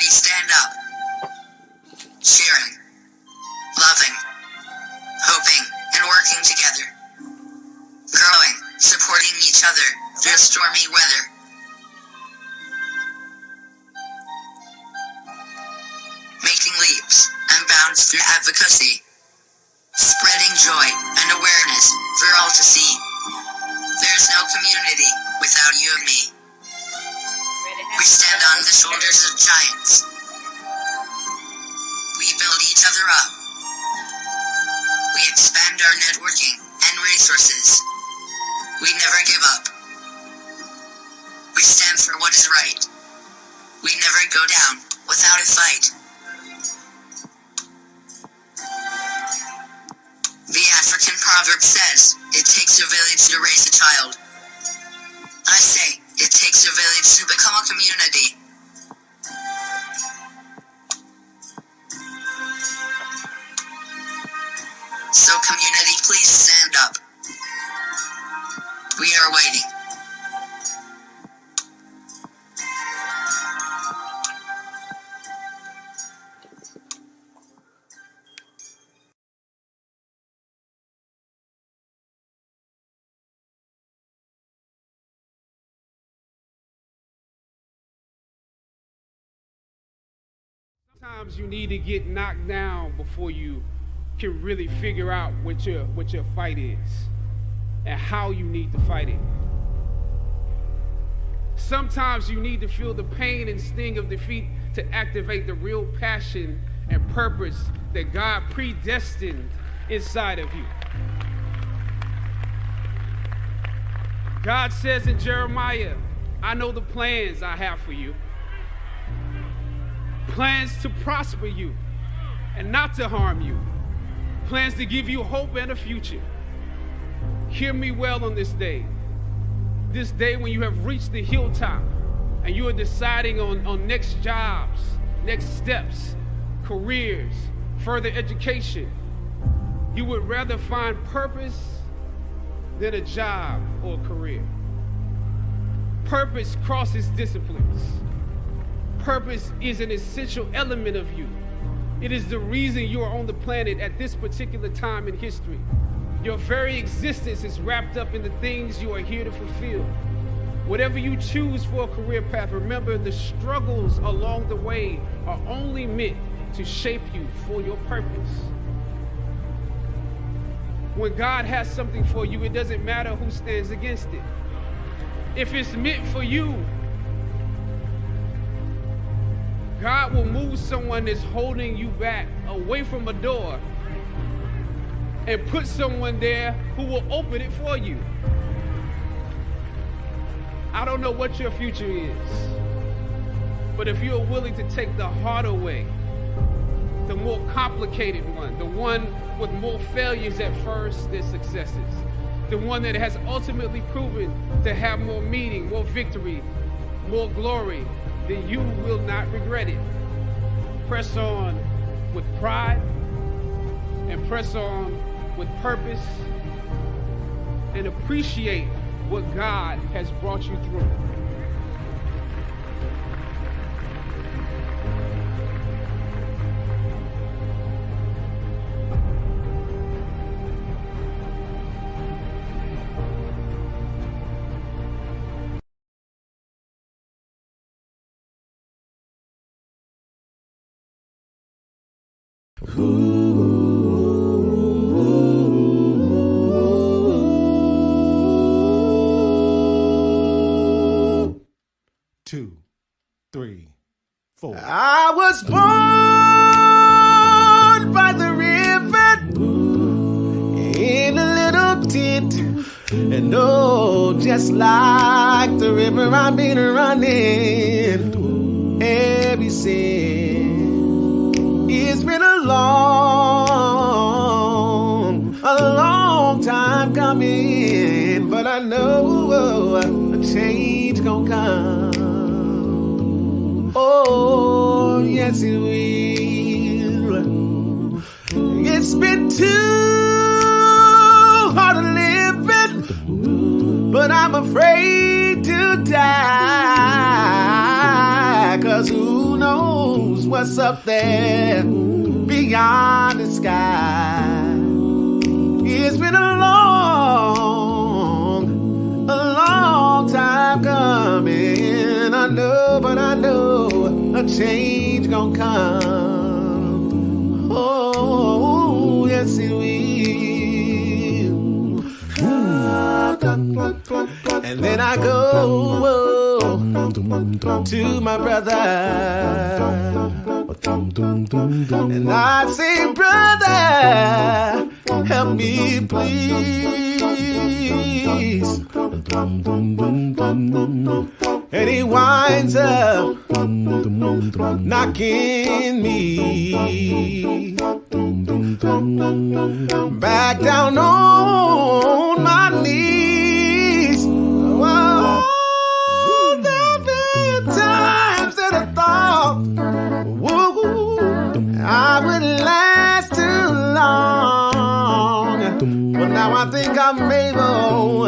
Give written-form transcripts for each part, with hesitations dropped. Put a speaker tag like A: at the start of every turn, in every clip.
A: Stand up. Sharing. Loving. Hoping and working together. Growing. Supporting each other through stormy weather. Making leaps and bounds through advocacy. Spreading joy and awareness for all to see. There's no community without you and me. We stand on the shoulders of giants. We build each other up. We expand our networking and resources. We never give up. We stand for what is right. We never go down without a fight. The African proverb says, it takes a village to raise a child. I say, it takes a village to become a community. So community, please stand up. We are waiting.
B: Sometimes you need to get knocked down before you can really figure out what your fight is and how you need to fight it. Sometimes you need to feel the pain and sting of defeat to activate the real passion and purpose that God predestined inside of you. God says in Jeremiah, I know the plans I have for you. Plans to prosper you and not to harm you. Plans to give you hope and a future. Hear me well on this day. This day when you have reached the hilltop and you are deciding on next jobs, next steps, careers, further education. You would rather find purpose than a job or a career. Purpose crosses disciplines. Purpose is an essential element of you. It is the reason you are on the planet at this particular time in history. Your very existence is wrapped up in the things you are here to fulfill. Whatever you choose for a career path, remember the struggles along the way are only meant to shape you for your purpose. When God has something for you, it doesn't matter who stands against it. If it's meant for you, God will move someone that's holding you back away from a door and put someone there who will open it for you. I don't know what your future is, but if you're willing to take the harder way, the more complicated one, the one with more failures at first than successes, the one that has ultimately proven to have more meaning, more victory, more glory, then you will not regret it. Press on with pride and press on with purpose and appreciate what God has brought you through.
C: Two, three, four.
D: I was born by the river in a little tent, and oh, just like the river I've been running ever since. It's been a long time coming, but I know a change gonna come. Oh, yes it will. It's been too hard to live it, but I'm afraid to die, 'cause who knows what's up there beyond the sky. It's been a long time coming. I know, but I know a change gonna come. Oh, yes it will. And then I go to my brother, and I say, brother, help me please. And he winds up knocking me back down on my knees. Whoa, there been times that I thought, whoa, I would last too long, but now I think I'm able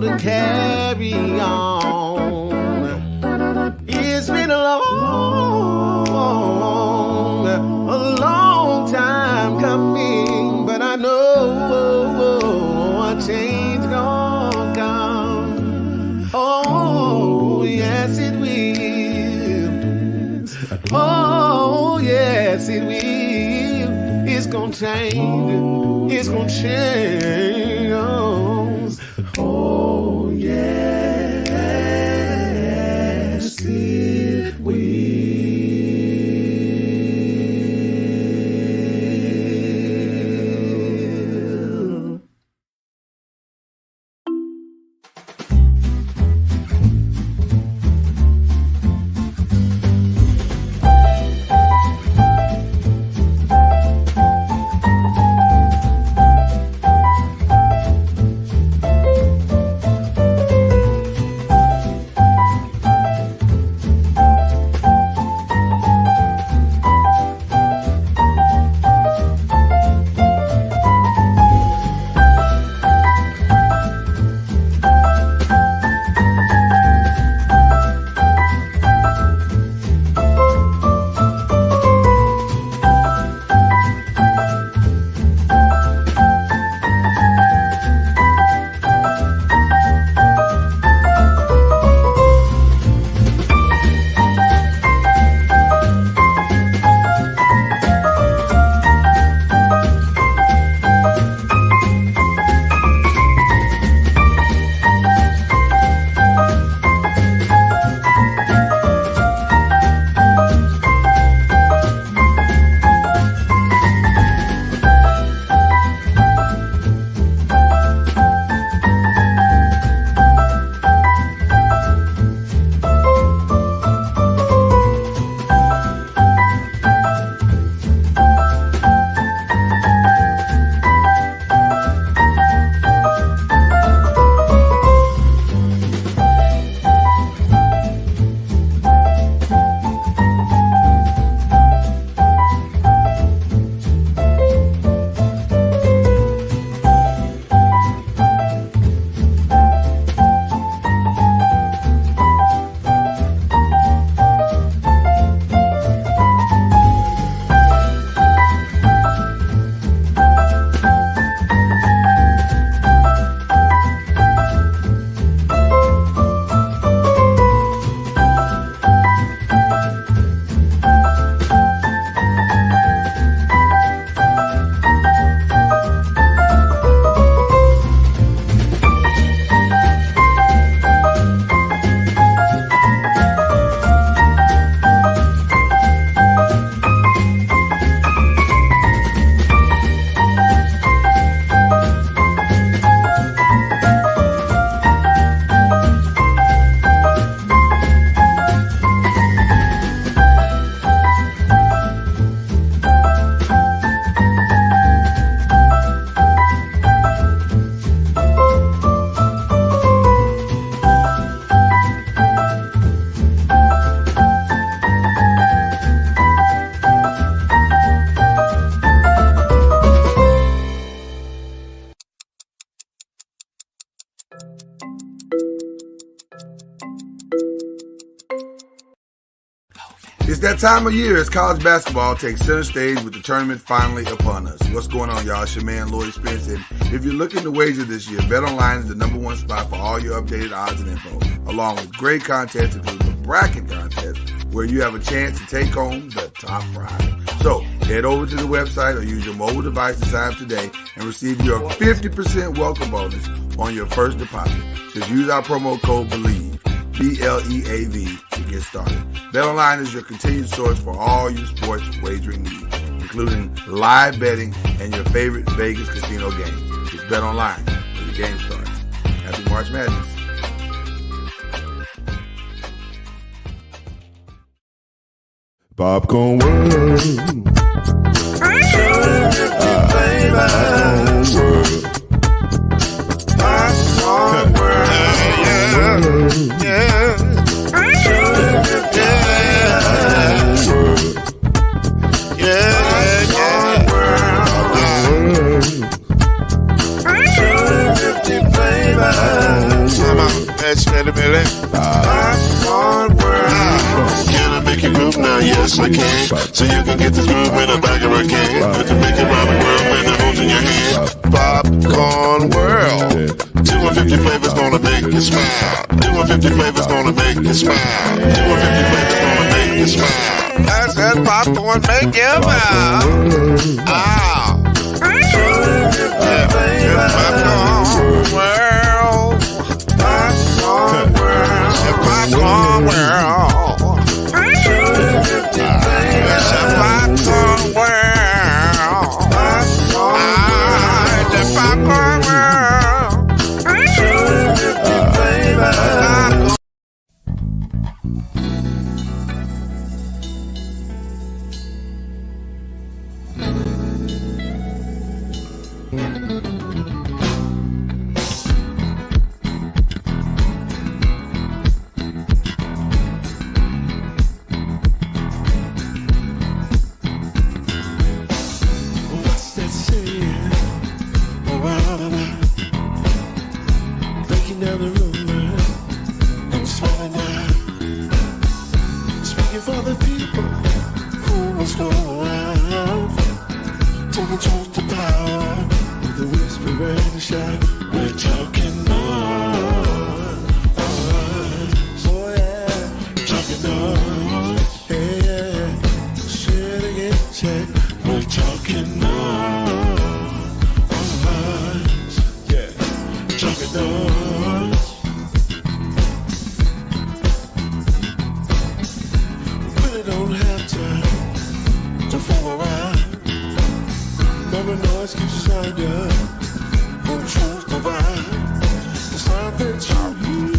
D: to carry on. It's been a long time coming, but I know a change gonna come. Oh, yes it will. Oh, yes it will. It's gonna change. It's gonna change. Oh yes it will.
E: It's that time of year as college basketball takes center stage with the tournament finally upon us. What's going on, y'all? It's your man, Lloyd Spence, and if you're looking to wager this year, BetOnline is the #1 spot for all your updated odds and info, along with great contests including the bracket contest, where you have a chance to take home the top prize. So head over to the website or use your mobile device to sign up today and receive your 50% welcome bonus on your first deposit. Just use our promo code BELIEVE, BLEAV, to get started. BetOnline is your continued source for all your sports wagering needs, including live betting and your favorite Vegas casino games. It's BetOnline where the game starts. Happy March Madness.
F: Popcorn World. Popcorn World. Yeah. Can I make you groove now? Yes, I can. So you can get this groove in a bag of a can. Let you make it round the world when it holds in your hand. Popcorn World. 250 flavors gonna make you smile. 250 flavors gonna make you smile. 250 flavors gonna make you smile. I said popcorn make you melt. Ah. Popcorn world. Popcorn world. Popcorn world. It's a popcorn world. The popcorn world.
D: What's that saying? Breaking down the rumor, I'm smiling now. Speaking for the people who must go around. Taking truth to power with a whisper and a shout. We're talking noise. Oh yeah, talking noise. Hey yeah, say it again, say we're talking noise. Yeah, talking noise. We really don't have to fool around. Never noise keeps us under. Won't truth divine. The sound that you hear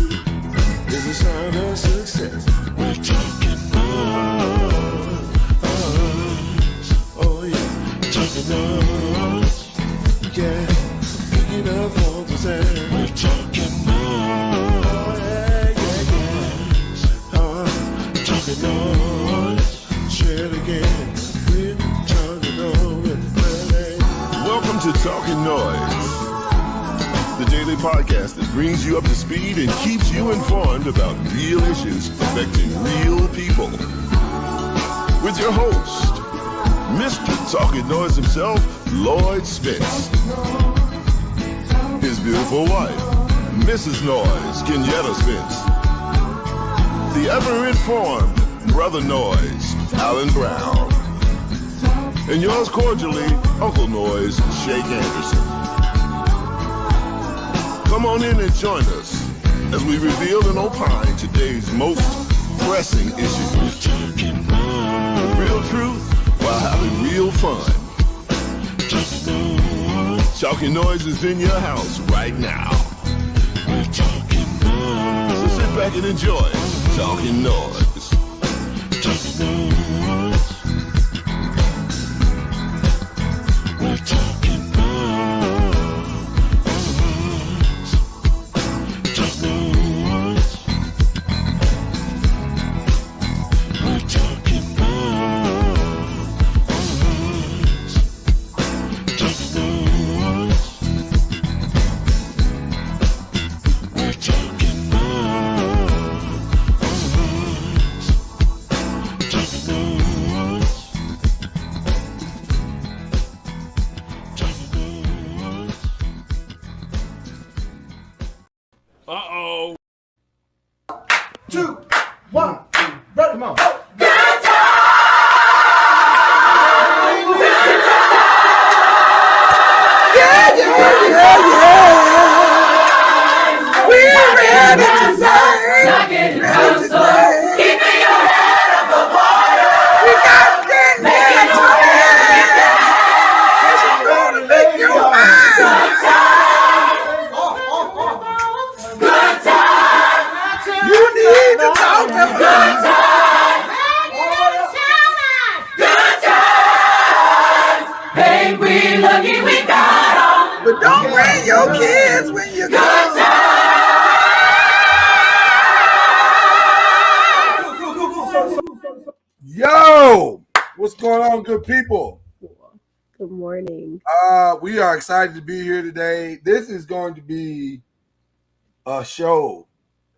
D: is the sound of success. We're talking noise. Oh yeah, talking noise. Yeah, thinking of all to say. We're talking noise. Oh yeah. Talking noise. Share it again. We're talking noise.
F: Welcome to Talkin Noise, the daily podcast that brings you up to speed and keeps you informed about real issues affecting real people. With your host, Mr. Talkin Noise himself, Lloyd Spence. His beautiful wife, Mrs. Noise, Kenyatta Spence. The ever-informed Brother Noise, Alan Brown. And yours cordially, Uncle Noise, Shake Anderson. Come on in and join us as we reveal and opine today's most pressing issues. Real truth while having real fun. Talkin Noise is in your house right now. So sit back and enjoy Talkin Noise.
B: Uh-oh.
D: 2, 1, ready, come on.
G: We're ready to serve. Not getting closer. Keeping your head above water. We got to get ready to serve. It's gonna make you mine. Good time. Good time. You need to talk to me. Good time. Good time. Hey, we lucky we got 'em. But don't bring your kids when you go.
E: Yo, what's going on, good people?
H: Good morning.
E: We are excited to be here today. This is going to be a show,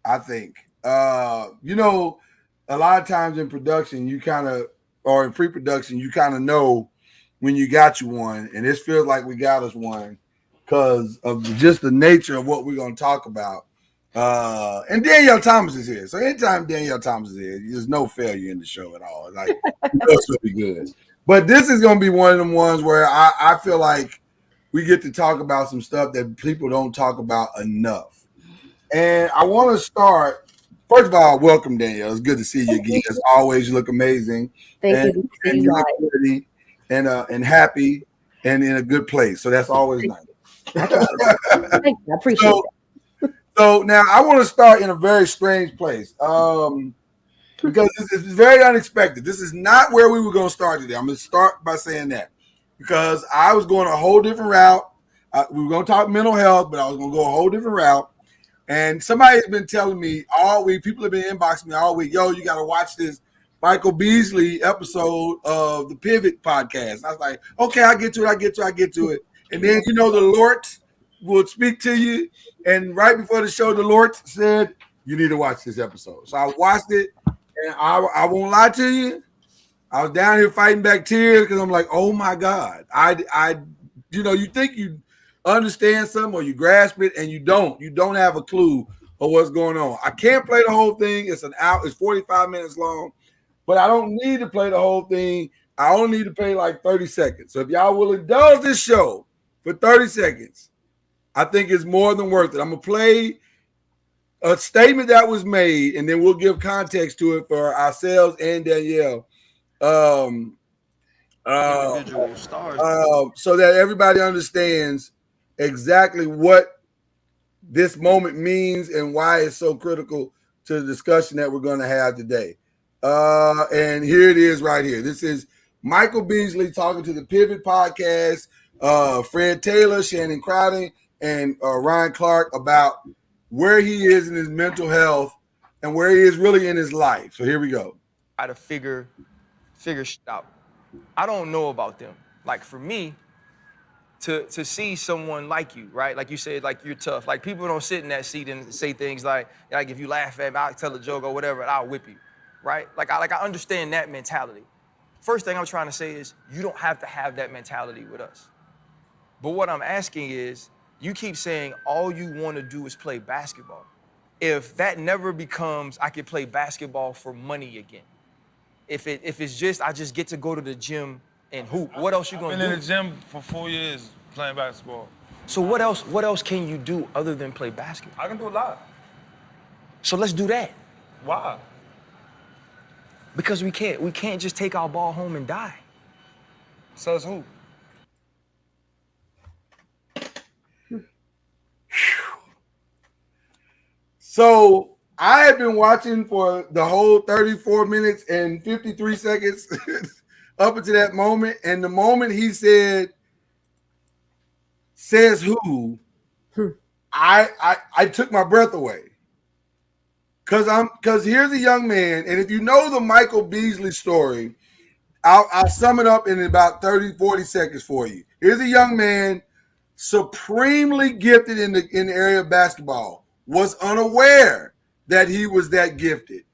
E: I think. You know, a lot of times in production, you kind of, or in pre-production, you kind of know when you got you one, and this feels like we got us one because of just the nature of what we're going to talk about. And Danielle Thomas is here. So anytime Danielle Thomas is here, there's no failure in the show at all. Like, it's going to be good. But this is going to be one of them ones where I feel like we get to talk about some stuff that people don't talk about enough. And I want to start, first of all, welcome, Danielle. It's good to see you again. As always, you look amazing.
H: Thank you.
E: And you look pretty and happy and in a good place. So that's always nice.
H: Thank you. I appreciate it.
E: So now I want to start in a very strange place because this is very unexpected. This is not where we were going to start today. I'm going to start by saying that because I was going a whole different route. We were going to talk mental health, but I was going to go a whole different route. And somebody has been telling me all week, people have been inboxing me all week, yo, you got to watch this Michael Beasley episode of the Pivot podcast. I was like, okay, I get to it. And then, the Lord will speak to you. And right before the show, the Lord said, you need to watch this episode. So I watched it, and I won't lie to you. I was down here fighting back tears because I'm like, oh, my God. You think you understand something or you grasp it, and you don't. You don't have a clue of what's going on. I can't play the whole thing. It's 45 minutes long, but I don't need to play the whole thing. I only need to play like 30 seconds. So if y'all will indulge this show for 30 seconds, I think it's more than worth it. I'm going to play a statement that was made, and then we'll give context to it for ourselves and Danielle.
I: Individual stars.
E: So that everybody understands exactly what this moment means and why it's so critical to the discussion that we're going to have today. And here it is right here. This is Michael Beasley talking to the Pivot podcast, Fred Taylor, Shannon Crowding, and Ryan Clark about where he is in his mental health and where he is really in his life. So here we go.
I: I had to figure shit out. I don't know about them. Like for me, to see someone like you, right? Like you said, like you're tough. Like people don't sit in that seat and say things like if you laugh at me, I'll tell a joke or whatever, and I'll whip you, right? Like I understand that mentality. First thing I'm trying to say is you don't have to have that mentality with us. But what I'm asking is, you keep saying all you want to do is play basketball. If that never becomes, I can play basketball for money again. If it's just, I just get to go to the gym and hoop, what else you gonna do?
J: I've been in the gym for 4 years playing basketball.
I: So what else can you do other than play basketball?
J: I can do a lot.
I: So let's do that.
J: Why?
I: Because we can't just take our ball home and die.
J: Says who?
E: So I had been watching for the whole 34 minutes and 53 seconds up until that moment. And the moment he said, says who, I took my breath away. Because here's a young man, and if you know the Michael Beasley story, I'll sum it up in about 30, 40 seconds for you. Here's a young man, supremely gifted in the area of basketball, was unaware that he was that gifted,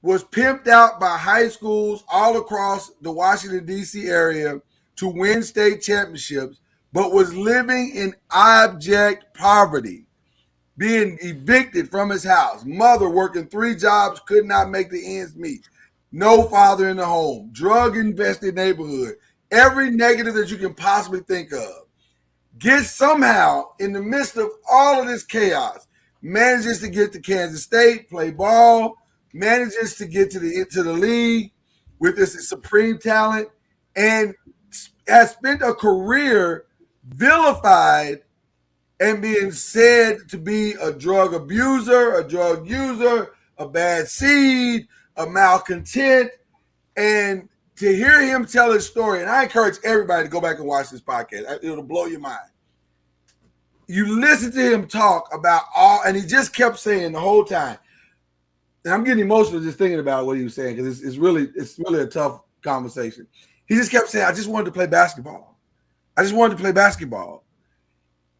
E: was pimped out by high schools all across the Washington, D.C. area to win state championships, but was living in abject poverty, being evicted from his house, mother working 3 jobs, could not make the ends meet, no father in the home, drug-infested neighborhood, every negative that you can possibly think of. Gets somehow, in the midst of all of this chaos, manages to get to Kansas State, play ball, manages to get to the league with this supreme talent, and has spent a career vilified and being said to be a drug abuser, a drug user, a bad seed, a malcontent. And to hear him tell his story, and I encourage everybody to go back and watch this podcast. It'll blow your mind. You listen to him talk about and he just kept saying the whole time, and I'm getting emotional just thinking about what he was saying because it's really a tough conversation. He just kept saying, I just wanted to play basketball. I just wanted to play basketball.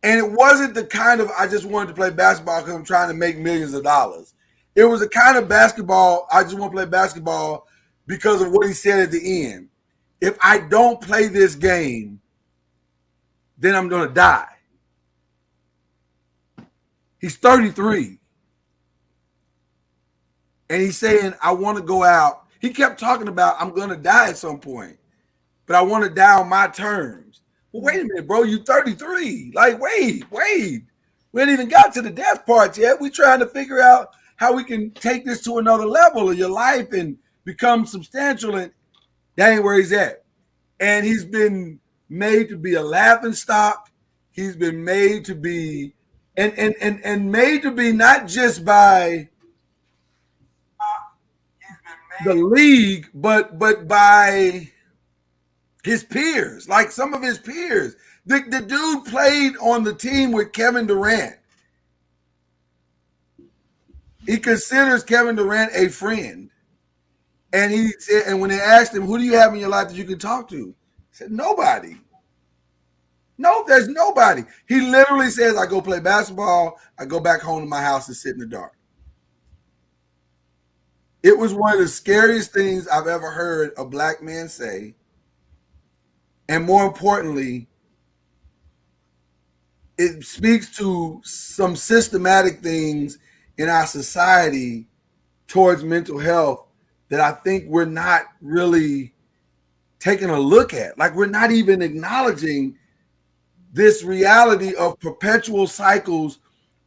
E: And it wasn't the kind of, I just wanted to play basketball because I'm trying to make millions of dollars. It was a kind of basketball, I just want to play basketball because of what he said at the end. If I don't play this game, then I'm going to die. He's 33. And he's saying, I want to go out. He kept talking about, I'm going to die at some point, but I want to die on my terms. Well, wait a minute, bro. You 33. Like, wait. We ain't even got to the death part yet. We're trying to figure out how we can take this to another level of your life and become substantial. And that ain't where he's at. And he's been made to be a laughing stock. He's been made to be and made to be not just by the league, but by his peers, like some of his peers. The dude played on the team with Kevin Durant. He considers Kevin Durant a friend. And he said, and when they asked him, who do you have in your life that you can talk to? He said, nobody. No, there's nobody. He literally says, I go play basketball, I go back home to my house and sit in the dark. It was one of the scariest things I've ever heard a black man say. And more importantly, it speaks to some systematic things in our society towards mental health that I think we're not really taking a look at. Like, we're not even acknowledging this reality of perpetual cycles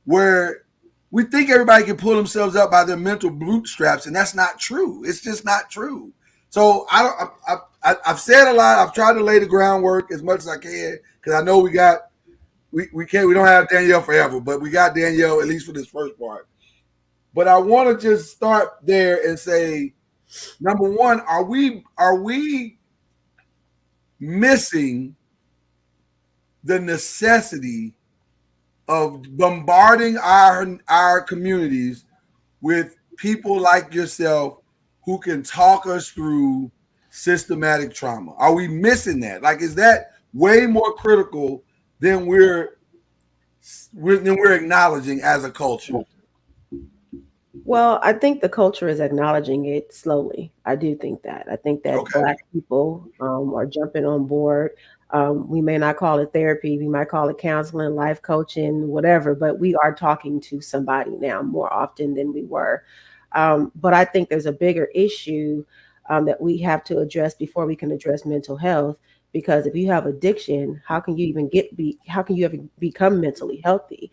E: where we think everybody can pull themselves up by their mental bootstraps, and that's not true. It's just not true. So I've said a lot. I've tried to lay the groundwork as much as I can because I know we don't have Danielle forever, but we got Danielle at least for this first part. But I want to just start there and say, number one, are we missing the necessity of bombarding our communities with people like yourself who can talk us through systematic trauma? Are we missing that? Like, is that way more critical than we're acknowledging as a culture?
H: Well, I think the culture is acknowledging it slowly. I do think that. I think that Black people are jumping on board. We may not call it therapy. We might call it counseling, life coaching, whatever, but we are talking to somebody now more often than we were. But I think there's a bigger issue that we have to address before we can address mental health. Because if you have addiction, how can you ever become mentally healthy?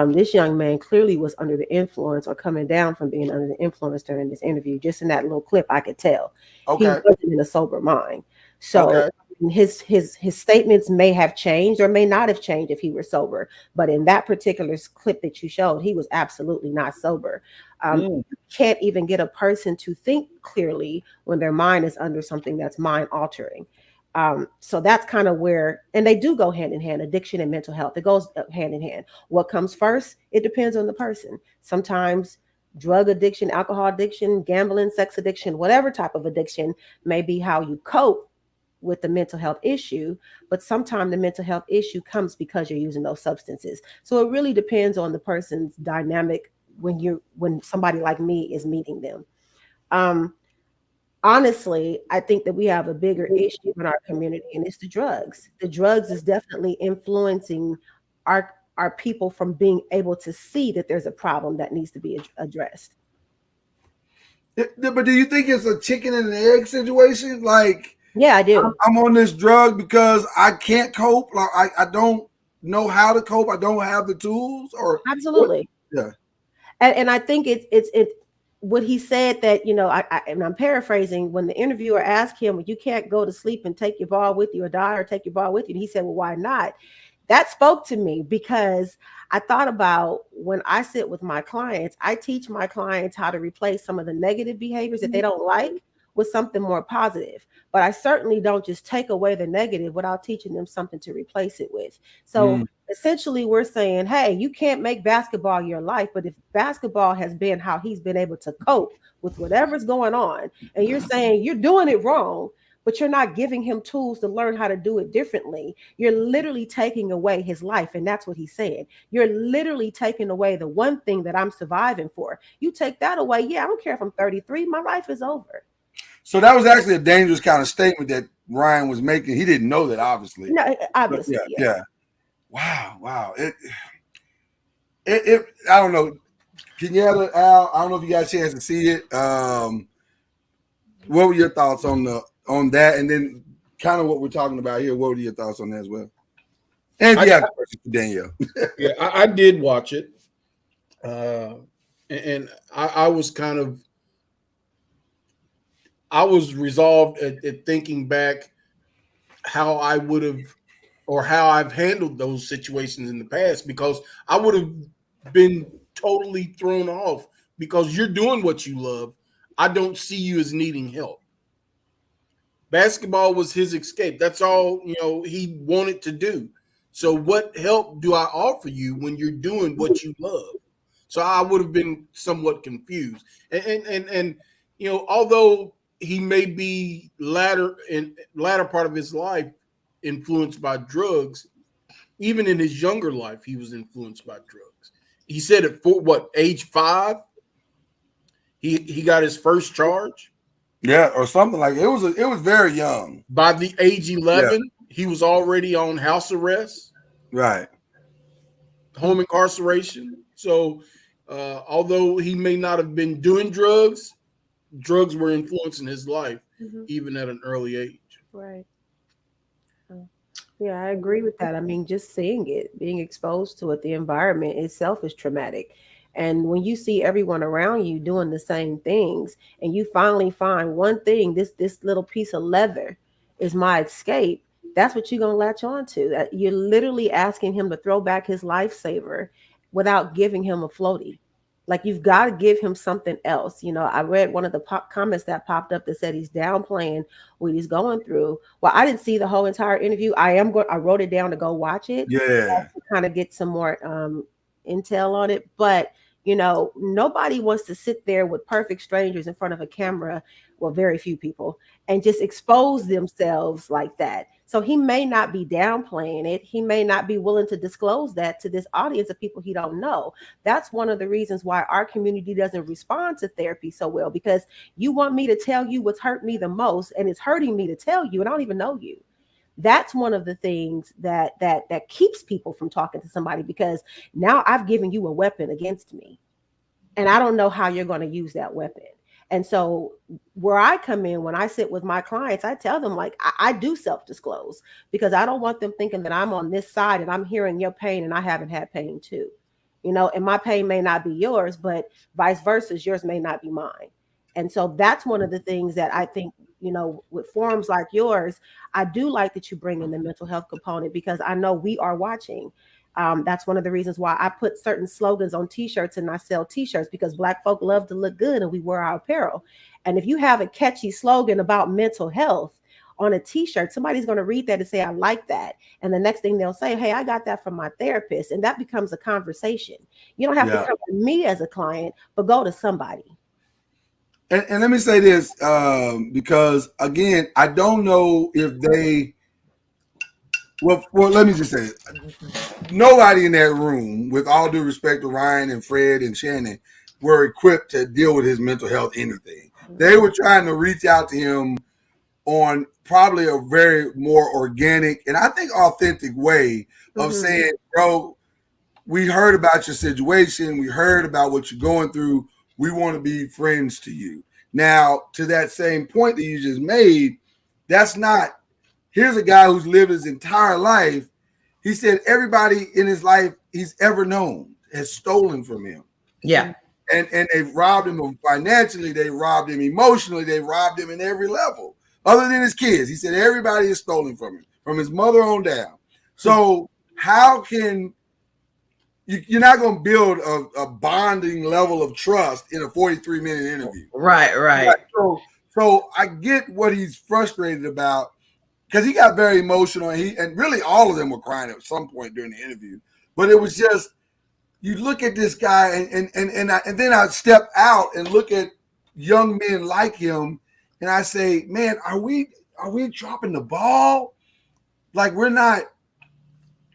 H: This young man clearly was under the influence or coming down from being under the influence during this interview. Just in that little clip, I could tell he wasn't in a sober mind. So his statements may have changed or may not have changed if he were sober. But in that particular clip that you showed, he was absolutely not sober. You can't even get a person to think clearly when their mind is under something that's mind altering. So that's kind of where, and they do go hand in hand, addiction and mental health. It goes hand in hand. What comes first? It depends on the person. Sometimes drug addiction, alcohol addiction, gambling, sex addiction, whatever type of addiction may be how you cope with the mental health issue. But sometimes the mental health issue comes because you're using those substances. So it really depends on the person's dynamic when somebody like me is meeting them. Honestly, I think that we have a bigger issue in our community, and it's the drugs. The drugs is definitely influencing our people from being able to see that there's a problem that needs to be addressed.
E: But do you think it's a chicken and an egg situation? Like,
H: yeah, I do.
E: I'm on this drug because I can't cope. Like, I don't know how to cope. I don't have the tools. Or
H: absolutely,
E: yeah.
H: And I think it's what he said that, and I'm paraphrasing, when the interviewer asked him, well, you can't go to sleep and take your ball with you or die or take your ball with you. And he said, well, why not? That spoke to me because I thought about when I sit with my clients, I teach my clients how to replace some of the negative behaviors that they don't like with something more positive. But I certainly don't just take away the negative without teaching them something to replace it with. So essentially we're saying, hey, you can't make basketball your life, but if basketball has been how he's been able to cope with whatever's going on, and you're saying you're doing it wrong, but you're not giving him tools to learn how to do it differently, you're literally taking away his life. And that's what he's saying. You're literally taking away the one thing that I'm surviving for. You take that away. Yeah, I don't care if I'm 33, my life is over.
E: So that was actually a dangerous kind of statement that Ryan was making. He didn't know that, obviously.
H: No, obviously.
E: Yeah. Wow. It I don't know. Kenyatta, Al, I don't know if you got a chance to see it. What were your thoughts on that? And then kind of what we're talking about here. What were your thoughts on that as well? And if you have a question for Danielle.
K: Yeah, I did watch it. And I was kind of, I was resolved at thinking back how I would have, or how I've handled those situations in the past, because I would have been totally thrown off because you're doing what you love. I don't see you as needing help. Basketball was his escape. That's all, he wanted to do. So what help do I offer you when you're doing what you love? So I would have been somewhat confused. And although he may be latter part of his life influenced by drugs, even in his younger life, he was influenced by drugs. He said at age 5, he got his first charge.
E: Yeah, or something like it. It was very young.
K: By the age 11, he was already on house arrest.
E: Right.
K: Home incarceration. So although he may not have been doing drugs were influencing his life, even at an early age.
H: Right. Yeah, I agree with that. I mean, just seeing it, being exposed to it, the environment itself is traumatic. And when you see everyone around you doing the same things, and you finally find one thing, this little piece of leather is my escape, that's what you're going to latch on to. You're literally asking him to throw back his lifesaver without giving him a floaty. Like, you've got to give him something else. I read one of the comments that popped up that said he's downplaying what he's going through. Well, I didn't see the whole entire interview. I wrote it down to go watch it.
E: Yeah.
H: To kind of get some more intel on it. But, nobody wants to sit there with perfect strangers in front of a camera, well, very few people, and just expose themselves like that. So he may not be downplaying it. He may not be willing to disclose that to this audience of people he don't know. That's one of the reasons why our community doesn't respond to therapy so well, because you want me to tell you what's hurt me the most, and it's hurting me to tell you, and I don't even know you. That's one of the things that keeps people from talking to somebody, because now I've given you a weapon against me, and I don't know how you're going to use that weapon. And so where I come in, when I sit with my clients, I tell them, like, I do self-disclose, because I don't want them thinking that I'm on this side and I'm hearing your pain and I haven't had pain too. And my pain may not be yours, but vice versa, yours may not be mine. And so that's one of the things that I think, with forums like yours, I do like that you bring in the mental health component, because I know we are watching. That's one of the reasons why I put certain slogans on t-shirts, and I sell t-shirts, because Black folk love to look good and we wear our apparel. And if you have a catchy slogan about mental health on a t-shirt, somebody's going to read that and say, I like that. And the next thing they'll say, hey, I got that from my therapist. And that becomes a conversation. You don't have to come to me as a client, but go to somebody.
E: And let me say this, because again, I don't know if they, well, let me just say it. Nobody in that room, with all due respect to Ryan and Fred and Shannon, were equipped to deal with his mental health anything. They were trying to reach out to him on probably a very more organic and I think authentic way of saying, bro, we heard about your situation. We heard about what you're going through. We want to be friends to you. Now, to that same point that you just made, that's not, here's a guy who's lived his entire life. He said everybody in his life he's ever known has stolen from him.
A: Yeah.
E: And they've robbed him financially. They robbed him emotionally. They robbed him in every level, other than his kids. He said everybody is stolen from him, from his mother on down. So how can you're not going to build a bonding level of trust in a 43-minute interview.
A: Right.
E: So I get what he's frustrated about, because he got very emotional, and really all of them were crying at some point during the interview. But it was just, you look at this guy, and then I step out and look at young men like him, and I say, man, are we dropping the ball? Like, we're not,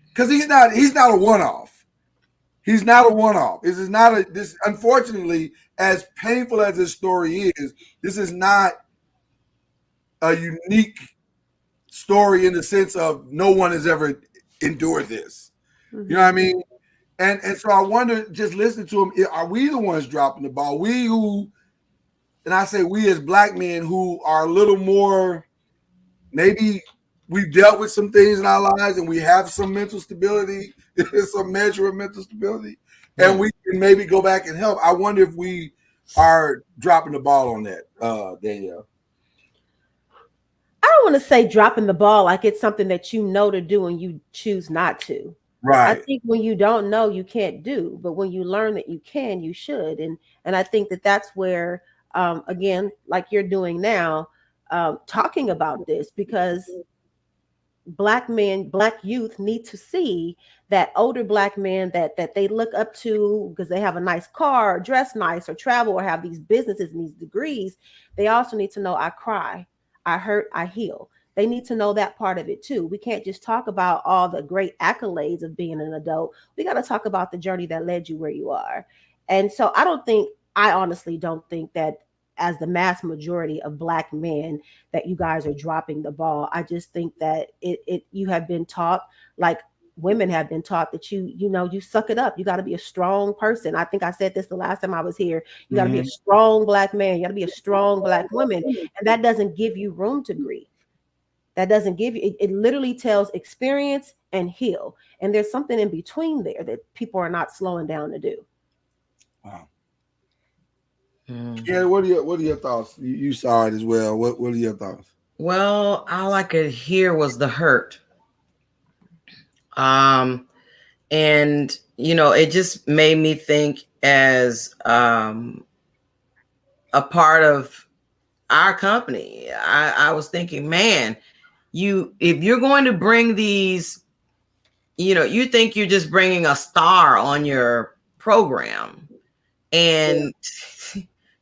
E: because he's not a one-off. He's not a one-off. This is not this. Unfortunately, as painful as this story is, this is not a unique story in the sense of no one has ever endured this. You know what I mean? And so I wonder, just listening to him, are we the ones dropping the ball? We who, and I say we as black men who are a little more, maybe we've dealt with some things in our lives and we have some mental stability, some measure of mental stability, and we can maybe go back and help. I wonder if we are dropping the ball on that, Danielle.
H: I don't want to say dropping the ball like it's something that you know to do and you choose not to. I
E: Right.
H: think when you don't know, you can't do, but when you learn that you can, you should. And I think that that's where, again, like you're doing now, talking about this, because black men, black youth need to see that older black men that they look up to because they have a nice car, or dress nice, or travel, or have these businesses and these degrees. They also need to know, I cry, I hurt, I heal. They need to know that part of it too. We can't just talk about all the great accolades of being an adult. We got to talk about the journey that led you where you are. And so I honestly don't think that, as the mass majority of black men, that you guys are dropping the ball. I just think that you have been taught, like women have been taught, that you suck it up. You got to be a strong person. I think I said this the last time I was here. You got to be a strong black man. You got to be a strong black woman, and that doesn't give you room to grieve. That doesn't give you. It literally tells experience and heal, and there's something in between there that people are not slowing down to do.
E: Wow. Yeah, what are your thoughts? You saw it as well. What are your thoughts?
G: Well, all I could hear was the hurt. And it just made me think, as a part of our company, I was thinking, man, if you're going to bring these, you think you're just bringing a star on your program, and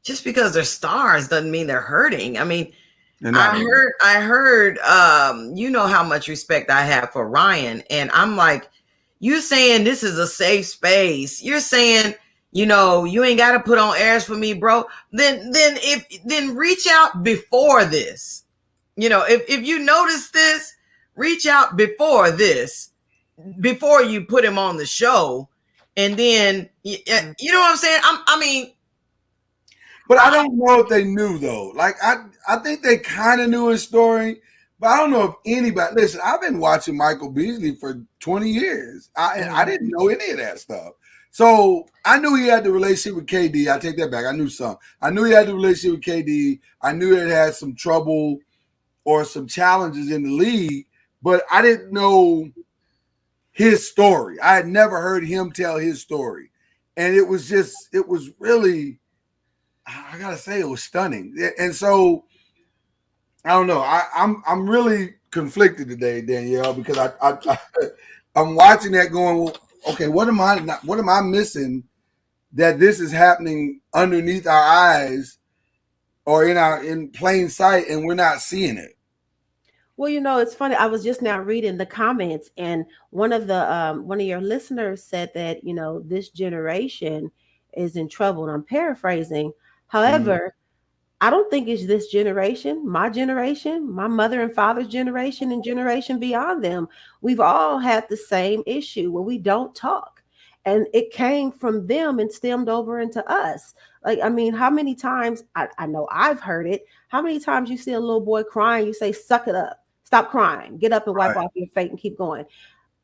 G: just because they're stars doesn't mean they're hurting. I mean, I heard, you know how much respect I have for Ryan, and I'm like, you saying this is a safe space. You're saying, you ain't got to put on airs for me, bro. Then reach out before this. If you notice this, reach out before this, before you put him on the show. And then, you know what I'm saying?
E: But I don't know if they knew though. Like I think they kind of knew his story, but I don't know if anybody. Listen, I've been watching Michael Beasley for 20 years. I didn't know any of that stuff. So I knew he had the relationship with KD. I take that back. I knew some. I knew he had the relationship with KD. I knew it had some trouble or some challenges in the league, but I didn't know his story. I had never heard him tell his story, and it was really. I gotta say, it was stunning, and so I don't know. I'm really conflicted today, Danielle, because I'm watching that, going, well, okay, what am I missing that this is happening underneath our eyes or in plain sight, and we're not seeing it?
H: Well, it's funny. I was just now reading the comments, and one of your listeners said that this generation is in trouble. And I'm paraphrasing. However, I don't think it's this generation, my mother and father's generation, and generation beyond them. We've all had the same issue where we don't talk. And it came from them and stemmed over into us. Like, I mean, how many times, I know I've heard it, how many times you see a little boy crying, you say, suck it up, stop crying, get up and wipe off your face and keep going.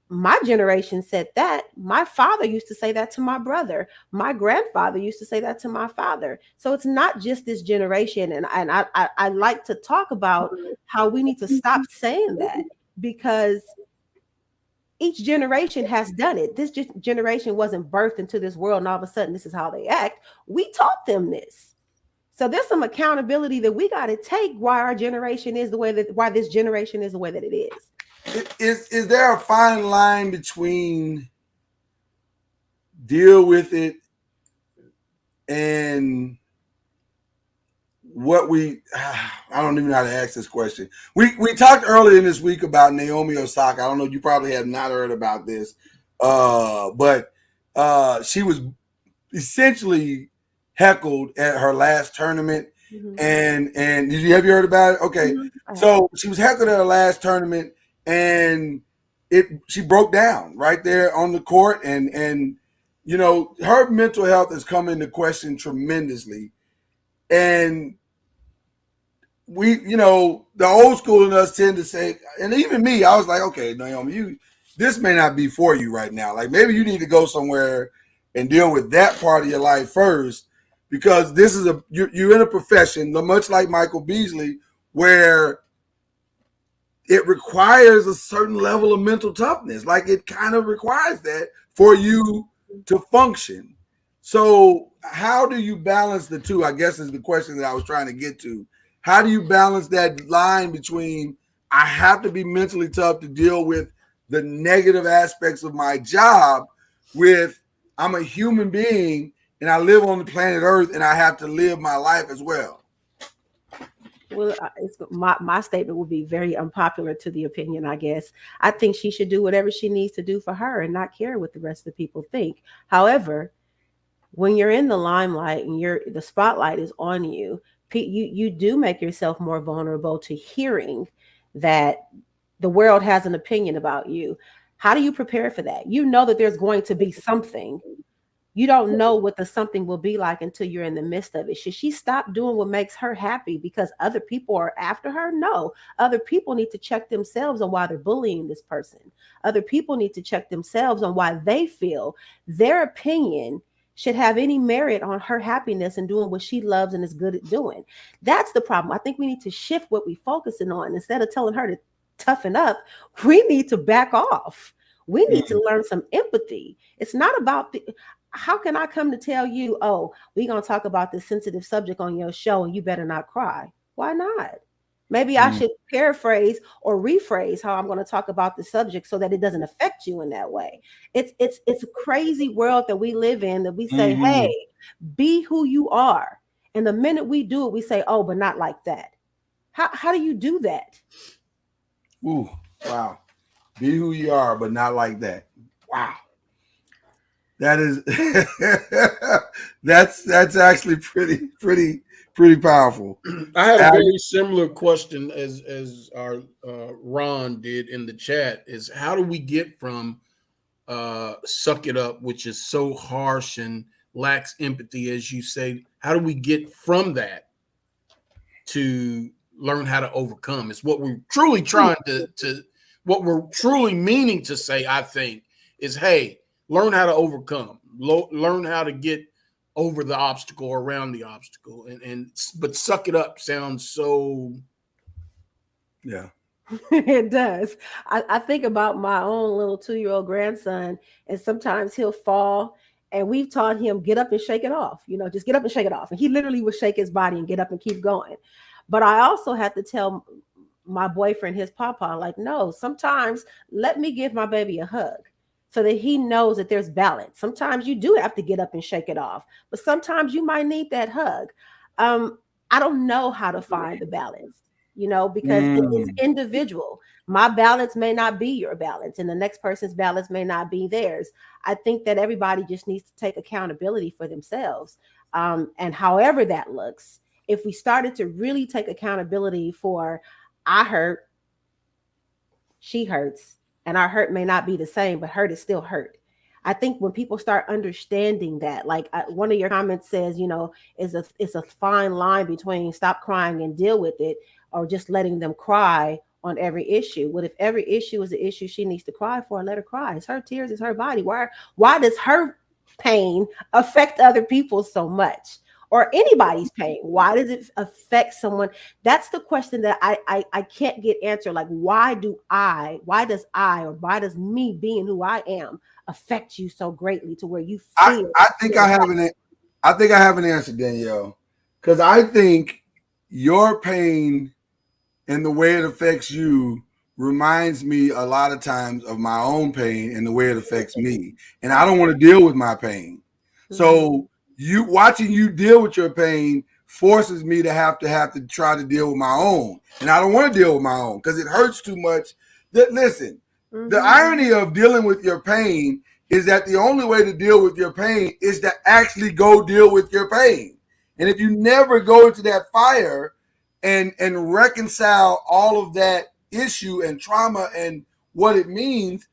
H: My generation said that. My father used to say that to my brother. My grandfather used to say that to my father. So it's not just this generation. And I like to talk about how we need to stop saying that, because each generation has done it. This generation wasn't birthed into this world and all of a sudden this is how they act. We taught them this. So there's some accountability that we got to take why our generation is the way that, why this generation is the way that it is.
E: Is there a fine line between deal with it and what I don't even know how to ask this question. We talked earlier in this week about Naomi Osaka. I don't know, you probably have not heard about this, but she was essentially heckled at her last tournament. And have you heard about it? Okay. So she was heckled at her last tournament, and she broke down right there on the court, and you know, her mental health has come into question tremendously. And we, you know, the old school in us tend to say, and even me, I was like, okay, Naomi, this may not be for you right now. Like, maybe you need to go somewhere and deal with that part of your life first, because this is you're in a profession, much like Michael Beasley, where it requires a certain level of mental toughness. Like, it kind of requires that for you to function. So how do you balance the two, I guess, is the question that I was trying to get to. How do you balance that line between, I have to be mentally tough to deal with the negative aspects of my job, with I'm a human being and I live on the planet Earth and I have to live my life as well?
H: Well, my statement would be very unpopular to the opinion, I guess. I think she should do whatever she needs to do for her and not care what the rest of the people think. However, when you're in the limelight and the spotlight is on you, you do make yourself more vulnerable to hearing that the world has an opinion about you. How do you prepare for that? You know that there's going to be something. You don't know what the something will be like until you're in the midst of it. Should she stop doing what makes her happy because other people are after her? No. Other people need to check themselves on why they're bullying this person. Other people need to check themselves on why they feel their opinion should have any merit on her happiness and doing what she loves and is good at doing. That's the problem. I think we need to shift what we're focusing on. Instead of telling her to toughen up, we need to back off. We need to learn some empathy. It's not about how can I come to tell you, oh, we're going to talk about this sensitive subject on your show and you better not cry? Why not? Maybe I should paraphrase or rephrase how I'm going to talk about the subject so that it doesn't affect you in that way. It's a crazy world that we live in, that we say, hey, be who you are. And the minute we do it, we say, oh, but not like that. How do you do that?
E: Ooh, wow. Be who you are, but not like that. Wow. That is that's actually pretty powerful.
K: I had a very similar question as our Ron did in the chat, is how do we get from suck it up, which is so harsh and lacks empathy, as you say, how do we get from that to learn how to overcome? It's what we're truly trying to what we're truly meaning to say, I think, is, hey, learn how to overcome, learn how to get over the obstacle or around the obstacle. But suck it up sounds so.
E: Yeah.
H: It does. I think about my own little 2-year-old grandson, and sometimes he'll fall, and we've taught him, get up and shake it off. You know, just get up and shake it off. And he literally would shake his body and get up and keep going. But I also had to tell my boyfriend, his papa, like, no, sometimes let me give my baby a hug so that he knows that there's balance. Sometimes you do have to get up and shake it off, but sometimes you might need that hug. I don't know how to find the balance, you know, because it's individual. My balance may not be your balance, and the next person's balance may not be theirs. I think that everybody just needs to take accountability for themselves. And however that looks, if we started to really take accountability for, I hurt, she hurts, and our hurt may not be the same, but hurt is still hurt. I think when people start understanding that, like one of your comments says, you know, it's a fine line between stop crying and deal with it, or just letting them cry on every issue. What if every issue is an issue she needs to cry for? Let her cry. It's her tears, it's her body. Why does her pain affect other people so much? Or anybody's pain? Why does it affect someone? That's the question that I can't get answered. Like, why does me being who I am affect you so greatly to where you feel?
E: I think I have an answer, Danielle, because I think your pain and the way it affects you reminds me a lot of times of my own pain and the way it affects me, and I don't want to deal with my pain. So watching you deal with your pain forces me to have to try to deal with my own. And I don't want to deal with my own because it hurts too much. Listen, the irony of dealing with your pain is that the only way to deal with your pain is to actually go deal with your pain. And if you never go into that fire and reconcile all of that issue and trauma and what it means,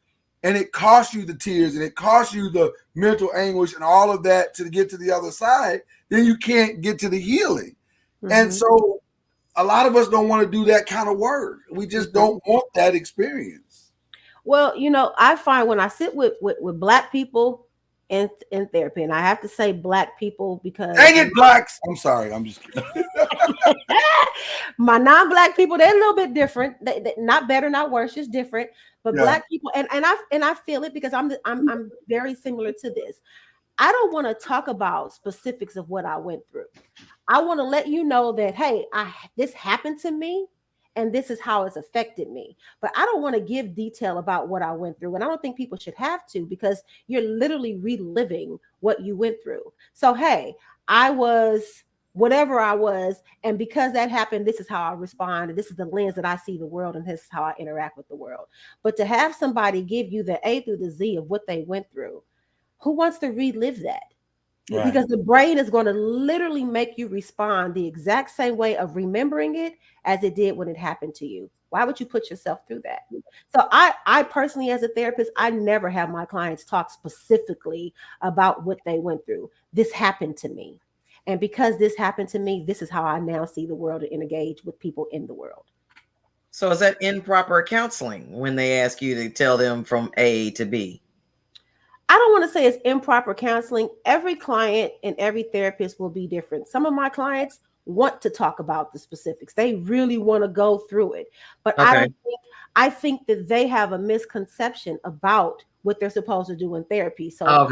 E: and it costs you the tears and it costs you the mental anguish and all of that to get to the other side, then you can't get to the healing. And so a lot of us don't want to do that kind of work. We just don't want that experience.
H: Well, I find when I sit with Black people in therapy, and I have to say Black people because
E: dang it, Blacks. I'm sorry, I'm just kidding.
H: My non-Black people, they're a little bit different. They not better, not worse, just different. But Black people, and I feel it because I'm very similar to this. I don't want to talk about specifics of what I went through. I want to let you know that, hey, this happened to me and this is how it's affected me. But I don't want to give detail about what I went through. And I don't think people should have to, because you're literally reliving what you went through. So, hey, I was whatever I was. And because that happened, this is how I respond. And this is the lens that I see the world. And this is how I interact with the world. But to have somebody give you the A through the Z of what they went through, who wants to relive that? Right. Because the brain is going to literally make you respond the exact same way of remembering it as it did when it happened to you. Why would you put yourself through that? So I personally, as a therapist, I never have my clients talk specifically about what they went through. This happened to me. And because this happened to me, this is how I now see the world and engage with people in the world.
L: So is that improper counseling when they ask you to tell them from A to B?
H: I don't want to say it's improper counseling. Every client and every therapist will be different. Some of my clients want to talk about the specifics. They really want to go through it. But okay. I think that they have a misconception about what they're supposed to do in therapy. So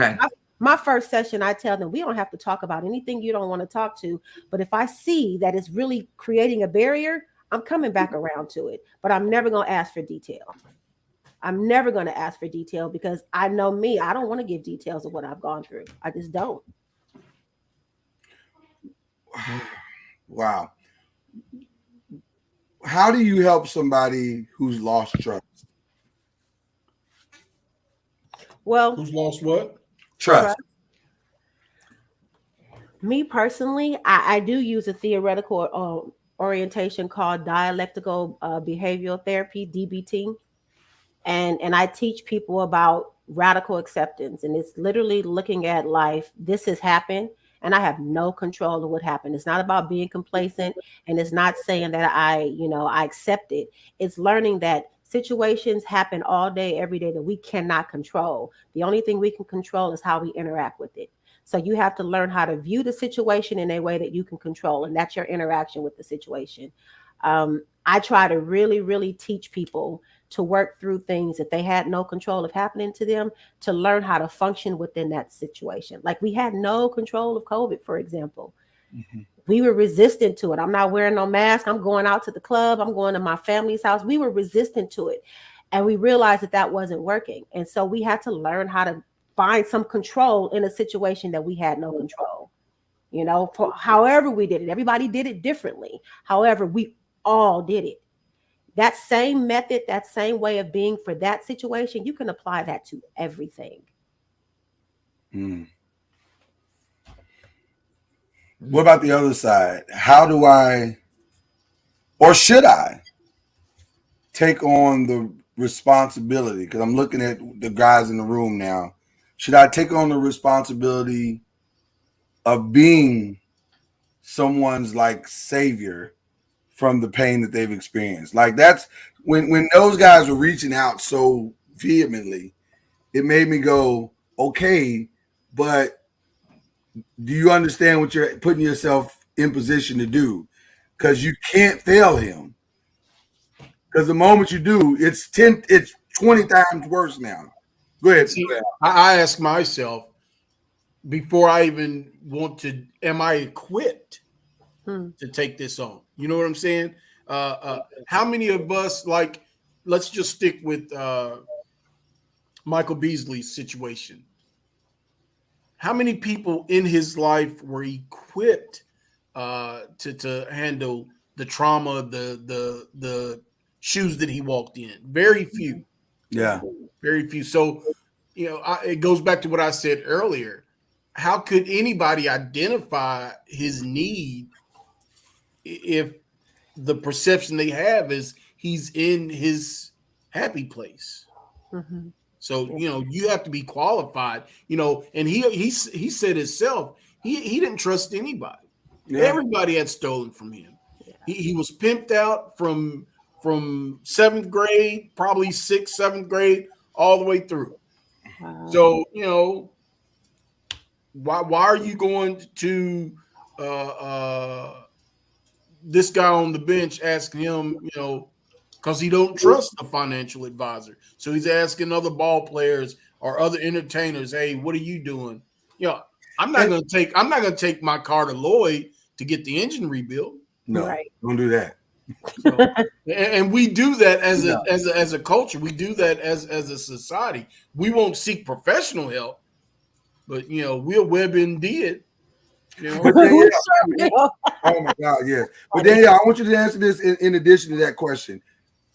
H: my first session, I tell them, we don't have to talk about anything you don't want to talk to. But if I see that it's really creating a barrier, I'm coming back around to it. But I'm never going to ask for detail. I'm never going to ask for detail because I know me. I don't want to give details of what I've gone through. I just don't.
E: Wow. How do you help somebody who's lost trust?
H: Well,
K: who's lost what?
E: Trust.
H: Me personally, I do use a theoretical orientation called dialectical behavioral therapy, DBT. And I teach people about radical acceptance. And it's literally looking at life. This has happened and I have no control of what happened. It's not about being complacent. And it's not saying that I accept it. It's learning that situations happen all day, every day that we cannot control. The only thing we can control is how we interact with it. So you have to learn how to view the situation in a way that you can control. And that's your interaction with the situation. I try to really, really teach people to work through things that they had no control of happening to them, to learn how to function within that situation. Like we had no control of COVID, for example. Mm-hmm. We were resistant to it. I'm not wearing no mask. I'm going out to the club. I'm going to my family's house. We were resistant to it. And we realized that wasn't working. And so we had to learn how to find some control in a situation that we had no control. For however we did it. Everybody did it differently. However, we all did it. That same method, that same way of being for that situation, you can apply that to everything.
E: What about the other side? How do I, or should I, take on the responsibility? Because I'm looking at the guys in the room now. Should I take on the responsibility of being someone's like savior from the pain that they've experienced? Like that's when those guys were reaching out so vehemently, it made me go, okay, but do you understand what you're putting yourself in position to do? Because you can't fail him. Because the moment you do, it's 20 times worse now. Go ahead.
K: See, I ask myself before I even want to, am I equipped to take this on? You know what I'm saying? How many of us, like, let's just stick with Michael Beasley's situation. How many people in his life were equipped to handle the trauma, the shoes that he walked in? Very few.
E: Yeah.
K: Very few. So, it goes back to what I said earlier. How could anybody identify his need if the perception they have is he's in his happy place.
H: Mm-hmm.
K: So you have to be qualified. And he said himself he didn't trust anybody.
E: Yeah.
K: Everybody had stolen from him. Yeah. He was pimped out from 7th grade, probably 6th, 7th grade, all the way through. Wow. So why are you going to this guy on the bench asking him, because he don't trust a financial advisor. So he's asking other ball players or other entertainers, hey, what are you doing? I'm not gonna take my car to Lloyd to get the engine rebuilt.
E: No, right. Don't do that.
K: So, and we do that as a culture. We do that as a society. We won't seek professional help, but we'll web and did.
E: But oh my God, yes. But Danielle, I want you to answer this in addition to that question.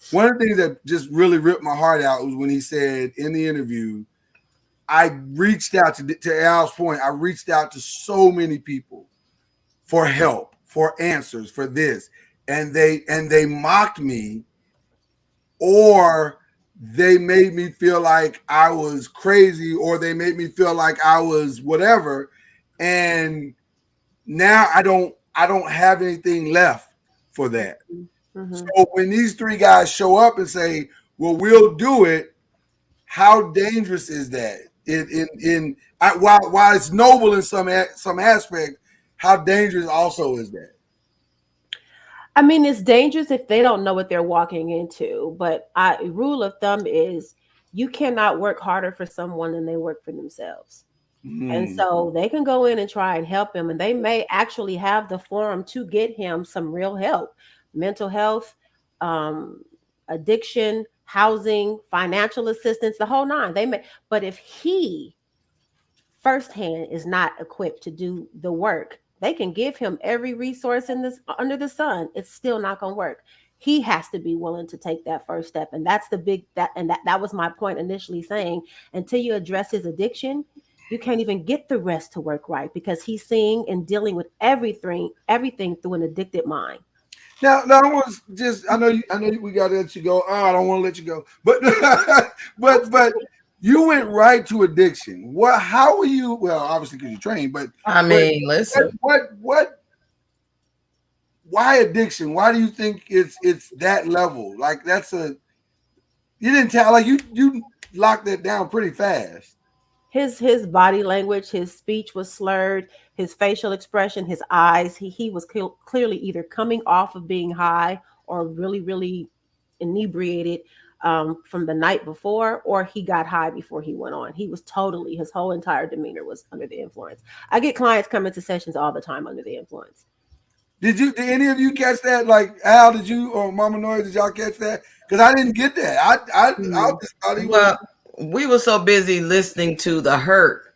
E: One of the things that just really ripped my heart out was when he said in the interview, I reached out to Al's point, I reached out to so many people for help, for answers, for this. And they mocked me, or they made me feel like I was crazy, or they made me feel like I was whatever. And now I don't have anything left for that. Mm-hmm. So when these three guys show up and say, well, we'll do it, how dangerous is that? While it's noble in some aspect, how dangerous also is that?
H: I mean, it's dangerous if they don't know what they're walking into. But rule of thumb is you cannot work harder for someone than they work for themselves. And so they can go in and try and help him, and they may actually have the forum to get him some real help, mental health, addiction, housing, financial assistance, the whole nine. They may, but if he firsthand is not equipped to do the work, they can give him every resource in this under the sun. It's still not going to work. He has to be willing to take that first step, and that's the big that was my point initially, saying until you address his addiction, you can't even get the rest to work right, because he's seeing and dealing with everything through an addicted mind.
E: Now I was just I know we got to let you go. Oh, I don't want to let you go, but but you went right to addiction. What? How were you? Well, obviously because you trained, but
L: listen.
E: What? Why addiction? Why do you think it's that level? Like you didn't tell, like you locked that down pretty fast.
H: His body language, his speech was slurred, his facial expression, his eyes. He was clearly either coming off of being high or really, really inebriated from the night before, or he got high before he went on. He was his whole entire demeanor was under the influence. I get clients coming to sessions all the time under the influence.
E: Did any of you catch that? Like Al, did you or Mama Noise, did y'all catch that? Because I didn't get that. I just thought he was.
L: We were so busy listening to the hurt.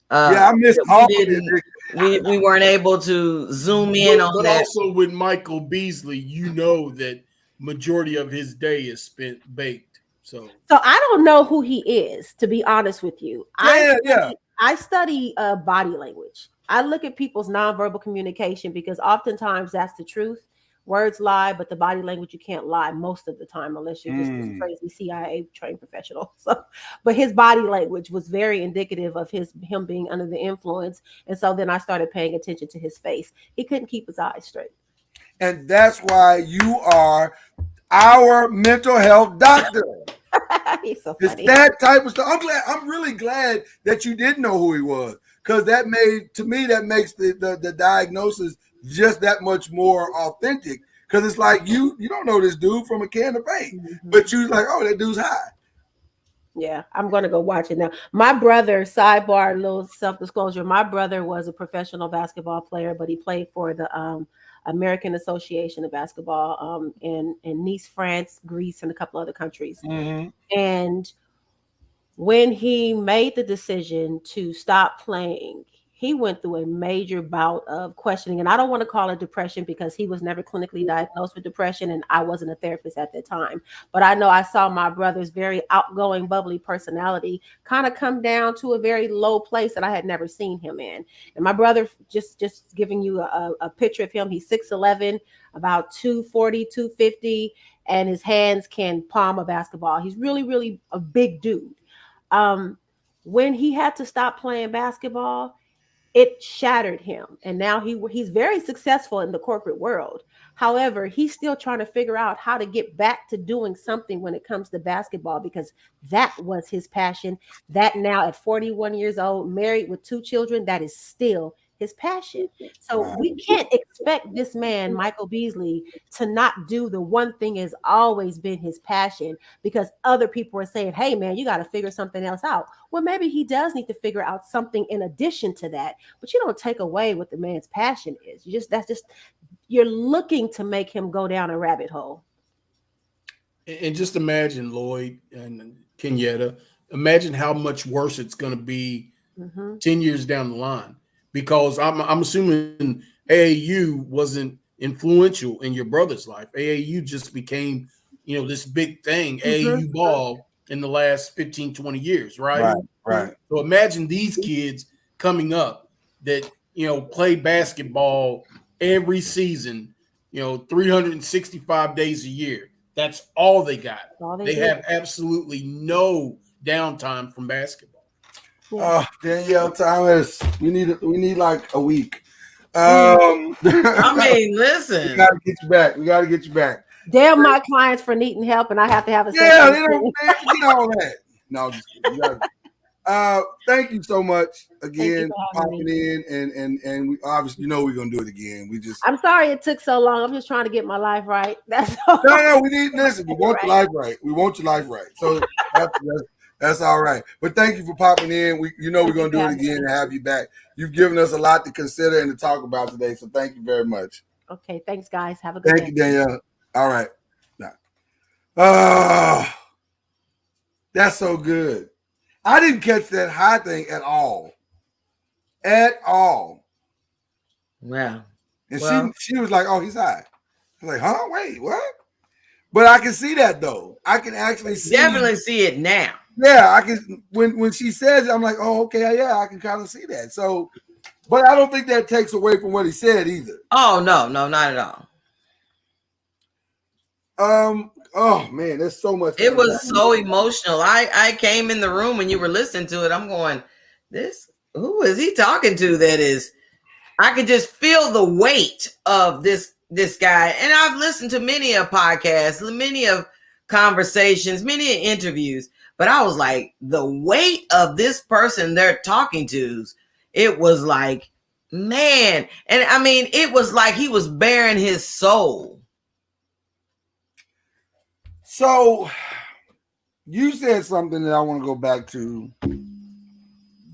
E: I missed all of it.
L: We weren't able to zoom in on that.
K: But also with Michael Beasley, that majority of his day is spent baked. So
H: I don't know who he is, to be honest with you. I study body language. I look at people's nonverbal communication, because oftentimes that's the truth. Words lie, but the body language, you can't lie most of the time unless you're just this crazy CIA trained professional. So, but his body language was very indicative of him being under the influence. And so then I started paying attention to his face. He couldn't keep his eyes straight.
E: And that's why you are our mental health doctor.
H: He's so funny.
E: It's that type of stuff. I'm really glad that you didn't know who he was, because that makes the diagnosis just that much more authentic. Because it's like you don't know this dude from a can of paint, but you like, oh, that dude's high.
H: Yeah, I'm going to go watch it now. My brother, sidebar, little self-disclosure, my brother was a professional basketball player, but he played for the American Association of Basketball in Nice, France, Greece, and a couple other countries. Mm-hmm. And when he made the decision to stop playing, he went through a major bout of questioning. And I don't want to call it depression because he was never clinically diagnosed with depression and I wasn't a therapist at the time. But I know I saw my brother's very outgoing, bubbly personality kind of come down to a very low place that I had never seen him in. And my brother, just giving you a picture of him, he's 6'11", about 240, 250, and his hands can palm a basketball. He's really, really a big dude. When he had to stop playing basketball, it shattered him, and now he's very successful in the corporate world. However, he's still trying to figure out how to get back to doing something when it comes to basketball, because that was his passion. That now at 41 years old, married with 2 children, that is still his passion. So we can't expect this man, Michael Beasley, to not do the one thing has always been his passion, because other people are saying, hey man, you got to figure something else out. Well, maybe he does need to figure out something in addition to that, but you don't take away what the man's passion is. You're looking to make him go down a rabbit hole.
K: And just imagine, Lloyd and Kenyatta, imagine how much worse it's going to be 10 years down the line, because I'm assuming AAU wasn't influential in your brother's life. AAU just became, this big thing, AAU ball in the last 15, 20 years, right?
E: Right.
K: So imagine these kids coming up that, play basketball every season, 365 days a year. That's all they got. They have absolutely no downtime from basketball.
E: Oh, Danielle, Thomas, we need like a week.
L: I mean, listen,
E: we gotta get you back. We gotta get you back.
H: Damn my clients for needing help, and I have to have a
E: they don't get all that. No, just kidding. Thank you so much again for popping in, and we obviously we're gonna do it again.
H: I'm sorry it took so long. I'm just trying to get my life right. That's all.
E: No, we need listen. We want your life right. We want your life right. So that's all right. But thank you for popping in. We're gonna do it again and have you back. You've given us a lot to consider and to talk about today. So thank you very much.
H: Okay, thanks guys. Have a good day.
E: Thank you, Danielle. All right. Now. That's so good. I didn't catch that high thing at all. At all.
L: Wow.
E: And she was like, oh, he's high. I was like, huh? Wait, what? But I can see that though. I can actually
L: definitely see it now.
E: Yeah, I can when she says it, I'm like, oh, okay, yeah, I can kind of see that. So, but I don't think that takes away from what he said either.
L: Oh, no, not at all.
E: Oh man, there's so much.
L: It was so emotional. I came in the room when you were listening to it. I'm going, who is he talking to? That is, I could just feel the weight of this guy. And I've listened to many of podcasts, many of conversations, many interviews, but I was like, the weight of this person they're talking to, it was like, man. And I mean, it was like he was bearing his soul.
E: So you said something that I want to go back to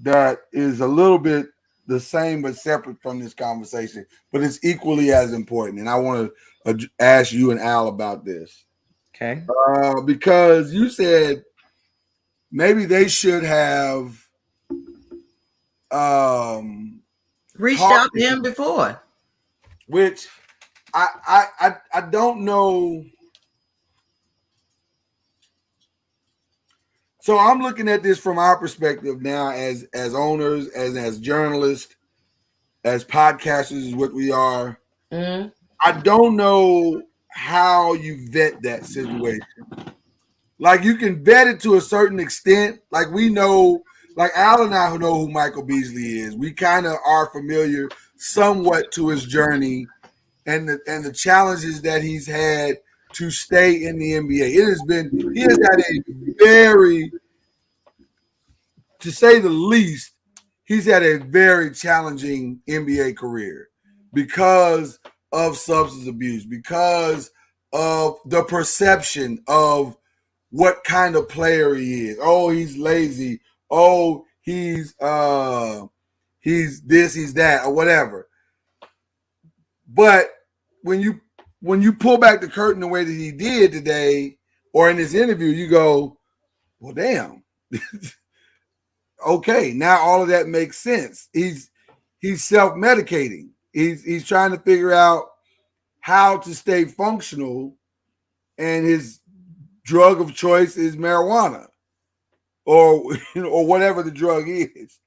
E: that is a little bit the same but separate from this conversation, but it's equally as important. And I want to ask you and Al about this.
L: Okay.
E: Because you said maybe they should have
L: reached out to him before.
E: Which I don't know. So I'm looking at this from our perspective now as owners, as journalists, as podcasters is what we are.
L: Mm-hmm.
E: I don't know how you vet that situation. Like you can vet it to a certain extent. Like we know, like Al and I who know who Michael Beasley is, we kind of are familiar somewhat to his journey and the challenges that he's had to stay in the NBA. He has had a very, to say the least, he's had a very challenging NBA career because of substance abuse, because of the perception of what kind of player he is. Oh, he's lazy. Oh, he's this, he's that, or whatever. But when you pull back the curtain the way that he did today, or in this interview, you go, well, damn. Okay, now all of that makes sense. he's self-medicating. He's trying to figure out how to stay functional, and his drug of choice is marijuana, or or whatever the drug is.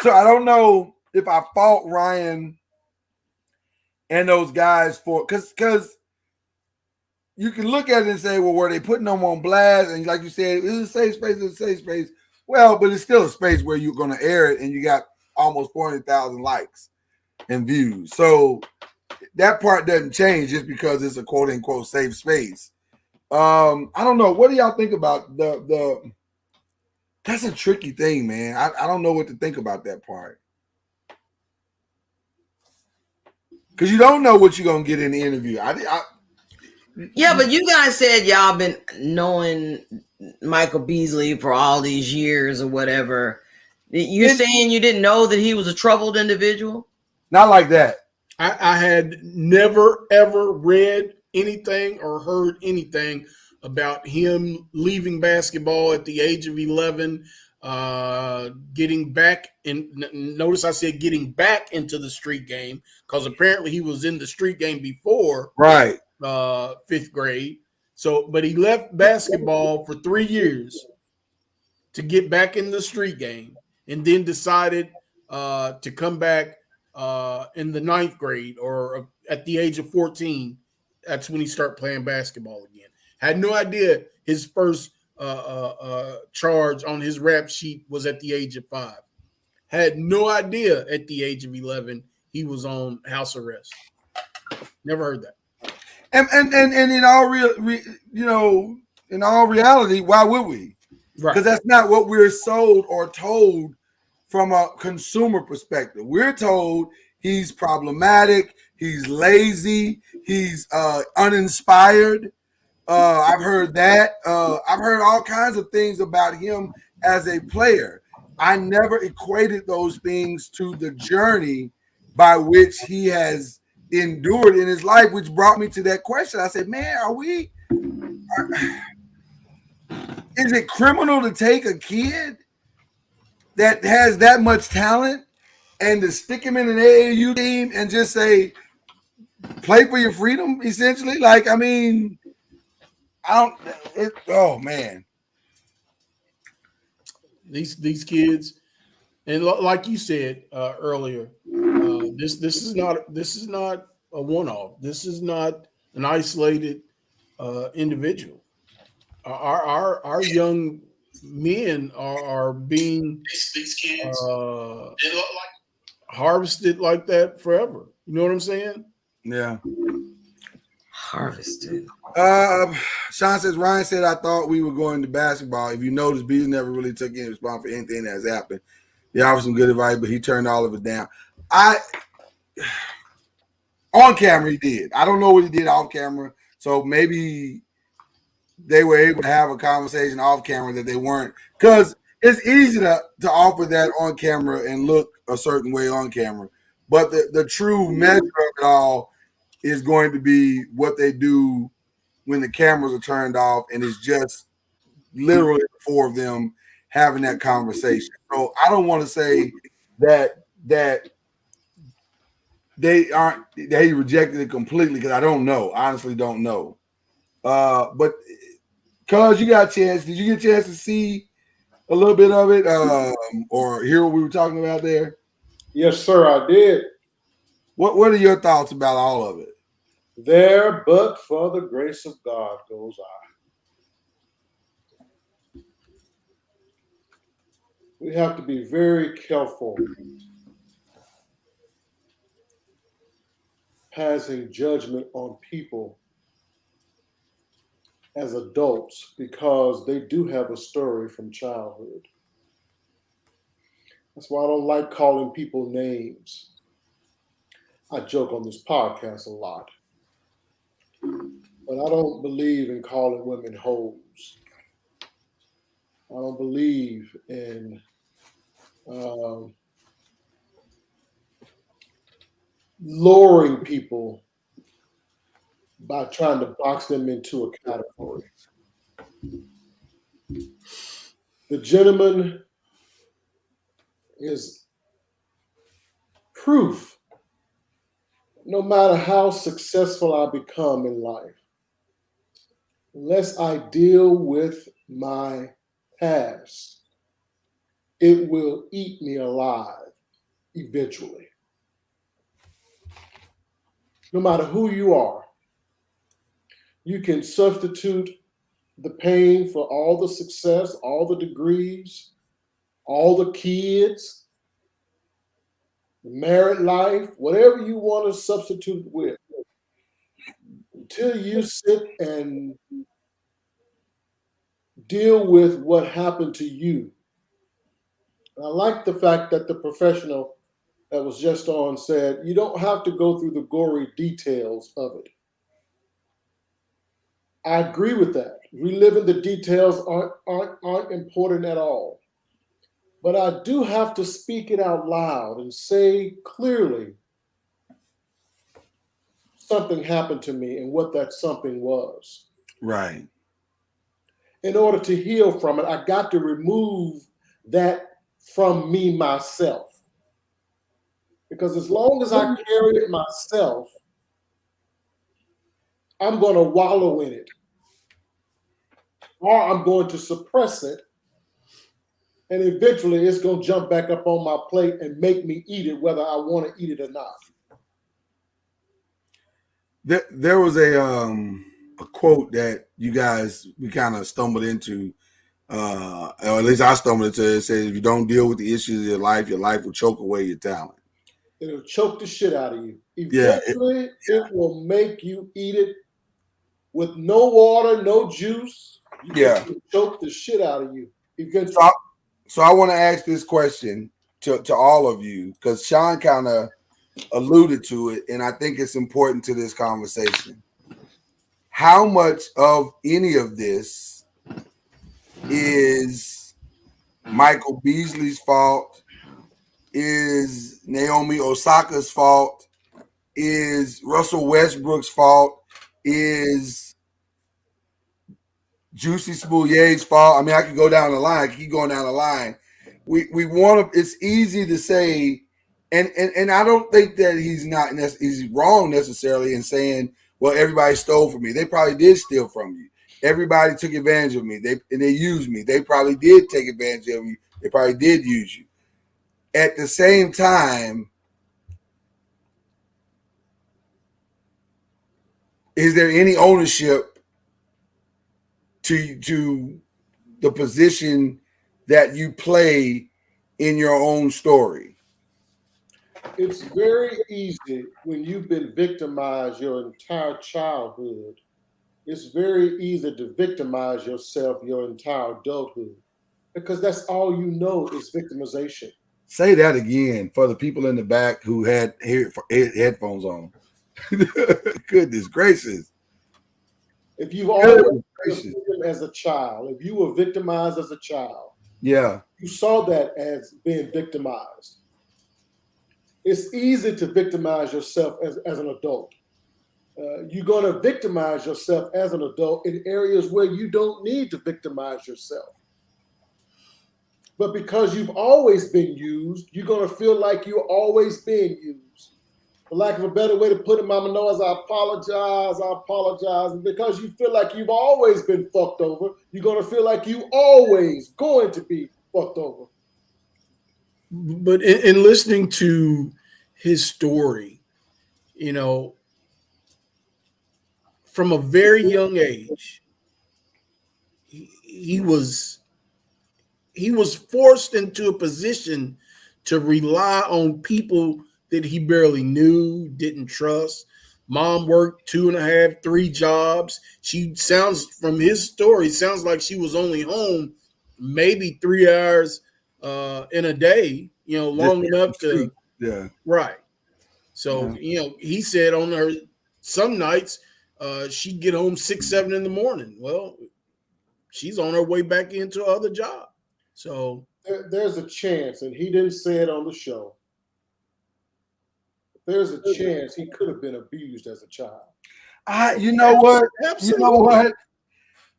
E: So I don't know if I fault Ryan and those guys for because you can look at it and say, well, were they putting them on blast? And like you said, it's a safe space, it's a safe space. Well, but it's still a space where you're going to air it, and you got almost 400,000 likes and views. So that part doesn't change just because it's a quote unquote safe space. I don't know. What do y'all think about the that's a tricky thing, man. I don't know what to think about that part. Because you don't know what you're going to get in the interview.
L: Yeah, but you guys said y'all been knowing Michael Beasley for all these years or whatever. You're saying you didn't know that he was a troubled individual?
E: Not like that.
K: I had never, ever read anything or heard anything about him leaving basketball at the age of 11, getting back in. Notice I said getting back into the street game, because apparently he was in the street game before
E: right
K: 5th grade. So, but he left basketball for 3 years to get back in the street game, and then decided to come back in the 9th grade, or at the age of 14. That's when he started playing basketball again. Had no idea his first charge on his rap sheet was at the age of 5. Had no idea at the age of 11 he was on house arrest. Never heard that.
E: And in all in all reality, why would we? Because that's not what we're sold or told from a consumer perspective. We're told he's problematic, he's lazy, he's uninspired. I've heard that. I've heard all kinds of things about him as a player. I never equated those things to the journey by which he has endured in his life, which brought me to that question. I said, man, is it criminal to take a kid that has that much talent and to stick him in an AAU team and just say, play for your freedom, essentially? Like, I mean, oh man.
K: These kids, and like you said earlier, this is not a one-off. This is not an isolated individual. Our young men are being
E: these kids
K: harvested like that forever. You know what I'm saying?
E: Yeah.
L: Harvested.
E: Sean says, Ryan said, I thought we were going to basketball. If you notice, Beasley never really took any response for anything that has happened. He offered some good advice, but he turned all of it down. On camera, he did. I don't know what he did off camera. So maybe they were able to have a conversation off camera that they weren't. Because it's easy to offer that on camera and look a certain way on camera. But the true measure of it all is going to be what they do when the cameras are turned off, and it's just literally the four of them having that conversation. So I don't want to say that they rejected it completely, because I don't know. Honestly, don't know. But cuz you got a chance, did you get a chance to see a little bit of it or hear what we were talking about there?
M: Yes, sir, I did.
E: What are your thoughts about all of it?
M: There, but for the grace of God goes I. We have to be very careful passing judgment on people as adults, because they do have a story from childhood. That's why I don't like calling people names. I joke on this podcast a lot, but I don't believe in calling women hoes. I don't believe in lowering people by trying to box them into a category. The gentleman is proof, no matter how successful I become in life, unless I deal with my past, it will eat me alive eventually. No matter who you are, you can substitute the pain for all the success, all the degrees, all the kids, married life, whatever you want to substitute with, until you sit and deal with what happened to you. And I like the fact that the professional that was just on said, you don't have to go through the gory details of it. I agree with that. Reliving the details aren't important at all. But I do have to speak it out loud and say clearly something happened to me and what that something was.
E: Right.
M: In order to heal from it, I got to remove that from me myself. Because as long as I carry it myself, I'm going to wallow in it. Or I'm going to suppress it. And eventually it's going to jump back up on my plate and make me eat it, whether I want to eat it or not.
E: There was a quote that we kind of stumbled into, or at least I stumbled into. It says, if you don't deal with the issues of your life will choke away your talent.
M: It'll choke the shit out of you. Eventually, it will make you eat it with no water, no juice. It'll choke the shit out of you. Eventually.
E: So I want to ask this question to all of you, because Sean kind of alluded to it, and I think it's important to this conversation. How much of any of this is Michael Beasley's fault? Is Naomi Osaka's fault? Is Russell Westbrook's fault? Is Juicy Smollier's fault? I mean, I could go down the line. I keep going down the line. We want to. It's easy to say, and I don't think that he's wrong necessarily in saying, well, everybody stole from me. They probably did steal from you. Everybody took advantage of me. They used me. They probably did take advantage of you. They probably did use you. At the same time, is there any ownership to the position that you play in your own story?
M: It's very easy when you've been victimized your entire childhood. It's very easy to victimize yourself your entire adulthood, because that's all you know is victimization.
E: Say that again for the people in the back who had headphones on. Goodness gracious.
M: If you've always been a victim as a child, if you were victimized as a child, you saw that as being victimized. It's easy to victimize yourself as an adult. You're going to victimize yourself as an adult in areas where you don't need to victimize yourself. But because you've always been used, you're going to feel like you're always being used. For lack of a better way to put it, Mama Noise, I apologize. And because you feel like you've always been fucked over, you're going to feel like you always going to be fucked over.
K: But in listening to his story, you know, from a very young age, he was forced into a position to rely on people that he barely knew, didn't trust. Mom worked 2.5, 3 jobs. She sounds, from his story, sounds like she was only home maybe 3 hours in a day, you know, long enough to, right. So, you know, he said on her, some nights she'd get home 6, 7 in the morning. Well, she's on her way back into her other job. So
M: there's a chance, and he didn't say it on the show, there's a chance he could have been abused as a child.
E: You know what?
M: Absolutely.
E: You know what?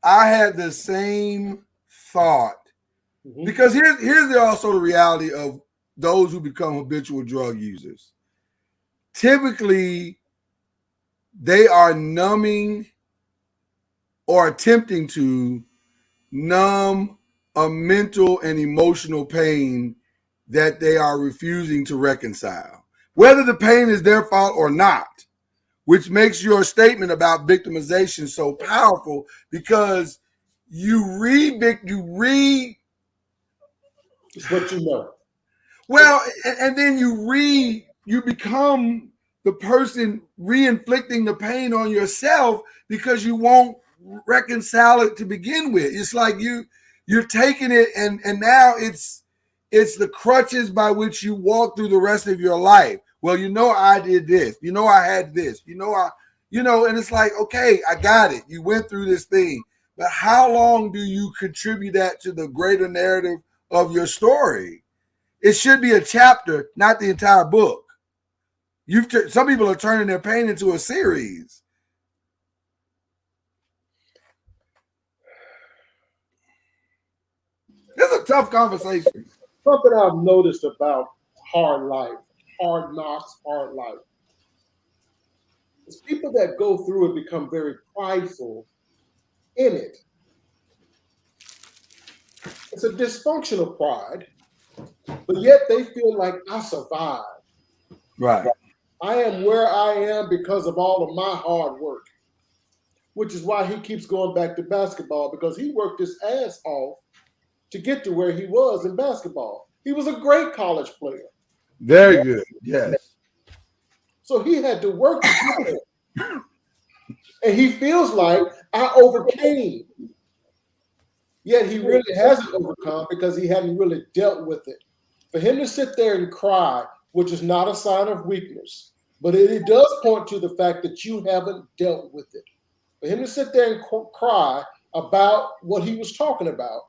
E: I had the same thought. Because here's also the reality of those who become habitual drug users. typically they are numbing or attempting to numb a mental and emotional pain that they are refusing to reconcile, whether the pain is their fault or not, which makes your statement about victimization so powerful because you read
M: it's what you know.
E: well, and then you become the person re-inflicting the pain on yourself because you won't reconcile it to begin with. It's like you're taking it and now it's the crutches by which you walk through the rest of your life. Well, I did this. I had this. And it's like, okay, I got it. You went through this thing. But how long do you contribute that to the greater narrative of your story? It should be a chapter, not the entire book. Some people are turning their pain into a series. It's a tough conversation.
M: Something I've noticed about hard life, hard knocks, hard life, is people that go through it become very prideful in it. It's a dysfunctional pride, but yet they feel like I survived.
E: Right.
M: I am where I am because of all of my hard work, which is why he keeps going back to basketball, because he worked his ass off to get to where he was in basketball. He was a great college player.
E: Very good. Yes.
M: So he had to work to get there. And he feels like I overcame. Yet he really hasn't overcome because he hadn't really dealt with it. For him to sit there and cry, which is not a sign of weakness, but it does point to the fact that you haven't dealt with it. For him to sit there and cry about what he was talking about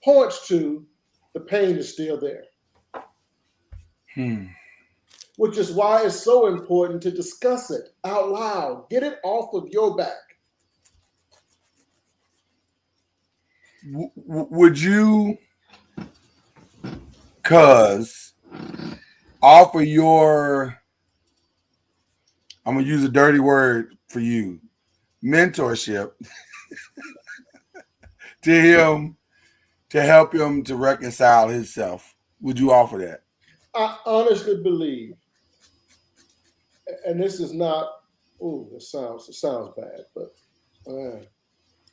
M: points to the pain is still there. Which is why it's so important to discuss it out loud. Get it off of your back.
E: Would you, offer your, I'm going to use a dirty word for you, mentorship to him to help him to reconcile himself? Would you offer that?
M: I honestly believe, and this is not, it sounds bad, but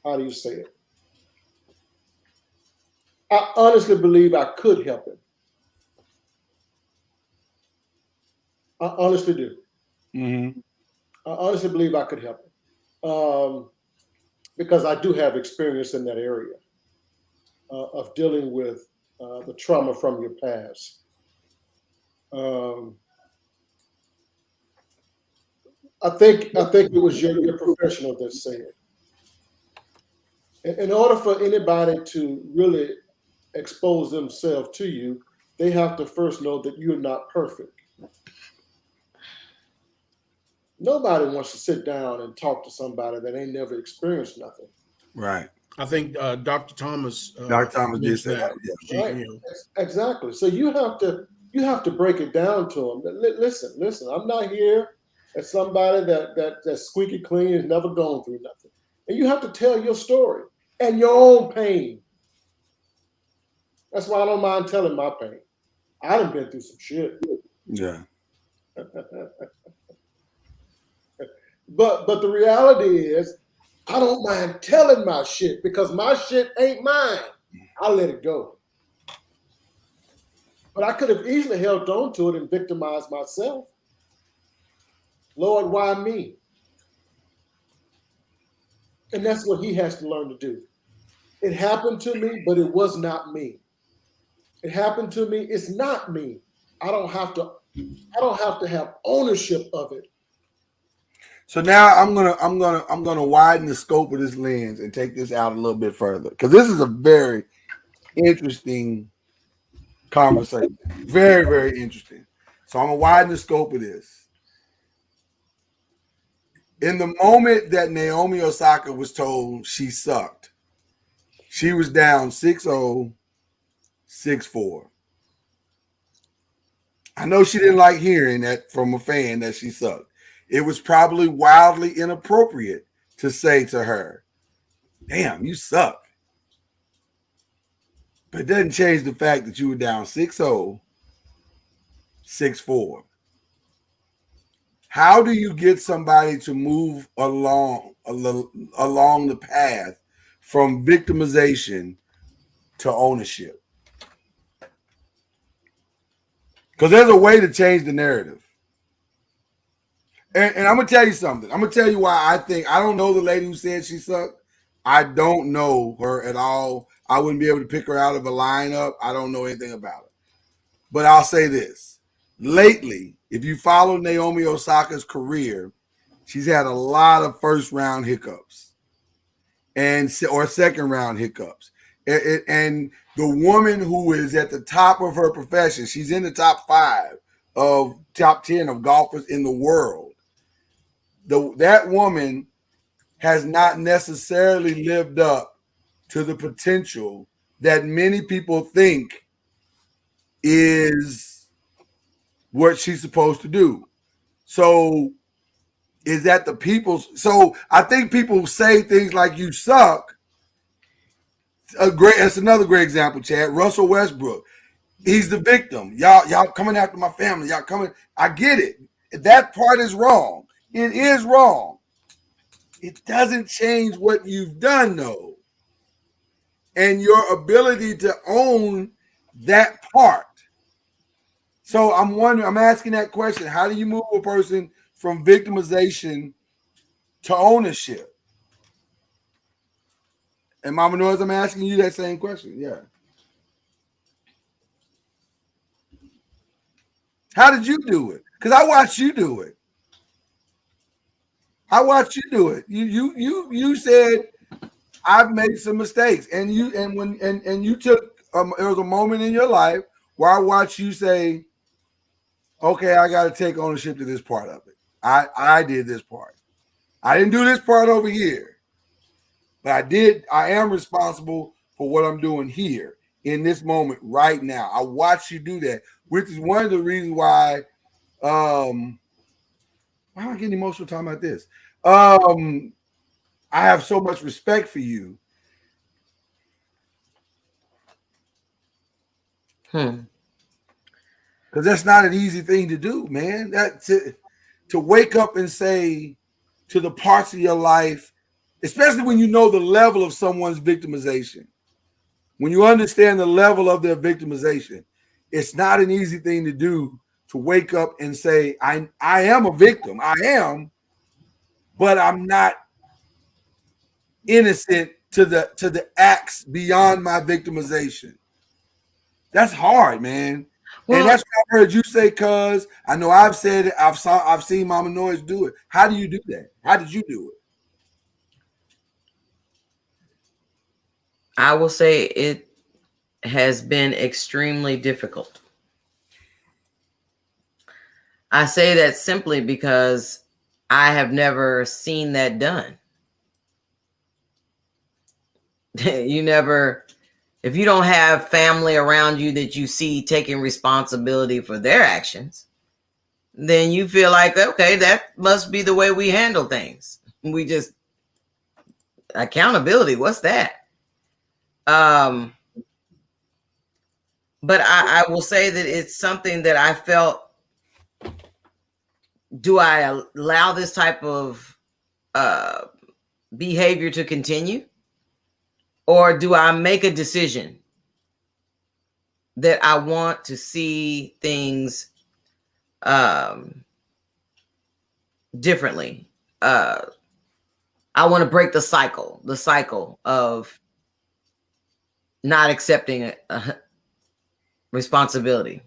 M: how do you say it? I honestly believe I could help him. I honestly do.
E: Mm-hmm.
M: I honestly believe I could help him because I do have experience in that area of dealing with the trauma from your past. I think it was your professional that said, in order for anybody to really expose themselves to you, they have to first know that you're not perfect. Nobody wants to sit down and talk to somebody that ain't never experienced nothing.
E: Right.
K: I think Dr. Thomas.
E: Dr. Thomas did say that.
M: Yeah. Right. Exactly. So you have to break it down to them. Listen. I'm not here as somebody that's squeaky clean, has never gone through nothing, and you have to tell your story and your own pain. That's why I don't mind telling my pain. I done been through some shit.
E: Yeah.
M: But the reality is, I don't mind telling my shit because my shit ain't mine. I let it go. But I could have easily held on to it and victimized myself. Lord, why me? And that's what he has to learn to do. It happened to me, but it was not me. It happened to me. It's not me. I don't have to have ownership of it.
E: So now I'm gonna widen the scope of this lens and take this out a little bit further, because this is a very interesting conversation. Very, very interesting. So I'm gonna widen the scope of this. In the moment that Naomi Osaka was told she sucked, she was down 6-0, 6-4. I know she didn't like hearing that from a fan that she sucked. It was probably wildly inappropriate to say to her, damn, you suck. But it doesn't change the fact that you were down 6-0, 6-4. How do you get somebody to move along the path from victimization to ownership? Because there's a way to change the narrative. And I'm going to tell you something. I'm going to tell you why I don't know the lady who said she sucked. I don't know her at all. I wouldn't be able to pick her out of a lineup. I don't know anything about her. But I'll say this. Lately, if you follow Naomi Osaka's career, she's had a lot of first-round hiccups or second-round hiccups. And the woman who is at the top of her profession, she's in the top 10 of golfers in the world. That woman has not necessarily lived up to the potential that many people think is what she's supposed to do. So is that the people's? So I think people say things like "you suck." That's another great example, Chad. Russell Westbrook, he's the victim. Y'all coming after my family. Y'all coming. I get it. That part is wrong. It is wrong. It doesn't change what you've done, though, and your ability to own that part. So I'm asking that question. How do you move a person from victimization to ownership? And Mama Noise, I'm asking you that same question. Yeah. How did you do it? Because I watched you do it. You said I've made some mistakes, and you took there was a moment in your life where I watched you say, okay, I got to take ownership to this part of it. I did this part. I didn't do this part over here, but I am responsible for what I'm doing here in this moment right now. I watched you do that, which is one of the reasons why am I getting emotional talking about this? I have so much respect for you. Because that's not an easy thing to do, man. To wake up and say to the parts of your life, especially when you know the level of someone's victimization, when you understand the level of their victimization, it's not an easy thing to do to wake up and say, I am a victim. I am, but I'm not innocent to the acts beyond my victimization. That's hard, man. Well, and that's what I heard you say, cuz I know I've said it. I've seen Mama Noise do it. How do you do that? How did you do it?
L: I will say it has been extremely difficult. I say that simply because I have never seen that done. If you don't have family around you that you see taking responsibility for their actions, then you feel like, okay, that must be the way we handle things. Accountability, what's that? But I will say that it's something that I felt, do I allow this type of behavior to continue? Or do I make a decision that I want to see things differently? I want to break the cycle of not accepting a responsibility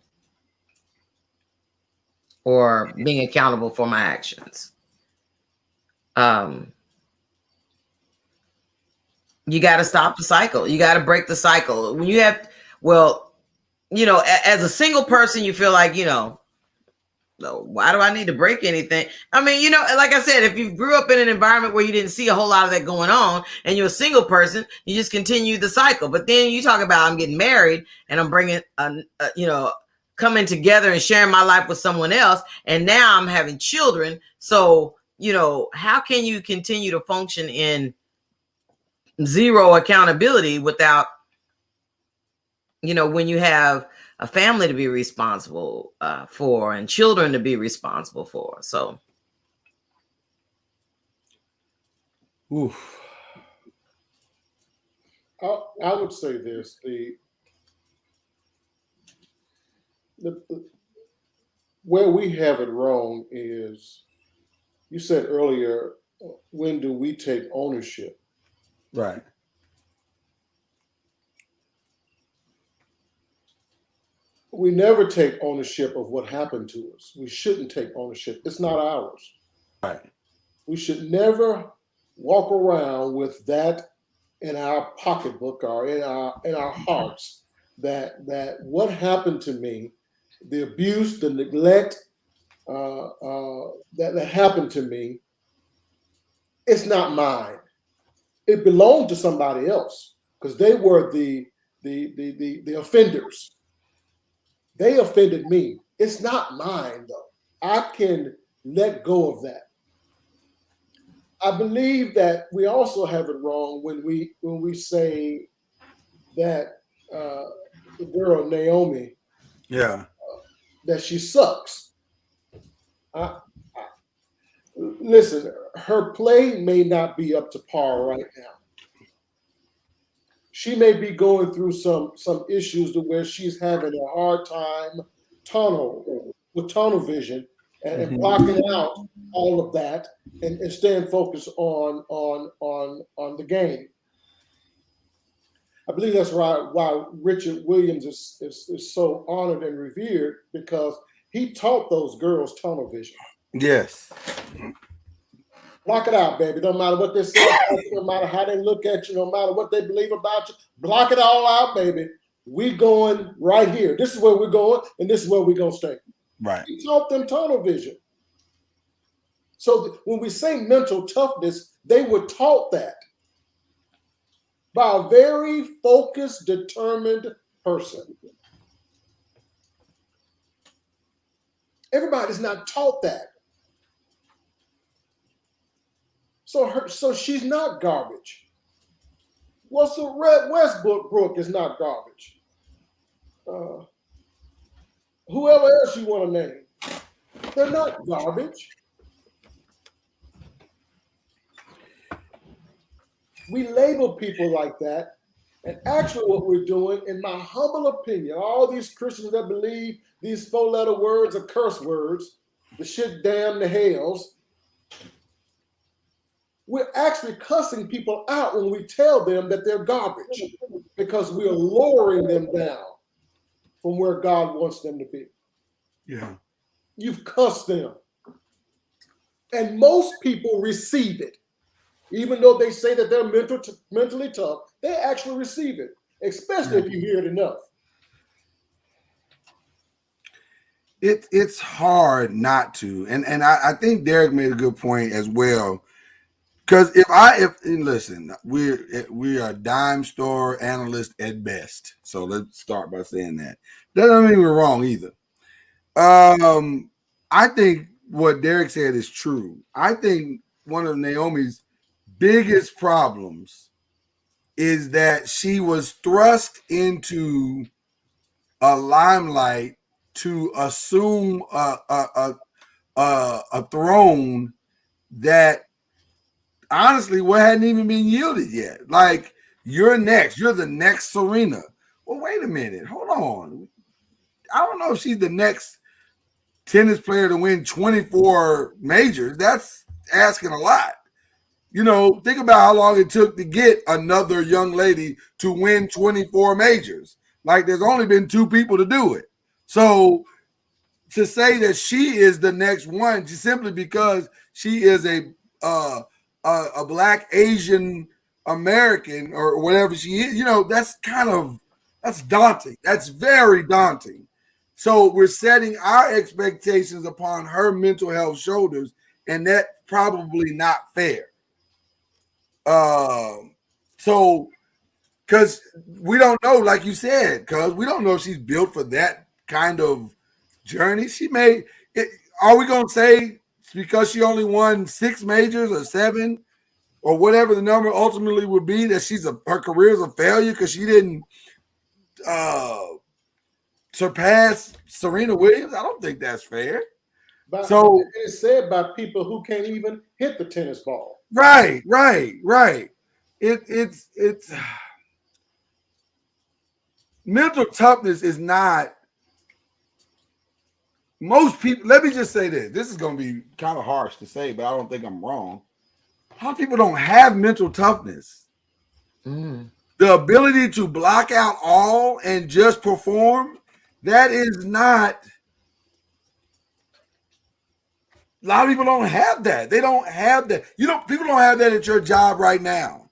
L: or being accountable for my actions. You got to stop the cycle. You got to break the cycle. When you have, as a single person, you feel like, why do I need to break anything? I mean, like I said, if you grew up in an environment where you didn't see a whole lot of that going on and you're a single person, you just continue the cycle. But then you talk about, I'm getting married and I'm bringing, coming together and sharing my life with someone else, and now I'm having children. So, you know, how can you continue to function in zero accountability without, you know, when you have a family to be responsible for and children to be responsible for? So,
M: oof. I would say this: where we have it wrong is, you said earlier, when do we take ownership?
E: Right.
M: We never take ownership of what happened to us. We shouldn't take ownership. It's not ours.
E: Right.
M: We should never walk around with that in our pocketbook or in our hearts, that what happened to me, the abuse, the neglect that happened to me, it's not mine. It belonged to somebody else because they were the offenders. They offended me. It's not mine, though. I can let go of that. I believe that we also have it wrong when we say that the girl Naomi, that she sucks. Listen, her play may not be up to par right now. She may be going through some issues to where she's having a hard time tunnel vision and blocking out all of that and staying focused on the game. I believe that's why Richard Williams is so honored and revered, because he taught those girls tunnel vision.
E: Yes.
M: Block it out, baby. Don't matter what they say, no matter how they look at you, no matter what they believe about you. Block it all out, baby. We going right here. This is where we're going, and this is where we're going to stay.
E: Right.
M: He taught them tunnel vision. So when we say mental toughness, they were taught that by a very focused, determined person. Everybody's not taught that. So she's not garbage. Westbrook is not garbage. Whoever else you want to name, they're not garbage. We label people like that, and actually what we're doing, in my humble opinion, all these Christians that believe these 4-letter words are curse words, the shit, damn, the hells, we're actually cussing people out when we tell them that they're garbage, because we are lowering them down from where God wants them to be.
E: Yeah.
M: You've cussed them. And most people receive it. Even though they say that they're mentally tough, they actually receive it, especially if you hear it enough.
E: It's hard not to. And I think Derek made a good point as well. Because listen, we are dime store analysts at best. So let's start by saying that. That doesn't mean we're wrong either. I think what Derek said is true. I think one of Naomi's biggest problems is that she was thrust into a limelight to assume a throne that honestly hadn't even been yielded yet. Like, you're next. You're the next Serena. Well, wait a minute. Hold on. I don't know if she's the next tennis player to win 24 majors. That's asking a lot. You know, think about how long it took to get another young lady to win 24 majors. Like, there's only been 2 people to do it. So to say that she is the next one just simply because she is a Black Asian American or whatever she is, you know, that's daunting. That's very daunting. So we're setting our expectations upon her mental health shoulders, and that's probably not fair. So, because we don't know, like you said, because we don't know if she's built for that kind of journey. She made it. Are we gonna say because she only won 6 majors or 7 or whatever the number ultimately would be that her career is a failure because she didn't surpass Serena Williams? I don't think that's fair.
M: So it's said by people who can't even hit the tennis ball.
E: Right. It's mental toughness is not most people. Let me just say this. This is going to be kind of harsh to say, but I don't think I'm wrong. A lot of people don't have mental toughness. The ability to block out all and just perform, that is not. A lot of people don't have that. They don't have that. People don't have that at your job right now.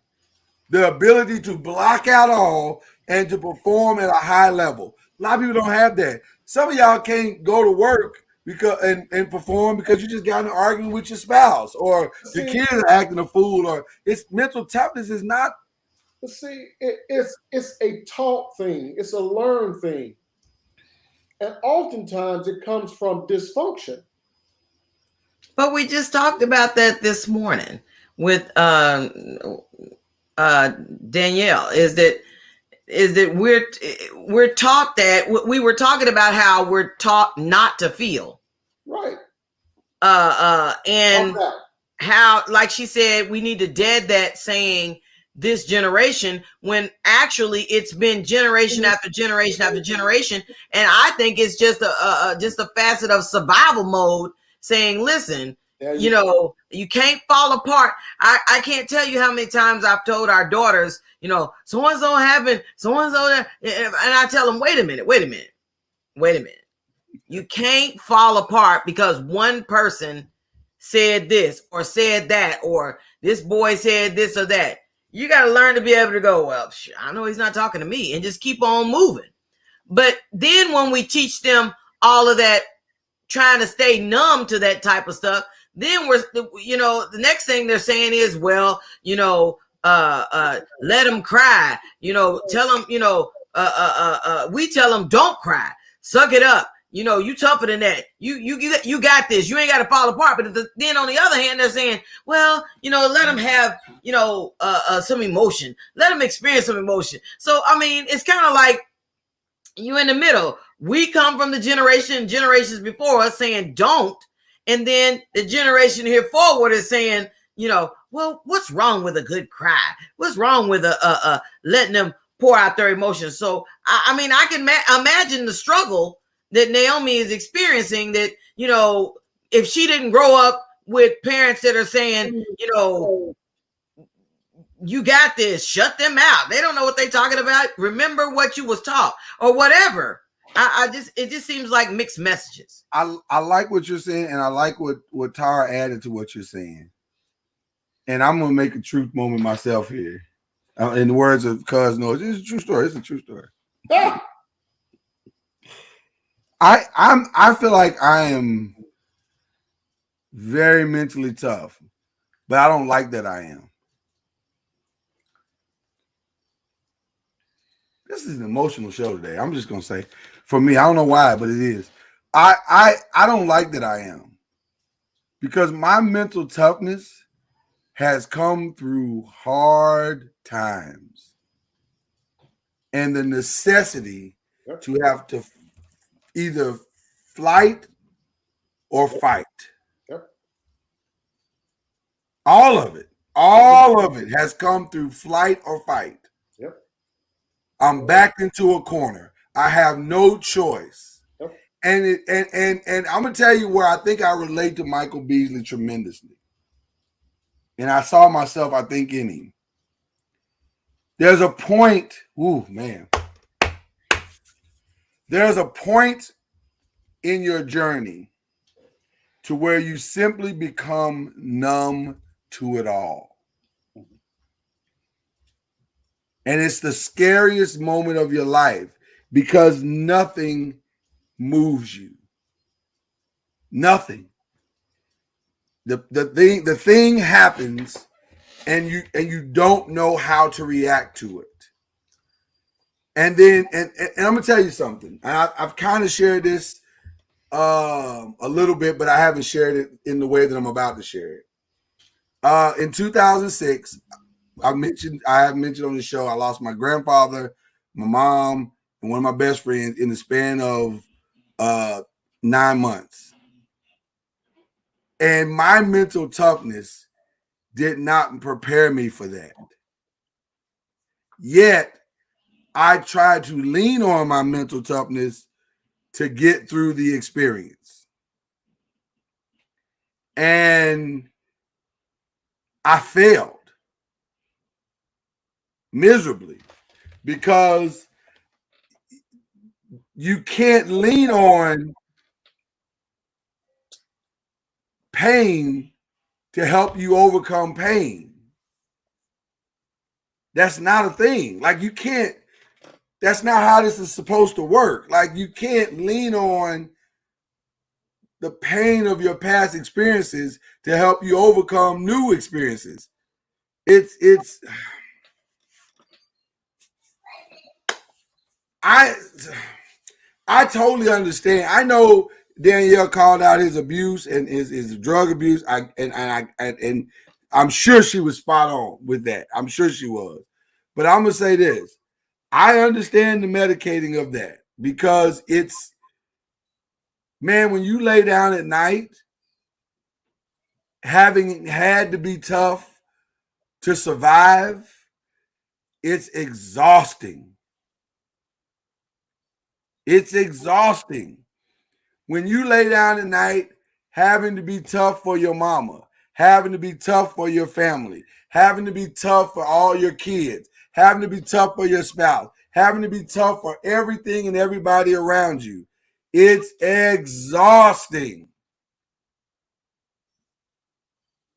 E: The ability to block out all and to perform at a high level. A lot of people don't have that. Some of y'all can't go to work because and perform because you just got in an argument with your spouse or your kids are acting a fool, or it's mental toughness is not.
M: But see, it's a taught thing. It's a learned thing. And oftentimes it comes from dysfunction.
L: But we just talked about that this morning with Danielle. Is that we're taught that we were talking about how we're taught not to feel,
M: right?
L: And how, like she said, we need to dead that saying this generation when actually it's been generation after generation after generation, and I think it's just a facet of survival mode. Saying, listen, you can't fall apart. I can't tell you how many times I've told our daughters, so-and-so happened, so-and-so, and I tell them, wait a minute. You can't fall apart because one person said this or said that, or this boy said this or that. You got to learn to be able to go, well, I know he's not talking to me, and just keep on moving. But then when we teach them all of that, trying to stay numb to that type of stuff, then the next thing they're saying is, well, let them cry, tell them, we tell them don't cry, suck it up, you tougher than that, you got this, you ain't got to fall apart. But then on the other hand, they're saying, well, let them have some emotion, let them experience some emotion. So I mean, it's kind of like you in the middle. We come from the generations before us saying don't, and then the generation here forward is saying, well, what's wrong with a good cry? What's wrong with letting them pour out their emotions? So I mean, I can imagine the struggle that Naomi is experiencing. That if she didn't grow up with parents that are saying, you got this, shut them out, they don't know what they're talking about, remember what you was taught, or whatever. It just seems like mixed messages.
E: I like what you're saying, and I like what Tara added to what you're saying. And I'm gonna make a truth moment myself here. In the words of Cuz Noise, it's a true story. It's a true story. I feel like I am very mentally tough, but I don't like that I am. This is an emotional show today. I'm just gonna say, for me, I don't know why, but it is. I don't like that I am, because my mental toughness has come through hard times and the necessity to have to either flight or fight. All of it has come through flight or fight. I'm backed into a corner. I have no choice. And I'm gonna tell you where I think I relate to Michael Beasley tremendously. And I saw myself, I think, in him. There's a point, there's a point in your journey to where you simply become numb to it all. And it's the scariest moment of your life because nothing moves you. Nothing. The thing happens and you don't know how to react to it. And then, and I'm gonna tell you something. I've kind of shared this a little bit, but I haven't shared it in the way that I'm about to share it. In 2006, I have mentioned on the show, I lost my grandfather, my mom, and one of my best friends in the span of 9 months. And my mental toughness did not prepare me for that. Yet, I tried to lean on my mental toughness to get through the experience. And I failed miserably because you can't lean on pain to help you overcome pain. That's not a thing. Like, you can't, that's not how this is supposed to work. Like, you can't lean on the pain of your past experiences to help you overcome new experiences. I totally understand. I know Danielle called out his abuse and his drug abuse. And I'm sure she was spot on with that. I'm sure she was. But I'm gonna say this: I understand the medicating of that because it's, man, when you lay down at night, having had to be tough to survive, it's exhausting. It's exhausting. When you lay down at night, having to be tough for your mama, having to be tough for your family, having to be tough for all your kids, having to be tough for your spouse, having to be tough for everything and everybody around you, it's exhausting.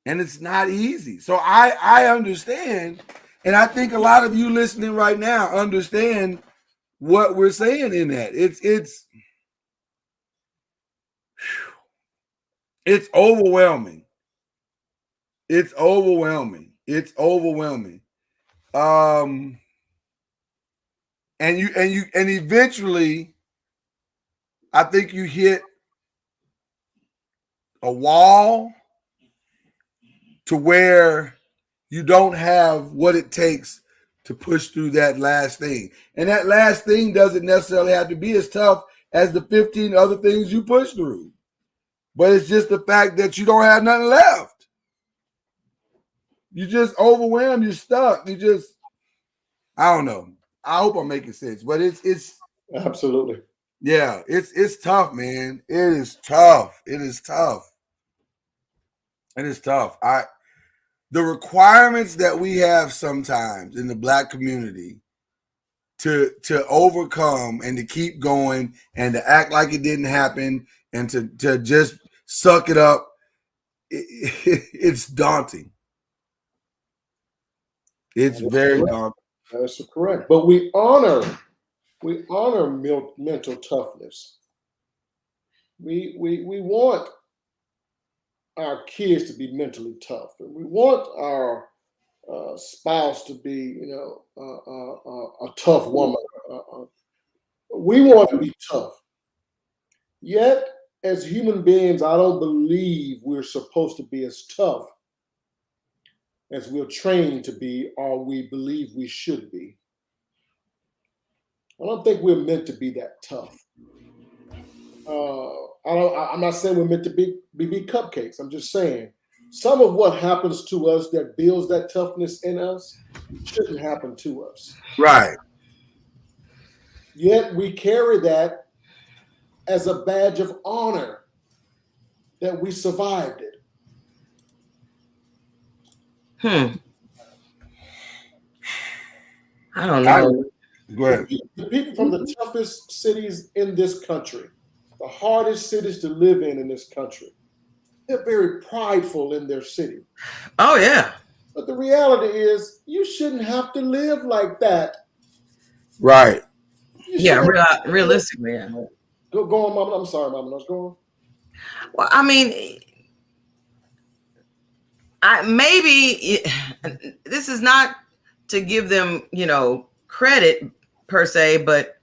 E: And it's not easy. So I understand. And I think a lot of you listening right now understand what we're saying in that. It's overwhelming. It's overwhelming. It's overwhelming. And eventually, I think you hit a wall to where you don't have what it takes to push through that last thing. And that last thing doesn't necessarily have to be as tough as the 15 other things you push through. But it's just the fact that you don't have nothing left. You just overwhelmed, you're stuck. You just, I don't know. I hope I'm making sense. But it's
M: absolutely.
E: Yeah, it's tough, man. It is tough. It is tough. It is tough. The requirements that we have sometimes in the Black community to overcome and to keep going and to act like it didn't happen and to just suck it up, it's daunting. It's very daunting.
M: That's correct. But we honor mental toughness. We want our kids to be mentally tough, and we want our spouse to be, a tough woman. We want to be tough. Yet, as human beings, I don't believe we're supposed to be as tough as we're trained to be, or we believe we should be. I don't think we're meant to be that tough. I'm not saying we're meant to be cupcakes. I'm just saying some of what happens to us that builds that toughness in us shouldn't happen to us.
E: Right.
M: Yet we carry that as a badge of honor that we survived it.
L: I don't know.
E: Go ahead.
M: The people from the toughest cities in this country, the hardest cities to live in this country, they're very prideful in their city.
L: Oh, yeah.
M: But the reality is, you shouldn't have to live like that.
E: Right.
L: Yeah, realistically, yeah.
M: Go on, Mama. I'm sorry, Mama. Let's go on.
L: Well, I mean, maybe this is not to give them, credit per se, but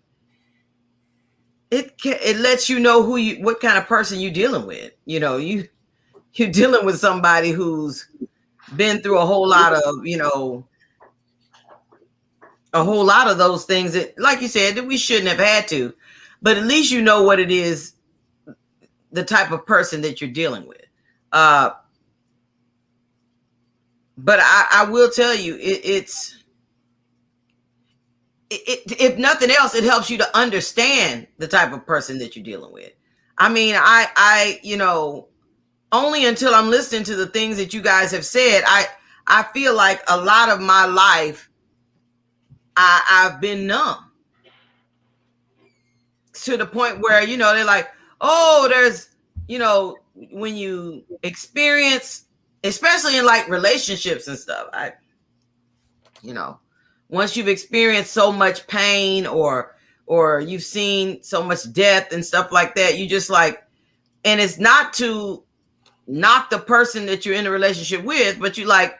L: it lets you know what kind of person you're dealing with. You know, you're dealing with somebody who's been through a whole lot of, a whole lot of those things that, like you said, that we shouldn't have had to, but at least you know what it is, the type of person that you're dealing with. But I will tell you, if nothing else, it helps you to understand the type of person that you're dealing with. I mean, I only until I'm listening to the things that you guys have said, I feel like a lot of my life, I've been numb to the point where, they're like, oh, there's, when you experience, especially in like relationships and stuff, once you've experienced so much pain or you've seen so much death and stuff like that, you just like, and it's not to knock the person that you're in a relationship with, but you like,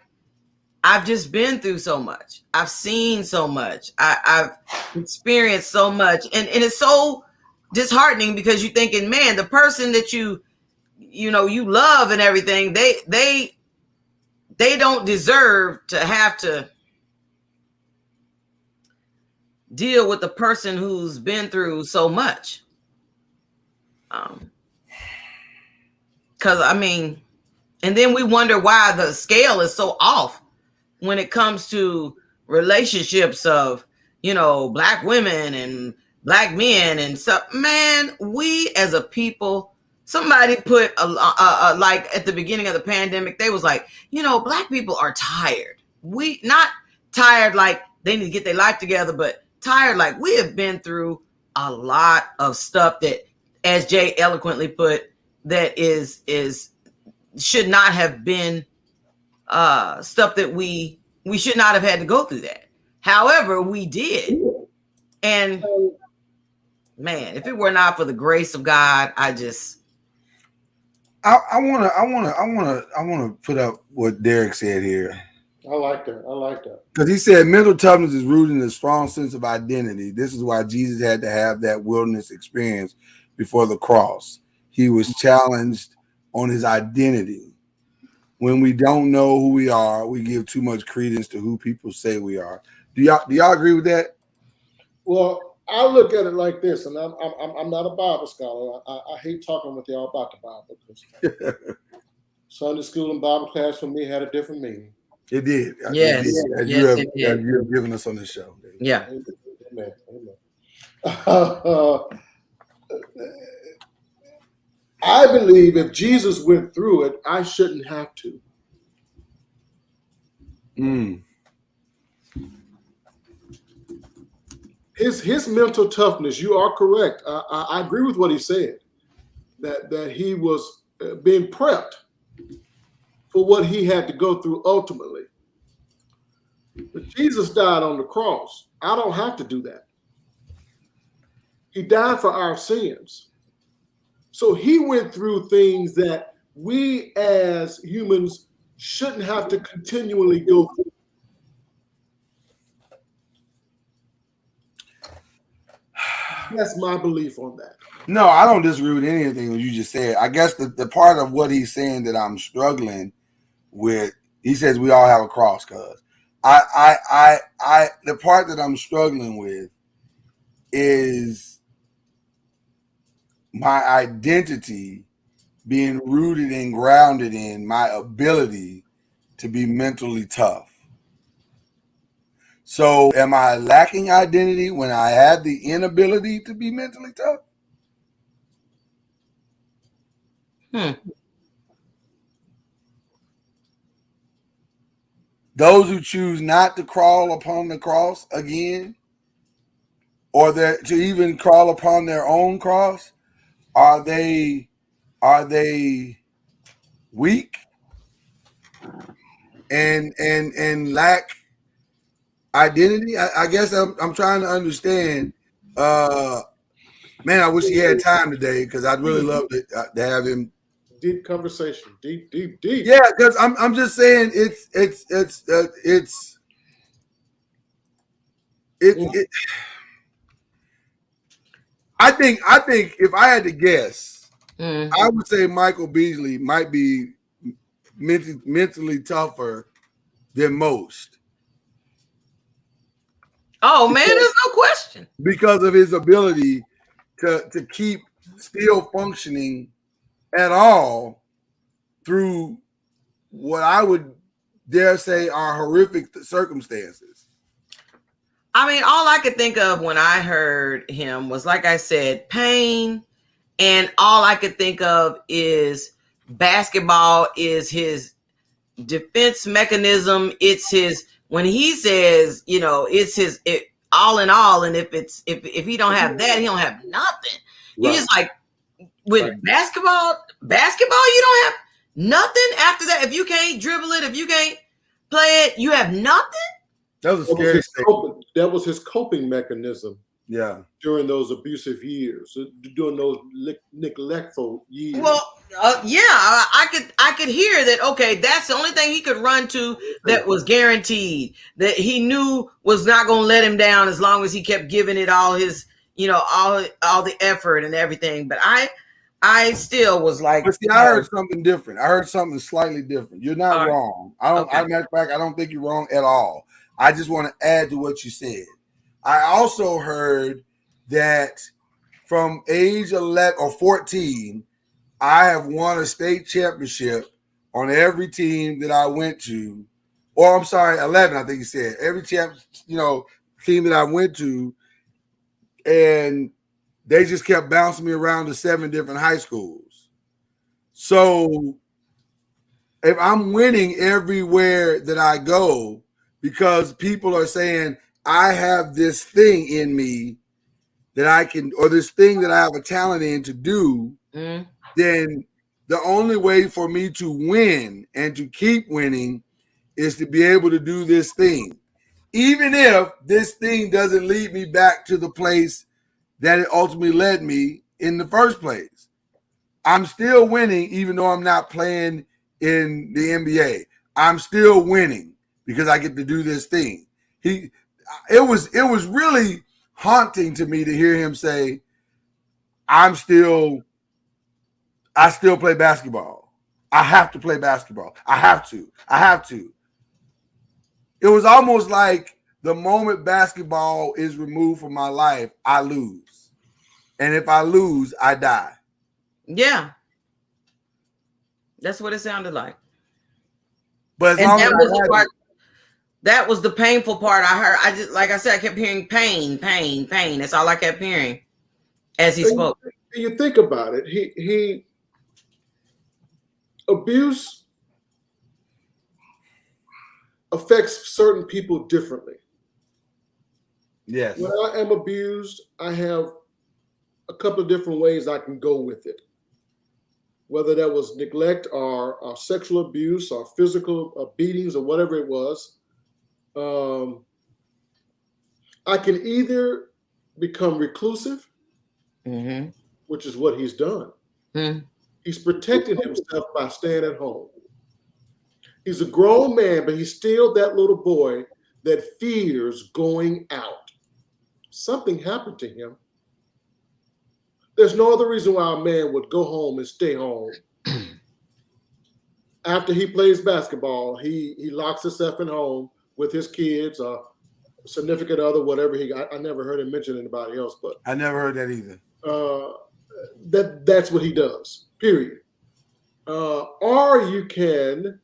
L: I've just been through so much. I've seen so much. I've experienced so much. And it's so disheartening because you're thinking, man, the person that you love and everything, they don't deserve to have to deal with the person who's been through so much. Because I mean, and then we wonder why the scale is so off when it comes to relationships of, Black women and Black men and stuff. Man, we as a people, somebody put like at the beginning of the pandemic, they was like, Black people are tired. We not tired like they need to get their life together, but tired like we have been through a lot of stuff that, as Jay eloquently put, that is should not have been stuff that we should not have had to go through that. However, we did. And man, if it were not for the grace of God, I
E: wanna put up what Derek said here.
M: I like that.
E: Because he said mental toughness is rooted in a strong sense of identity. This is why Jesus had to have that wilderness experience before the cross. He was challenged on his identity. When we don't know who we are, we give too much credence to who people say we are. Do y'all agree with that?
M: Well, I look at it like this, and I'm not a Bible scholar. I hate talking with y'all about the Bible because Sunday school and Bible class for me had a different meaning.
E: It did.
L: Yes.
E: As
L: Yes,
E: you have given us on this show.
L: Yeah.
M: Amen. I believe if Jesus went through it, I shouldn't have to. His mental toughness, you are correct. I agree with what he said, that he was being prepped for what he had to go through ultimately. But Jesus died on the cross. I don't have to do that. He died for our sins. So he went through things that we as humans shouldn't have to continually go through. That's my belief on that.
E: No, I don't disagree with anything that you just said. I guess the part of what he's saying that I'm struggling with, he says we all have a cross, cuz. The part that I'm struggling with is my identity being rooted and grounded in my ability to be mentally tough. So am I lacking identity when I have the inability to be mentally tough? Those who choose not to crawl upon the cross again, or to even crawl upon their own cross, are they weak and lack identity? I guess I'm trying to understand. Man, I wish he had time today because I'd really love to have him.
M: Deep conversation, deep.
E: Yeah, because I'm just saying it's I think if I had to guess, I would say Michael Beasley might be mentally tougher than most.
L: Oh man, there's no question.
E: Because of his ability to keep still functioning at all through what I would dare say are horrific circumstances.
L: I mean, all I could think of when I heard him was, like I said, pain. And all I could think of is basketball is his defense mechanism. It's his, when he says, you know, it's his all in all. And if he don't have that, he don't have nothing.
E: Right.
L: He's like, with basketball, you don't have nothing after that. If you can't dribble it, if you can't play it, you have nothing.
E: That was a scary statement.
M: That was his coping mechanism.
E: Yeah.
M: During those abusive years, during those neglectful years.
L: Well, yeah, I could hear that. Okay, that's the only thing he could run to that was guaranteed, that he knew was not going to let him down as long as he kept giving it all his, you know, all the effort and everything. But I still was like,
E: but see, I heard something different. I heard something slightly different. You're not wrong. I don't.
L: Okay.
E: Matter of fact, I don't think you're wrong at all. I just want to add to what you said. I also heard that from age 11 or 14, I have won a state championship on every team that I went to. Or I'm sorry, 11, I think he said. Every team that I went to, and they just kept bouncing me around to 7 different high schools. So if I'm winning everywhere that I go, because people are saying I have this thing in me that I can, or this thing that I have a talent in to do, then the only way for me to win and to keep winning is to be able to do this thing. Even if this thing doesn't lead me back to the place that it ultimately led me in the first place. I'm still winning, even though I'm not playing in the NBA. I'm still winning because I get to do this thing. It was really haunting to me to hear him say, I still play basketball. I have to play basketball. I have to. It was almost like the moment basketball is removed from my life, I lose. And if I lose, I die.
L: Yeah. That's what it sounded like.
E: But
L: that was the painful part I heard. I just, like I said, I kept hearing pain. That's all I kept hearing as he spoke.
M: You think about it. He abuse affects certain people differently.
E: Yes.
M: When I am abused, I have a couple of different ways I can go with it. Whether that was neglect or sexual abuse or physical beatings or whatever it was, I can either become reclusive, which is what he's done. He's protecting himself by staying at home. He's a grown man, but he's still that little boy that fears going out. Something happened to him. There's no other reason why a man would go home and stay home. After he plays basketball, he locks himself in home with his kids, significant other, whatever I never heard him mention anybody else, but
E: I never heard that either.
M: That's what he does, period. Or you can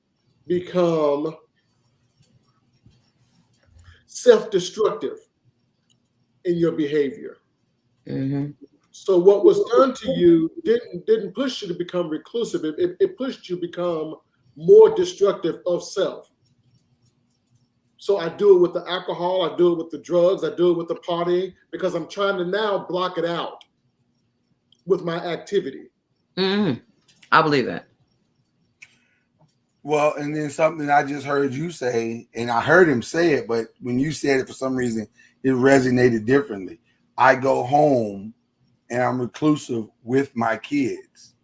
M: become self-destructive in your behavior. So what was done to you didn't push you to become reclusive. It pushed you to become more destructive of self. So I do it with the alcohol, I do it with the drugs, I do it with the partying, because I'm trying to now block it out with my activity.
L: I believe that.
E: Well, and then something I just heard you say, and I heard him say it, but when you said it, for some reason, it resonated differently. I go home and I'm reclusive with my kids,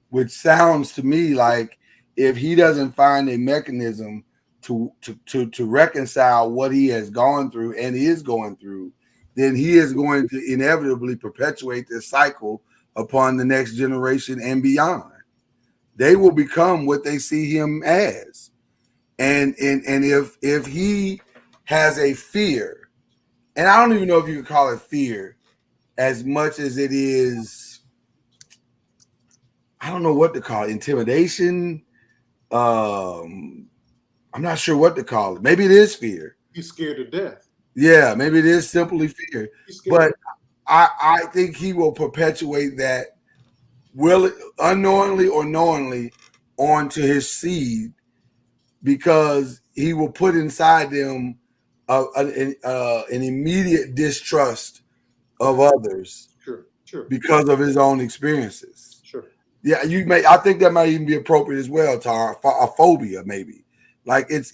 E: which sounds to me like if he doesn't find a mechanism to reconcile what he has gone through and is going through, then he is going to inevitably perpetuate this cycle upon the next generation and beyond. They will become what they see him as. And if he has a fear, and I don't even know if you could call it fear as much as it is, I don't know what to call it, intimidation. I'm not sure what to call it. Maybe it is fear.
M: He's scared to death.
E: Yeah, maybe it is simply fear. But I think he will perpetuate that, will unknowingly or knowingly, onto his seed, because he will put inside them an immediate distrust of others.
M: Sure.
E: Because of his own experiences.
M: Sure.
E: Yeah, I think that might even be appropriate as well, Tar. A phobia, maybe. Like it's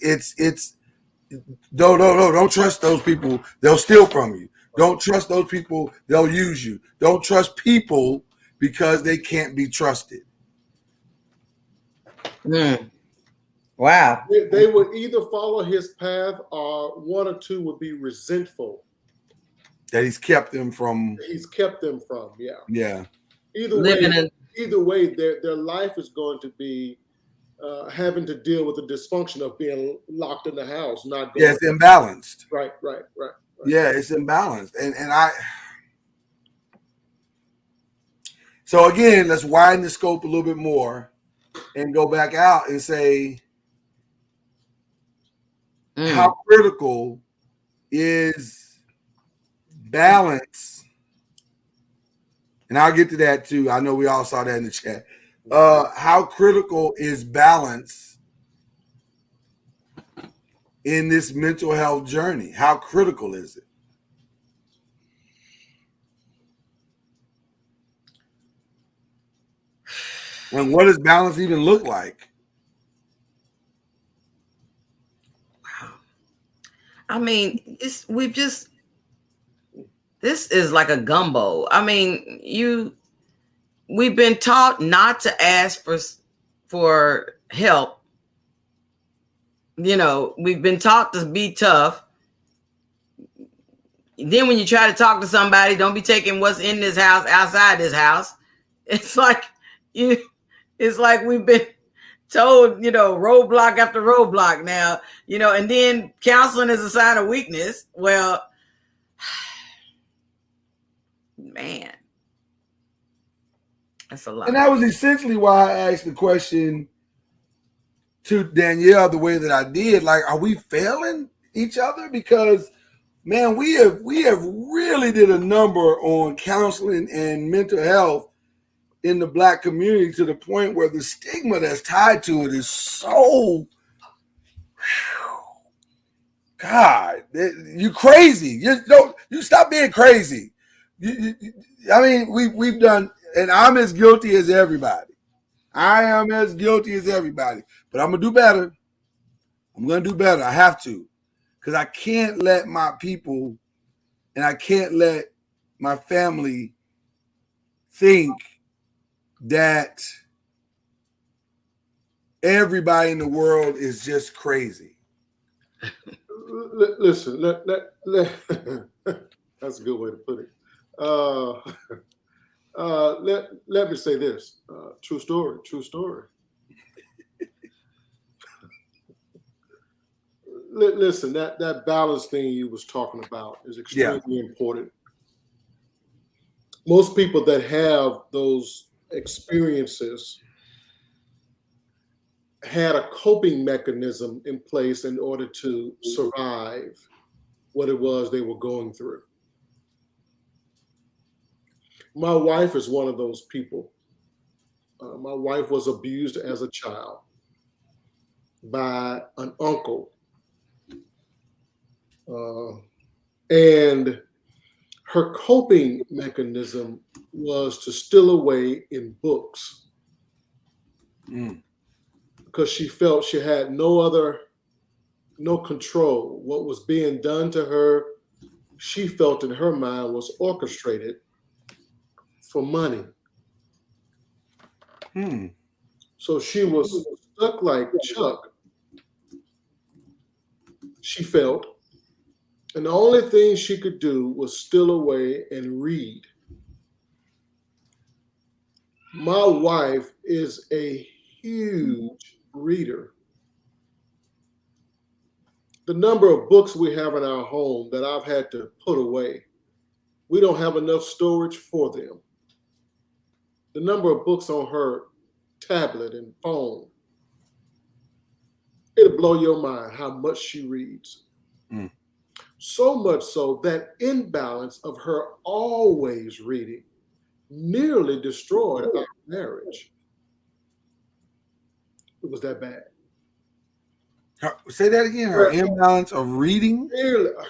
E: don't trust those people. They'll steal from you. Don't trust those people. They'll use you. Don't trust people because they can't be trusted.
L: Wow.
M: They would either follow his path, or one or two would be resentful
E: that he's kept them from.
M: Yeah.
L: Either
M: way, their life is going to be having to deal with the dysfunction of being locked in the house, not going.
E: Yeah, it's imbalanced.
M: Right.
E: Yeah, it's imbalanced, and I. So again, let's widen the scope a little bit more, and go back out and say, how critical is balance? And I'll get to that too. I know we all saw that in the chat. How critical is balance in this mental health journey? How critical is it? And what does balance even look like?
L: I mean, this is like a gumbo. I mean, we've been taught not to ask for help. You know, we've been taught to be tough. Then when you try to talk to somebody, don't be taking what's in this house outside this house. It's like we've been told, roadblock after roadblock now, and then counseling is a sign of weakness. Well, man, that's a lot.
E: And that was essentially why I asked the question to Danielle the way that I did. Like, are we failing each other? Because, man, we have really did a number on counseling and mental health in the Black community, to the point where the stigma that's tied to it is so, God, you crazy. You stop being crazy. I mean, we've done, and I'm as guilty as everybody. I am as guilty as everybody, but I'm gonna do better. I have to, because I can't let my people and I can't let my family think that everybody in the world is just crazy.
M: Listen, that's a good way to put it. Let me say this. True story. Listen, that balance thing you was talking about is extremely important. Most people that have those experiences had a coping mechanism in place in order to survive what it was they were going through. My wife is one of those people. My wife was abused as a child by an uncle. And her coping mechanism was to steal away in books. Because she felt she had no control. What was being done to her, she felt in her mind was orchestrated for money. So she was stuck like Chuck. She felt And the only thing she could do was steal away and read. My wife is a huge reader. The number of books we have in our home that I've had to put away, we don't have enough storage for them. The number of books on her tablet and phone, it'll blow your mind how much she reads. So much so that imbalance of her always reading nearly destroyed our marriage. It was that bad.
E: Say that again. Her imbalance of reading?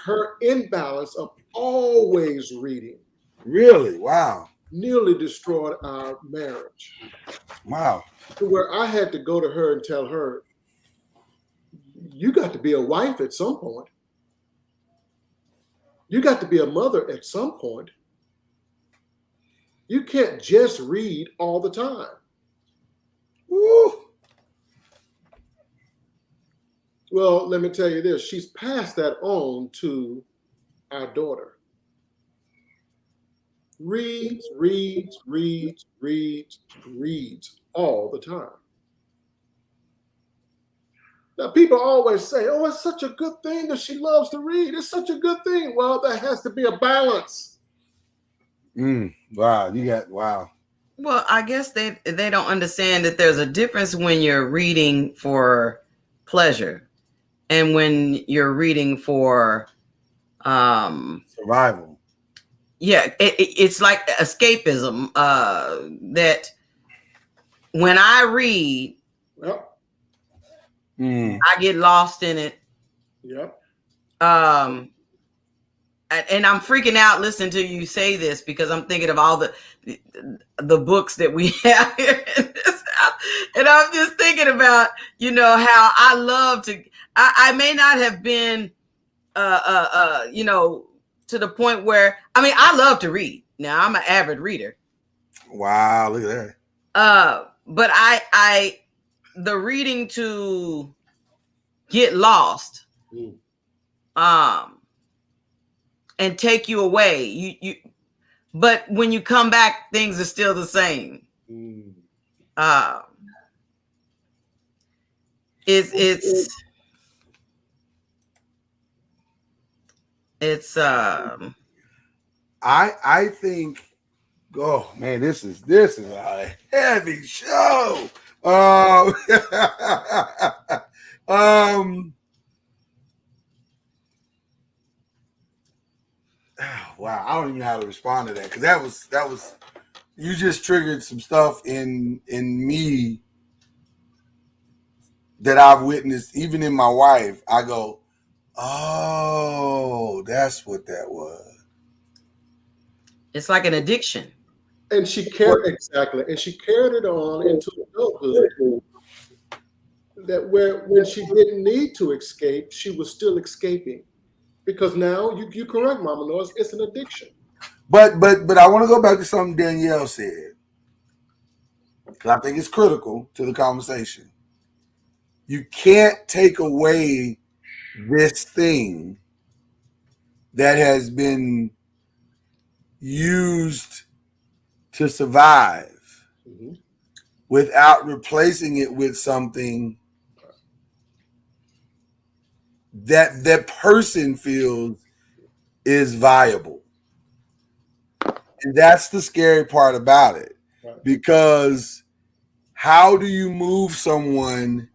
M: Her imbalance of always reading.
E: Really? Wow.
M: Nearly destroyed our marriage.
E: Wow.
M: To where I had to go to her and tell her, you got to be a wife at some point. You got to be a mother at some point. You can't just read all the time. Woo. Well, let me tell you this. She's passed that on to our daughter. Reads all the time. Now, people always say, oh, it's such a good thing that she loves to read. It's such a good thing. Well, there has to be a balance.
E: Wow. Wow.
L: Well, I guess they don't understand that there's a difference when you're reading for pleasure and when you're reading for
E: survival.
L: Yeah, it's like escapism. That when I read, I get lost in it.
M: Yep.
L: And I'm freaking out listening to you say this because I'm thinking of all the books that we have here in this house. And I'm just thinking about, how I love to, I may not have been, to the point where, I love to read. Now I'm an avid reader.
E: Wow. Look at
L: that. But the reading to get lost, and take you away. But when you come back, things are still the same.
E: I think, oh man, this is a heavy show. Wow, I don't even know how to respond to that because that was you just triggered some stuff in me that I've witnessed, even in my wife. I go, oh, that's what that was.
L: It's like an addiction.
M: And she carried it on into adulthood. That when she didn't need to escape, she was still escaping. Because now you correct, Mama Noise, it's an addiction.
E: But I want to go back to something Danielle said. Because I think it's critical to the conversation. You can't take away this thing that has been used to survive without replacing it with something that that person feels is viable. And that's the scary part about it. Right. Because how do you move someone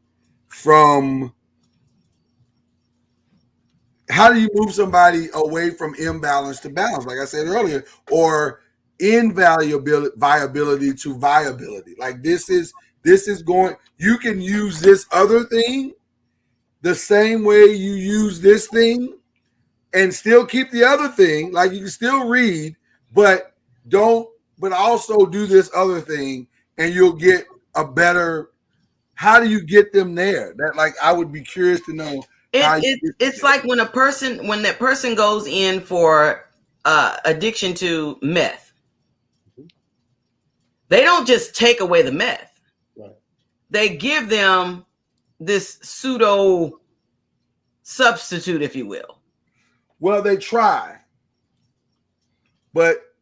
E: how do you move somebody away from imbalance to balance, like I said earlier, or viability to viability? Like this is going, you can use this other thing the same way you use this thing and still keep the other thing. Like you can still read, but also do this other thing and you'll get a better, how do you get them there? That, like, I would be curious to know.
L: It's like when that person goes in for addiction to meth, they don't just take away the meth. Right. They give them this pseudo substitute, if you will.
E: Well, they try, but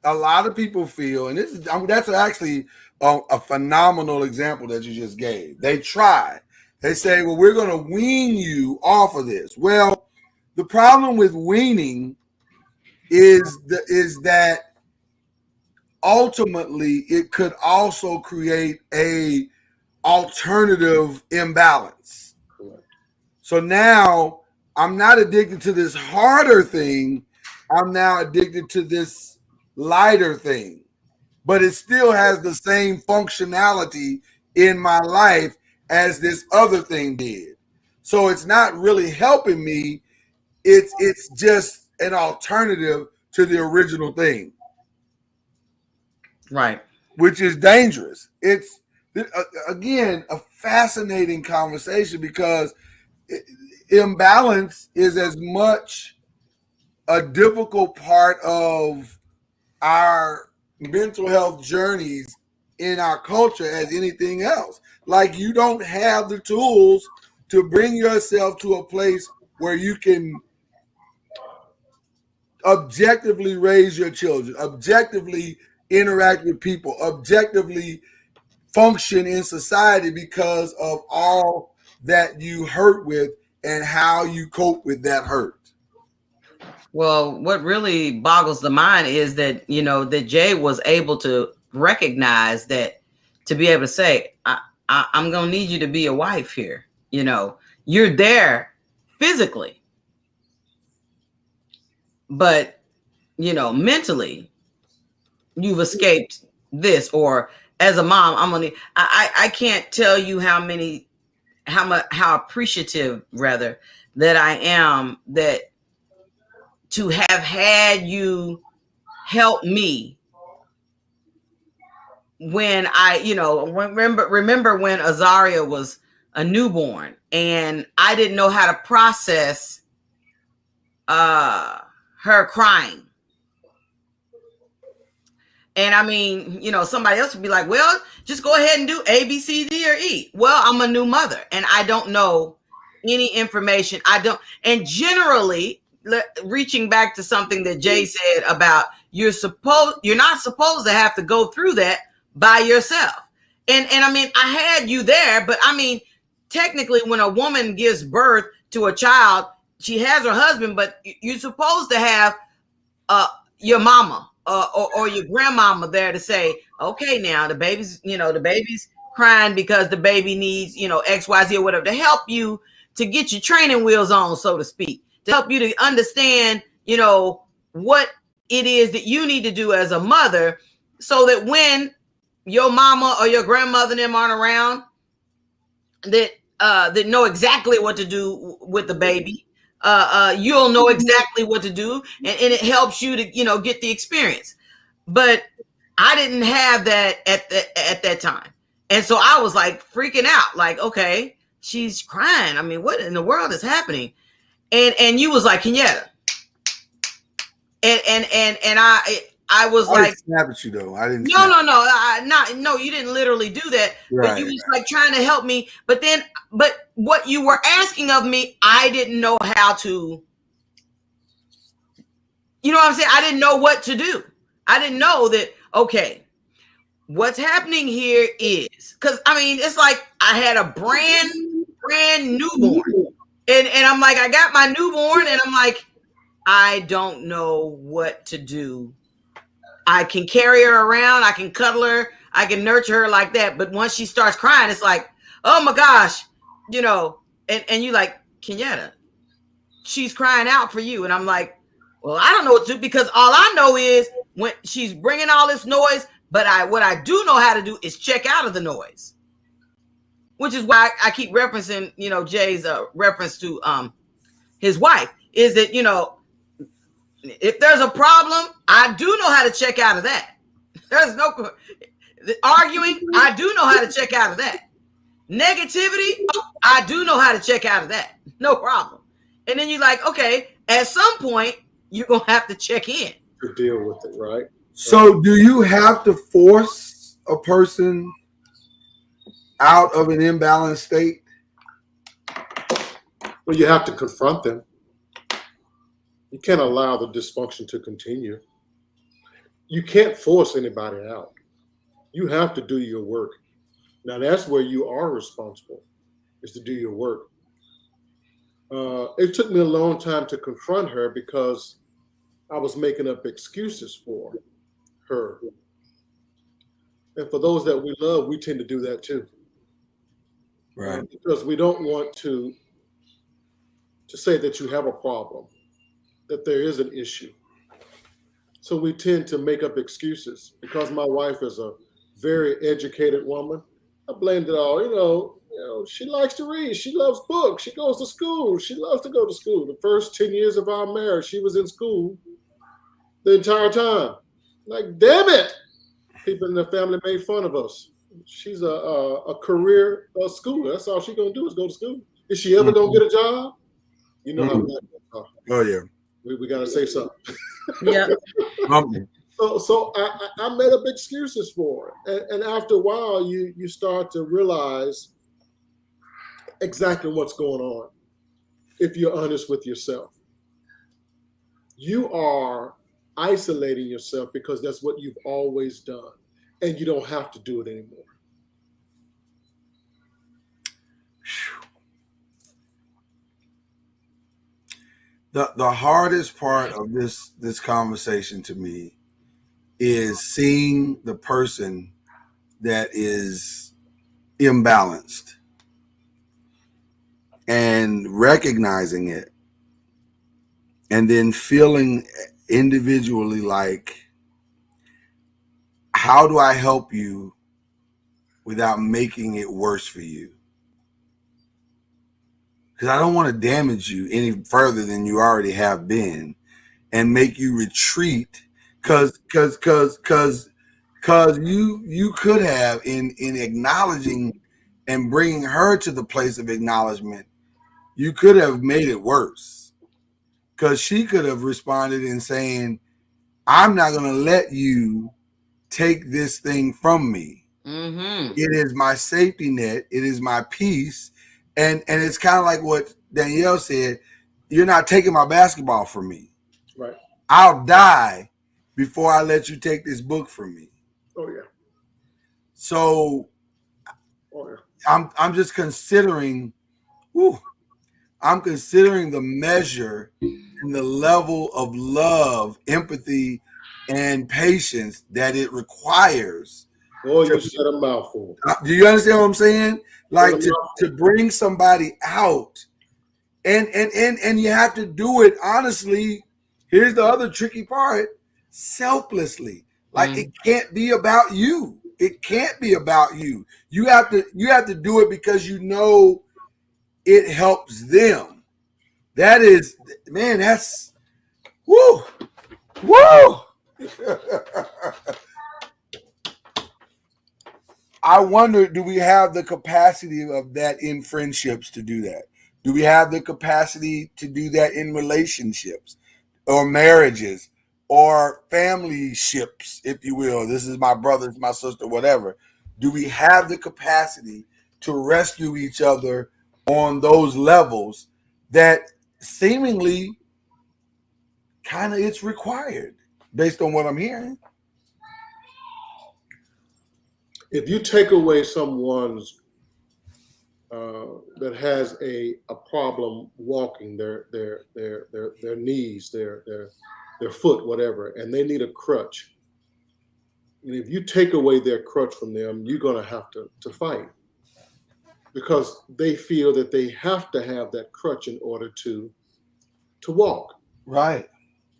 E: a lot of people feel, and that's actually a phenomenal example that you just gave. They try. They say, well, we're going to wean you off of this. Well, the problem with weaning is that ultimately it could also create a alternative imbalance. So now I'm not addicted to this harder thing. I'm now addicted to this lighter thing, but it still has the same functionality in my life as this other thing did. So it's not really helping me. It's just an alternative to the original thing.
L: Right.
E: Which is dangerous. It's, again, a fascinating conversation because imbalance is as much a difficult part of our mental health journeys in our culture as anything else. Like, you don't have the tools to bring yourself to a place where you can objectively raise your children, objectively interact with people, objectively function in society because of all that you hurt with and how you cope with that hurt.
L: Well, what really boggles the mind is that, that Jay was able to recognize that, to be able to say, I'm going to need you to be a wife here. You're there physically, but, mentally you've escaped this. Or as a mom, I can't tell you how appreciative rather that I am that to have had you help me when I, remember when Azaria was a newborn and I didn't know how to process her crying. And somebody else would be like, well, just go ahead and do A, B, C, D, or E. Well, I'm a new mother and I don't know any information. And generally, reaching back to something that Jay said about you're not supposed to have to go through that by yourself. And I had you there, but technically when a woman gives birth to a child, she has her husband, but you're supposed to have your mama or your grandmama there to say, okay, now the baby's crying because the baby needs, X, Y, Z or whatever, to help you, to get your training wheels on, so to speak, to help you to understand, what it is that you need to do as a mother, so that when your mama or your grandmother and them aren't around, that know exactly what to do with the baby. You'll know exactly what to do, and it helps you to, get the experience. But I didn't have that at that time. And so I was like freaking out, like, okay, she's crying. What in the world is happening? And you was like, Kenyatta. And I was like,
E: snap at you though. I didn't.
L: No, you didn't literally do that. Right, but you was like trying to help me. But what you were asking of me, I didn't know how to. You know what I'm saying? I didn't know what to do. I didn't know that. Okay, what's happening here is because it's like I had a brand newborn, and I'm like, I got my newborn, and I'm like, I don't know what to do. I can carry her around, I can cuddle her, I can nurture her like that. But once she starts crying, it's like, oh my gosh, and you like, Kenyatta, she's crying out for you. And I'm like, well, I don't know what to do, because all I know is when she's bringing all this noise, but what I do know how to do is check out of the noise, which is why I keep referencing, Jay's reference to his wife, is that, if there's a problem, I do know how to check out of that. There's no arguing. I do know how to check out of that. Negativity, I do know how to check out of that. No problem. And then you're like, okay, at some point, you're going to have to check in.
M: To deal with it, right?
E: So do you have to force a person out of an imbalanced state?
M: Well, you have to confront them. You can't allow the dysfunction to continue. You can't force anybody out. You have to do your work. Now that's where you are responsible, is to do your work. It took me a long time to confront her because I was making up excuses for her. And for those that we love, we tend to do that too.
E: Right.
M: Because we don't want to say that you have a problem, that there is an issue. So we tend to make up excuses. Because my wife is a very educated woman, I blamed it all. She likes to read. She loves books. She goes to school. She loves to go to school. The first 10 years of our marriage, she was in school the entire time. Like, damn it! People in the family made fun of us. She's a career schooler. That's all she's gonna do is go to school. Is she ever gonna get a job? You know how black folks are.
E: Oh yeah.
M: We gotta say something.
L: Yeah.
M: So I made up excuses for it, and after a while, you start to realize exactly what's going on. If you're honest with yourself, you are isolating yourself because that's what you've always done, and you don't have to do it anymore.
E: The hardest part of this conversation to me is seeing the person that is imbalanced and recognizing it, and then feeling individually like, how do I help you without making it worse for you? Because I don't want to damage you any further than you already have been and make you retreat. Because you could have, in acknowledging and bringing her to the place of acknowledgement, you could have made it worse. Because she could have responded in saying, I'm not going to let you take this thing from me.
L: Mm-hmm.
E: It is my safety net. It is my peace. And it's kind of like what Danielle said. You're not taking my basketball from me.
M: Right.
E: I'll die before I let you take this book from me.
M: Oh yeah.
E: So I'm just considering, I'm considering the measure and the level of love, empathy, and patience that it requires.
M: Boy, you said a mouthful.
E: Do you understand what I'm saying? Like to bring somebody out, and you have to do it honestly. Here's the other tricky part: selflessly. Like it can't be about you. It can't be about you. You have to do it because you know it helps them. That is, man. That's woo. I wonder, do we have the capacity of that in friendships to do that? Do we have the capacity to do that in relationships or marriages or family ships, if you will? This is my brother, it's my sister, whatever. Do we have the capacity to rescue each other on those levels that seemingly kind of it's required based on what I'm hearing?
M: If you take away someone's that has a problem walking, their knees, their foot, whatever, and they need a crutch, and if you take away their crutch from them, you're going to have to fight because they feel that they have to have that crutch in order to walk.
E: Right.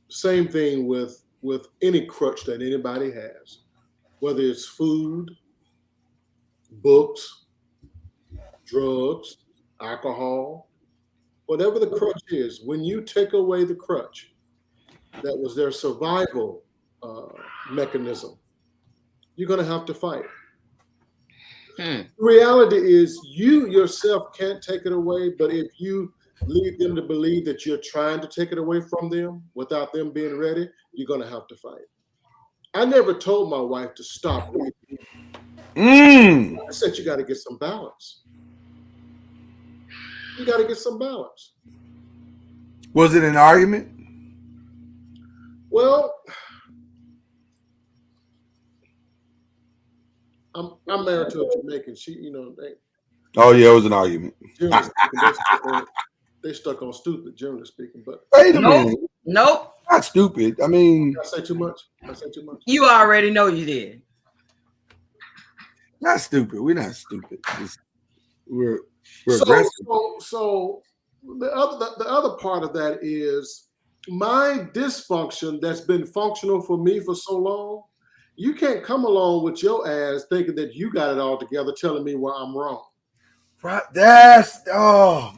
M: Same thing with any crutch that anybody has, whether it's food, books, drugs, alcohol, whatever the crutch is. When you take away the crutch, that was their survival mechanism, you're going to have to fight. The reality is you yourself can't take it away, but if you lead them to believe that you're trying to take it away from them without them being ready, you're going to have to fight. I never told my wife to stop reading. I said you got to get some balance. You got to get some balance.
E: Was it an argument?
M: Well, I'm married to a Jamaican. She,
E: Oh yeah, it was an argument.
M: generally speaking, they stuck on stupid, generally speaking. But
E: Wait a minute.
L: Nope.
E: Not stupid. I mean,
M: I say too much. I say too much.
L: You already know you did.
E: Not stupid. We're not stupid. We're aggressive.
M: So the other part of that is my dysfunction that's been functional for me for so long. You can't come along with your ass thinking that you got it all together, telling me where I'm wrong.
E: That's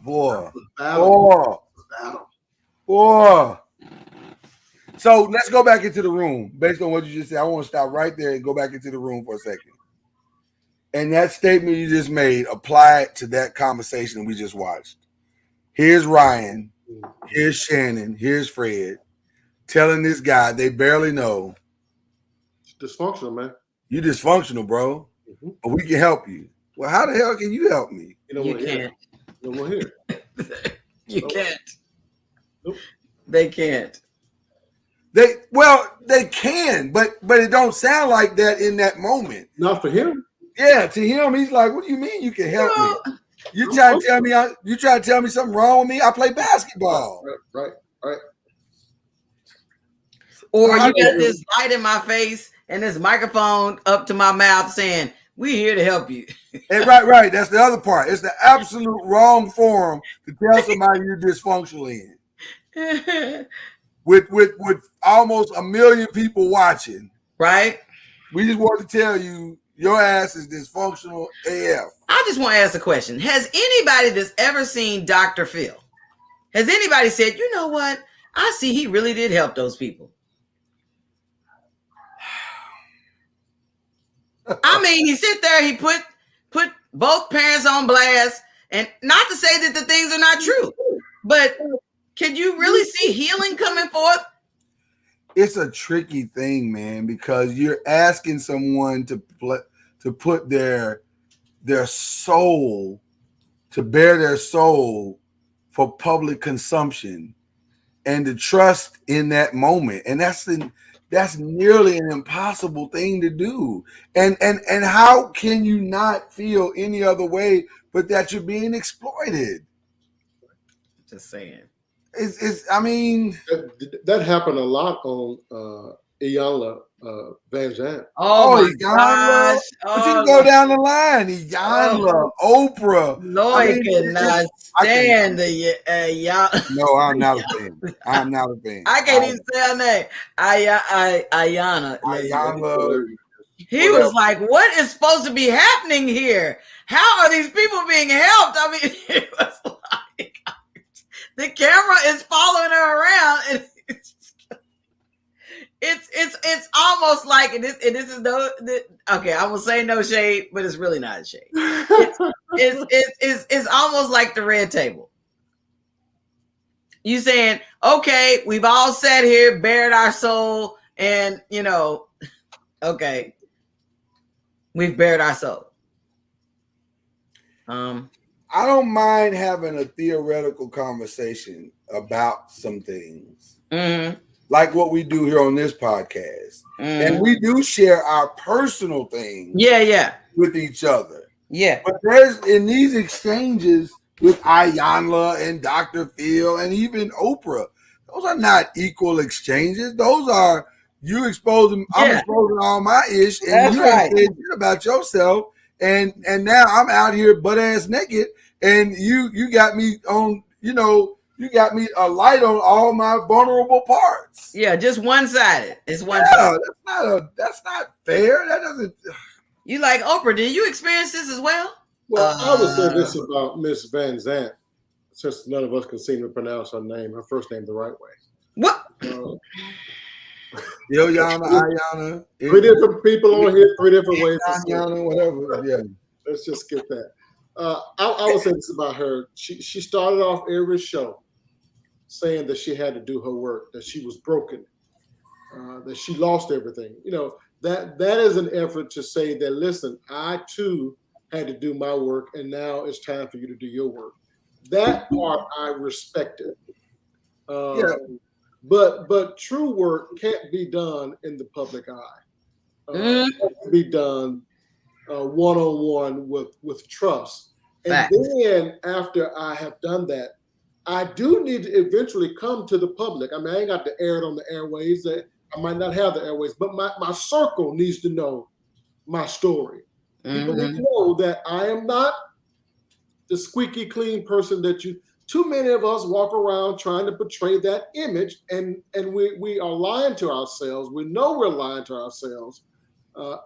E: boy. So let's go back into the room based on what you just said. I want to stop right there and go back into the room for a second. And that statement you just made, apply it to that conversation we just watched. Here's Ryan, here's Shannon, here's Fred, telling this guy they barely know.
M: It's dysfunctional, man.
E: You dysfunctional, bro. Mm-hmm. But we can help you. Well, how the hell can you help me?
L: You can't.
M: You don't want to hear.
L: You can't.
M: Nope.
L: They can't.
E: They can, but it don't sound like that in that moment.
M: Not for him.
E: Yeah, to him, he's like, "What do you mean you can help me? You trying to tell me something wrong with me? I play basketball."
M: Right.
L: Or you got this light in my face and this microphone up to my mouth saying, "We're here to help you."
E: And right. That's the other part. It's the absolute wrong forum to tell somebody you're dysfunctional in. With almost 1 million people watching.
L: Right.
E: We just want to tell you your ass is dysfunctional AF.
L: I just want to ask a question. Has anybody that's ever seen Dr. Phil, has anybody said, you know what? I see he really did help those people. I mean, he sit there, he put both parents on blast, and not to say that the things are not true, but can you really see healing coming forth?
E: It's a tricky thing, man, because you're asking someone to put their soul, to bear their soul for public consumption, and to trust in that moment, and that's nearly an impossible thing to do. And how can you not feel any other way but that you're being exploited?
L: Just saying.
E: I mean,
M: that happened a lot on Iyanla Van Zandt.
L: Oh my gosh!
E: But you can go down the line. Iyanla, Oprah.
L: Lloyd cannot stand the
E: No, I'm not a fan. I'm not a fan.
L: I can't even say her name. Ayanna. He was like, "What is supposed to be happening here? How are these people being helped?" I mean, it was like the camera is following her around, and it's almost like, and this is okay. I will say no shade, but it's really not a shade. It's almost like the red table. You saying, okay, we've all sat here, bared our soul, and okay, we've bared our soul.
E: I don't mind having a theoretical conversation about some things, like what we do here on this podcast, and we do share our personal things, with each other.
L: Yeah,
E: but there's in these exchanges with Iyanla and Dr. Phil and even Oprah, those are not equal exchanges. Those are you exposing, I'm exposing all my ish, and
L: that's
E: you
L: right.
E: ain't saying shit about yourself. And now I'm out here butt ass naked, and you got me on, you got me a light on all my vulnerable parts.
L: Yeah, just one-sided. It's one.
M: That's
E: not fair. That doesn't.
L: You like Oprah? Did you experience this as well?
M: Well, I would say this about Miss Van Zandt, since none of us can seem to pronounce her name, her first name the right way.
L: What?
E: Iyanla.
M: Three different people on here, three different ways.
E: Iyanla, whatever. Yeah.
M: Let's just skip that. I would say this about her. She started off every show saying that she had to do her work, that she was broken, that she lost everything. That is an effort to say that, listen, I too had to do my work, and now it's time for you to do your work. That part I respected. But true work can't be done in the public eye. It has to be done one-on-one with trust. And then after I have done that, I do need to eventually come to the public. I mean, I ain't got to air it on the airways. I might not have the airways, but my circle needs to know my story. People need to know that I am not the squeaky clean person that too many of us walk around trying to portray that image, and we are lying to ourselves. We know we're lying to ourselves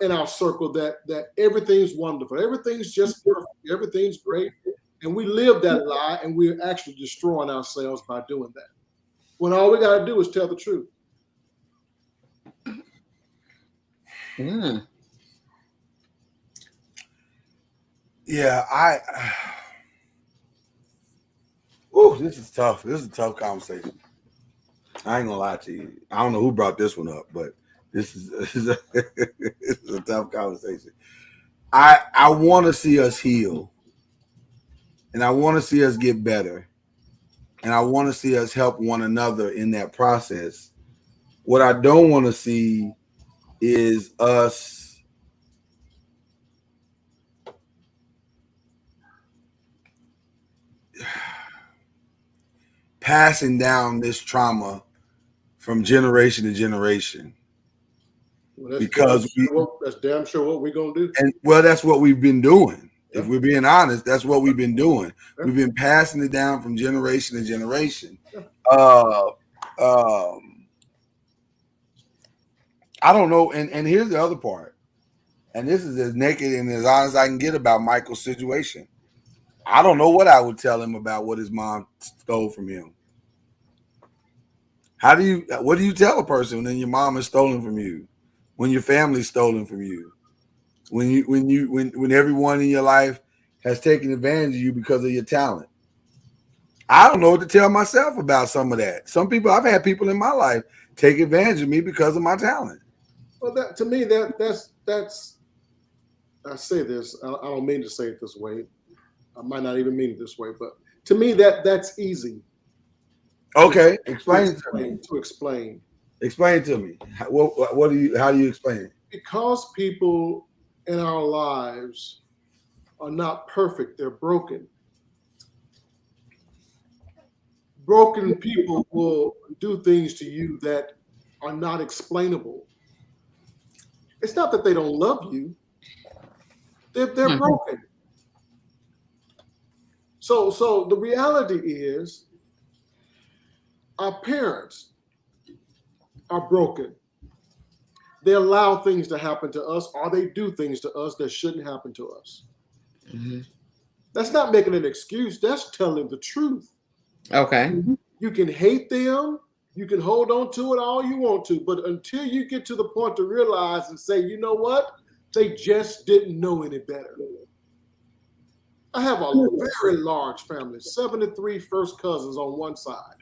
M: in our circle that everything's wonderful, everything's just perfect, everything's great, and we live that lie, and we're actually destroying ourselves by doing that. When all we got to do is tell the truth.
E: Yeah, this is tough. This is a tough conversation. I ain't gonna lie to you. I don't know who brought this one up, but this is a tough conversation. I want to see us heal, and I want to see us get better, and I want to see us help one another in that process. What I don't want to see is us passing down this trauma from generation to generation.
M: Well,
E: because
M: that's damn sure what we're gonna do.
E: And that's what we've been doing. If we're being honest, that's what we've been doing. We've been passing it down from generation to generation. I don't know. And here's the other part. And this is as naked and as honest as I can get about Michael's situation. I don't know what I would tell him about what his mom stole from him. What do you tell a person when your mom is stolen from you? When your family's stolen from you? When everyone in your life has taken advantage of you because of your talent? I don't know what to tell myself about some of that. I've had people in my life take advantage of me because of my talent.
M: Well, to me, that's I say this, I don't mean to say it this way. I might not even mean it this way, but to me, that's easy.
E: Okay, explain
M: to explain.
E: Explain to me. How do you explain it?
M: Because people in our lives are not perfect, they're broken. Broken people will do things to you that are not explainable. It's not that they don't love you. They're broken. So the reality is our parents are broken. They allow things to happen to us, or they do things to us that shouldn't happen to us. That's not making an excuse. That's telling the truth.
L: Okay.
M: You can hate them. You can hold on to it all you want to. But until you get to the point to realize and say, you know what? They just didn't know any better. I have a very large family, 73 first cousins on one side.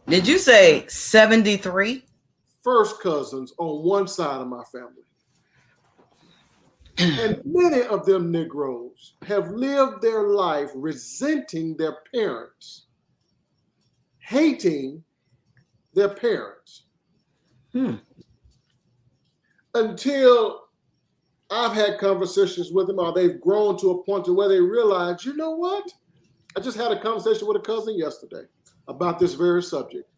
L: Did you say 73?
M: First cousins on one side of my family. And many of them Negroes have lived their life resenting their parents, hating their parents. Until I've had conversations with them, or they've grown to a point to where they realize, you know what? I just had a conversation with a cousin yesterday about this very subject.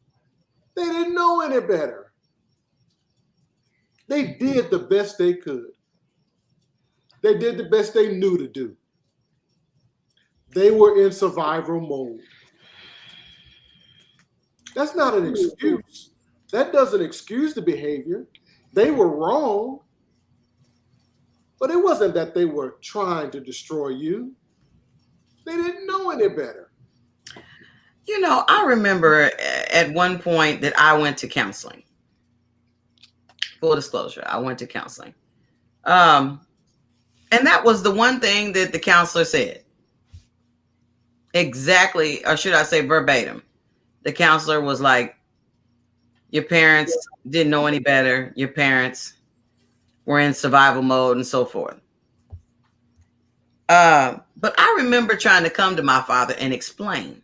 M: They didn't know any better. They did the best they could. They did the best they knew to do. They were in survival mode. That's not an excuse. That doesn't excuse the behavior. They were wrong. But it wasn't that they were trying to destroy you. They didn't know any better.
L: You know, I remember at one point that I went to counseling. Full disclosure, I went to counseling. And that was the one thing that the counselor said. Exactly, or should I say verbatim. The counselor was like, your parents didn't know any better. Your parents were in survival mode and so forth. But I remember trying to come to my father and explain.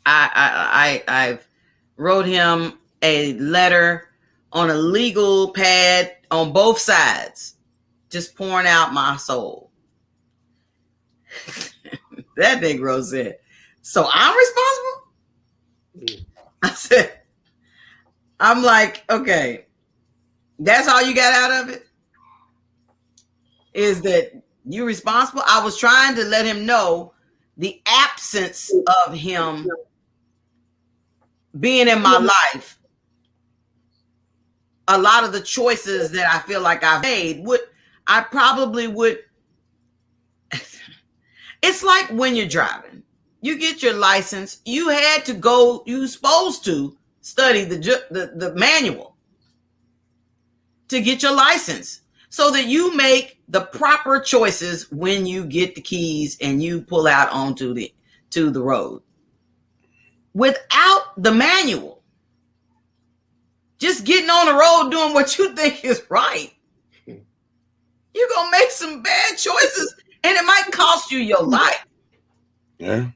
L: I've wrote him a letter on a legal pad on both sides, just pouring out my soul. That Negro said, so I'm responsible? I said, I'm like, okay, that's all you got out of it? Is that you responsible? I was trying to let him know the absence of him being in my life. A lot of the choices that I feel like I've made I probably would. It's like when you're driving, you get your license, you had to go, you supposed to study the manual to get your license so that you make the proper choices when you get the keys and you pull out onto the road. Without the manual, just getting on the road doing what you think is right, you're going to make some bad choices and it might cost you your life.
E: Yeah.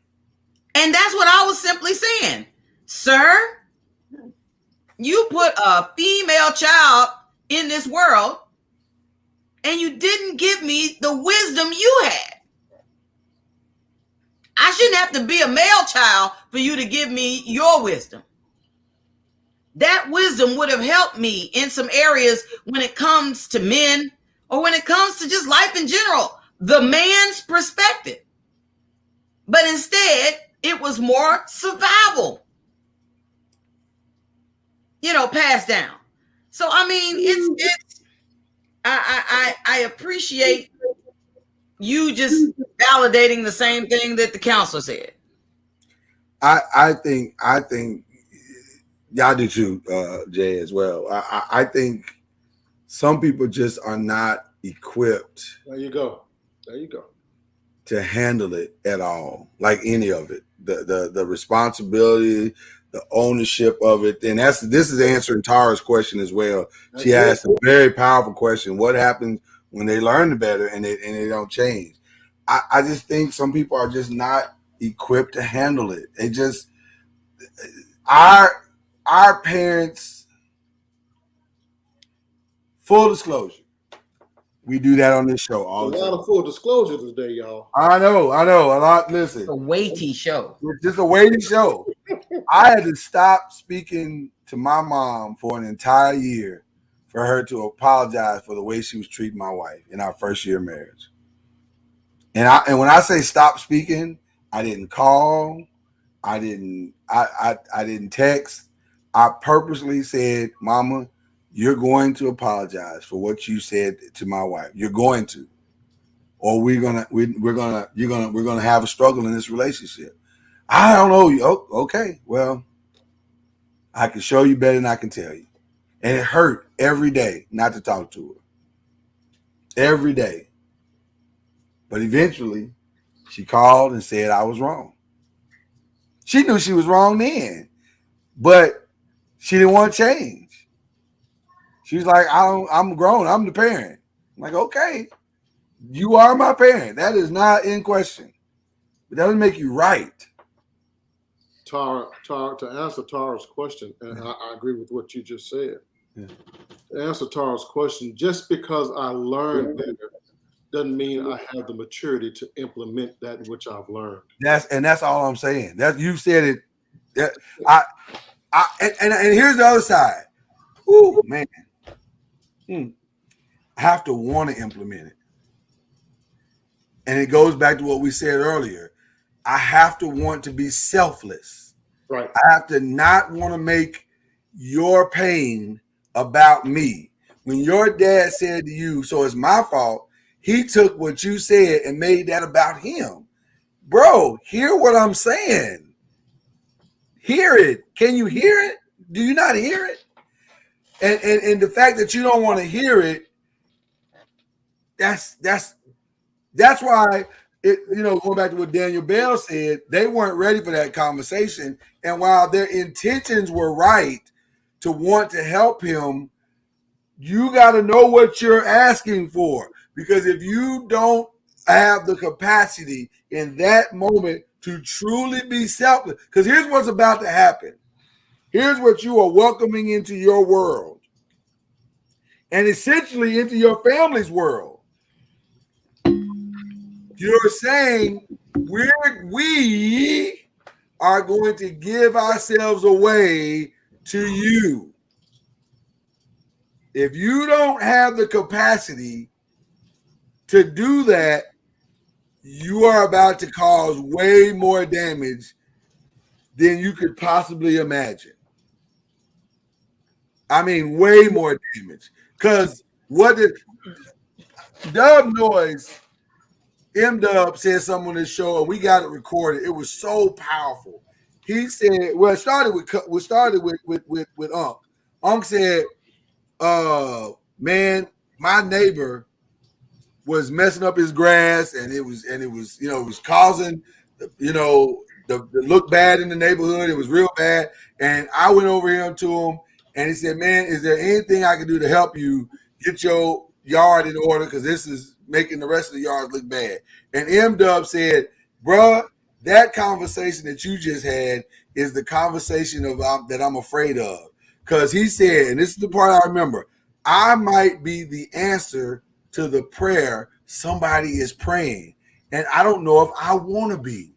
L: And that's what I was simply saying. Sir, you put a female child in this world and you didn't give me the wisdom you had. I shouldn't have to be a male child for you to give me your wisdom. That wisdom would have helped me in some areas when it comes to men or when it comes to just life in general, the man's perspective. But instead, it was more survival, passed down. So, I mean, I appreciate you just validating the same thing that the counselor said.
E: I think y'all do too, Jay, as well. I think some people just are not equipped.
M: There you go.
E: To handle it at all, like any of it, the responsibility, the ownership of it. And this is answering Tara's question as well. She asked a very powerful question. What happens when they learn better and they don't change? I just think some people are just not equipped to handle it. They just, our parents, full disclosure, we do that on this show all the time.
M: A lot of full disclosure today, y'all.
E: I know. A lot. Listen.
L: It's a weighty show.
E: It's just a weighty show. I had to stop speaking to my mom for an entire year for her to apologize for the way she was treating my wife in our first year of marriage. And when I say stop speaking, I didn't call. I didn't text. I purposely said, Mama, you're going to apologize for what you said to my wife. You're going to, or we're gonna have a struggle in this relationship. I don't know you. Oh, okay, well, I can show you better than I can tell you. And it hurt every day not to talk to her. Every day. But eventually, she called and said I was wrong. She knew she was wrong then, but she didn't want to change. She was like, I'm grown. I'm the parent. I'm like, okay, you are my parent. That is not in question. But that doesn't make you right.
M: Tara, to answer Tara's question, and I agree with what you just said.
E: Yeah.
M: To answer Tara's question, just because I learned better doesn't mean I have the maturity to implement that which I've learned.
E: That's all I'm saying. That you said it. And here's the other side. Ooh, man. I have to want to implement it. And it goes back to what we said earlier. I have to want to be selfless.
M: Right.
E: I have to not want to make your pain about me. When your dad said to you, so it's my fault, he took what you said and made that about him. Bro, hear what I'm saying. Hear it. Can you hear it? Do you not hear it? And the fact that you don't want to hear it, that's why going back to what Daniel Bell said, they weren't ready for that conversation. And while their intentions were right to want to help him, you got to know what you're asking for. Because if you don't have the capacity in that moment to truly be selfless, because here's what's about to happen. Here's what you are welcoming into your world and essentially into your family's world. You're saying we are going to give ourselves away to you. If you don't have the capacity to do that, you are about to cause way more damage than you could possibly imagine. I mean, way more damage. Because what did Dub Noise, M-Dub said something on this show, and we got it recorded. It was so powerful. He said, well, it started with Unc. Unc said, man, my neighbor was messing up his grass, and it was it was causing the look bad in the neighborhood. It was real bad. And I went over here to him, and he said, man, is there anything I can do to help you get your yard in order? Because this is making the rest of the yards look bad. And M-Dub said, bruh, that conversation that you just had is the conversation that I'm afraid of. Because he said, and this is the part I remember, I might be the answer to the prayer somebody is praying. And I don't know if I want to be.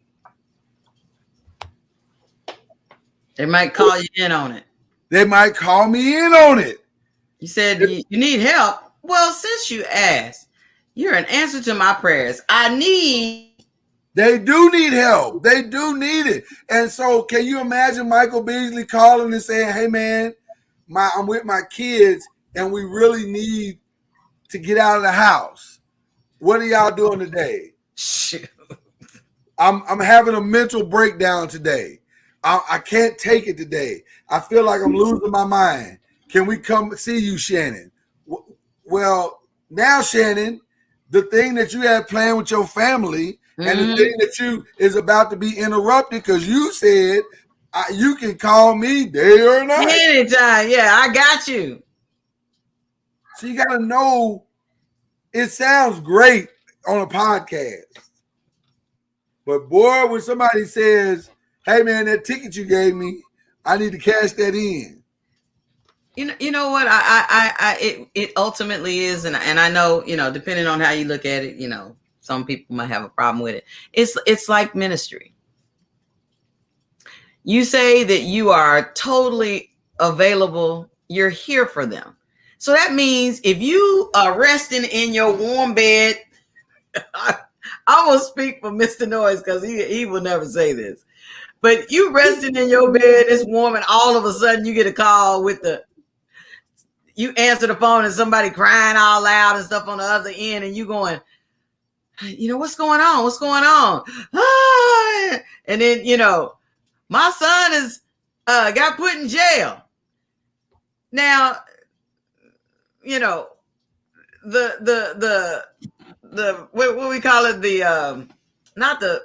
L: They might call you in on it.
E: They might call me in on it.
L: You said you need help. Well, since you asked, you're an answer to my prayers.
E: They do need help. They do need it. And so can you imagine Michael Beasley calling and saying, hey, man, I'm with my kids and we really need to get out of the house. What are y'all doing today?
L: Shoot.
E: I'm having a mental breakdown today. I can't take it today. I feel like I'm losing my mind. Can we come see you, Shannon? Well, now, Shannon, the thing that you had planned with your family and the thing that you is about to be interrupted because you said you can call me day or night.
L: Anytime. Yeah, I got you.
E: So you got to know it sounds great on a podcast. But boy, when somebody says, hey, man, that ticket you gave me, I need to cash that in.
L: You know what? It ultimately is, and I know, depending on how you look at it, some people might have a problem with it. It's like ministry. You say that you are totally available. You're here for them. So that means if you are resting in your warm bed, I will speak for Mr. Noise because he will never say this. But you resting in your bed, it's warm, and all of a sudden you get a call you answer the phone and somebody crying all loud and stuff on the other end, and you going, what's going on? What's going on? Ah! And then, my son is got put in jail. Now, the what we call it, not the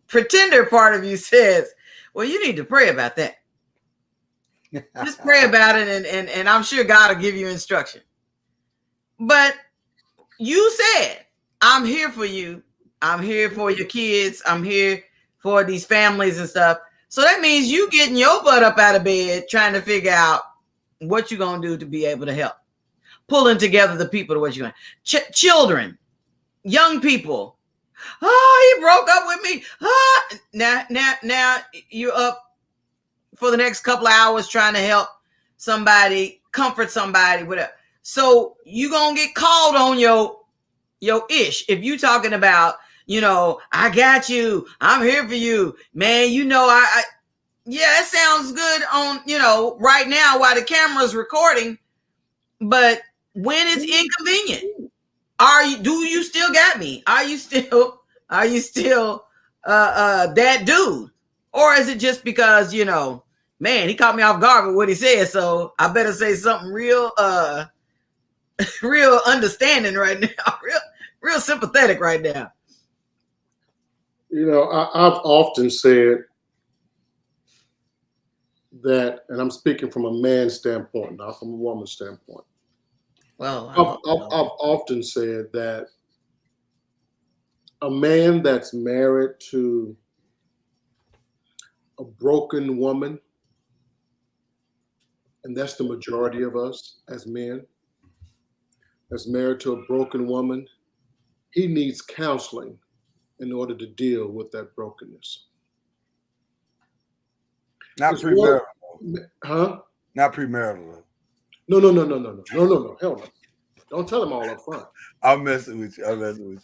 L: pretender part of you says, well, you need to pray about that. Just pray about it, and I'm sure God will give you instruction. But you said, I'm here for you. I'm here for your kids. I'm here for these families and stuff. So that means you getting your butt up out of bed, trying to figure out what you're going to do to be able to help. Pulling together the people to what you're going. Children, young people. Oh, he broke up with me. Now you're up for the next couple of hours trying to help somebody, comfort somebody, whatever. So you gonna get called on your ish. If you talking about, I got you, I'm here for you, man. I it sounds good on, right now while the camera's recording, but when it's inconvenient, do you still got me? Are you still that dude? Or is it just because, man, he caught me off guard with what he said, so I better say something real real understanding right now, real sympathetic right now.
M: I've often said that, and I'm speaking from a man's standpoint, not from a woman's standpoint.
L: Well,
M: I've often said that a man that's married to a broken woman and that's the majority of us as men, that's married to a broken woman, he needs counseling in order to deal with that brokenness.
E: Not
M: It's one-
E: premarital.
M: Huh?
E: Not premarital.
M: No. Hell no. Don't tell him all up front.
E: I'm messing with you.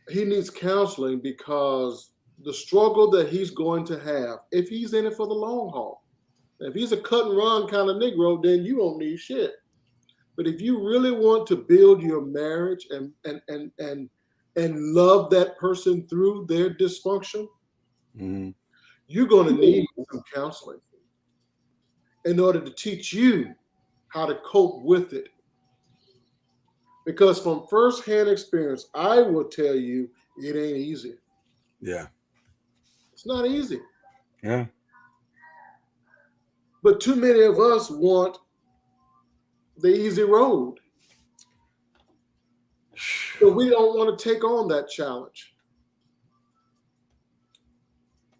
M: He needs counseling because the struggle that he's going to have, if he's in it for the long haul, if he's a cut and run kind of Negro, then you don't need shit. But if you really want to build your marriage and love that person through their dysfunction, you're going to need some counseling in order to teach you how to cope with it. Because from firsthand experience, I will tell you it ain't easy.
E: Yeah.
M: It's not easy.
E: Yeah.
M: But too many of us want the easy road. So we don't want to take on that challenge.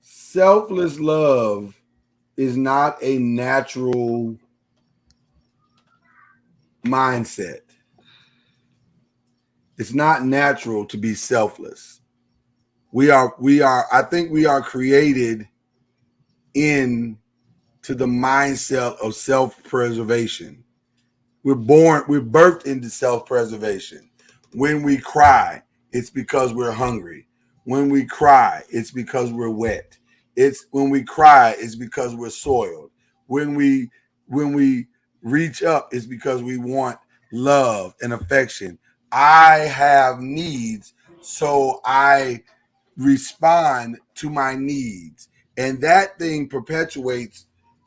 E: Selfless love is not a natural mindset. It's not natural to be selfless. I think we are created into the mindset of self-preservation. We're birthed into self-preservation. When we cry, it's because we're hungry. When we cry, it's because we're wet. When we cry, it's because we're soiled. When we reach up, it's because we want love and affection. I have needs, so I respond to my needs, and that thing perpetuates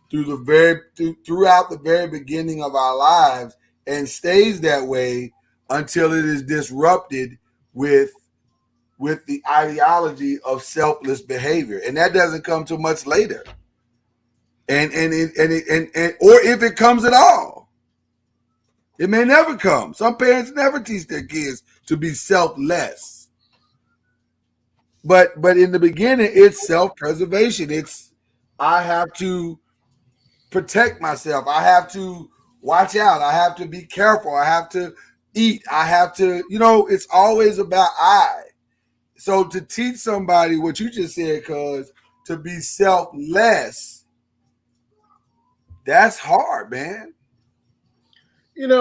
E: throughout the very beginning of our lives and stays that way until it is disrupted with the ideology of selfless behavior, and that doesn't come till much later, and or if it comes at all. It may never come. Some parents never teach their kids to be selfless. But in the beginning, it's self-preservation. It's I have to protect myself. I have to watch out. I have to be careful. I have to eat. I have to, it's always about I. So to teach somebody what you just said, cuz, to be selfless, that's hard, man.
M: And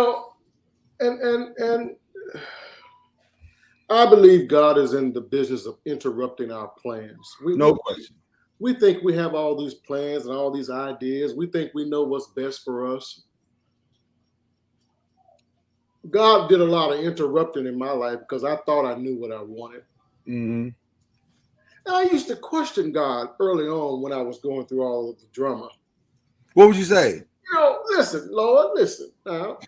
M: I believe God is in the business of interrupting our plans.
E: No question.
M: We think we have all these plans and all these ideas. We think we know what's best for us. God did a lot of interrupting in my life because I thought I knew what I wanted.
E: Mm-hmm.
M: And I used to question God early on when I was going through all of the drama.
E: What would you say?
M: Listen, Lord, listen. Now,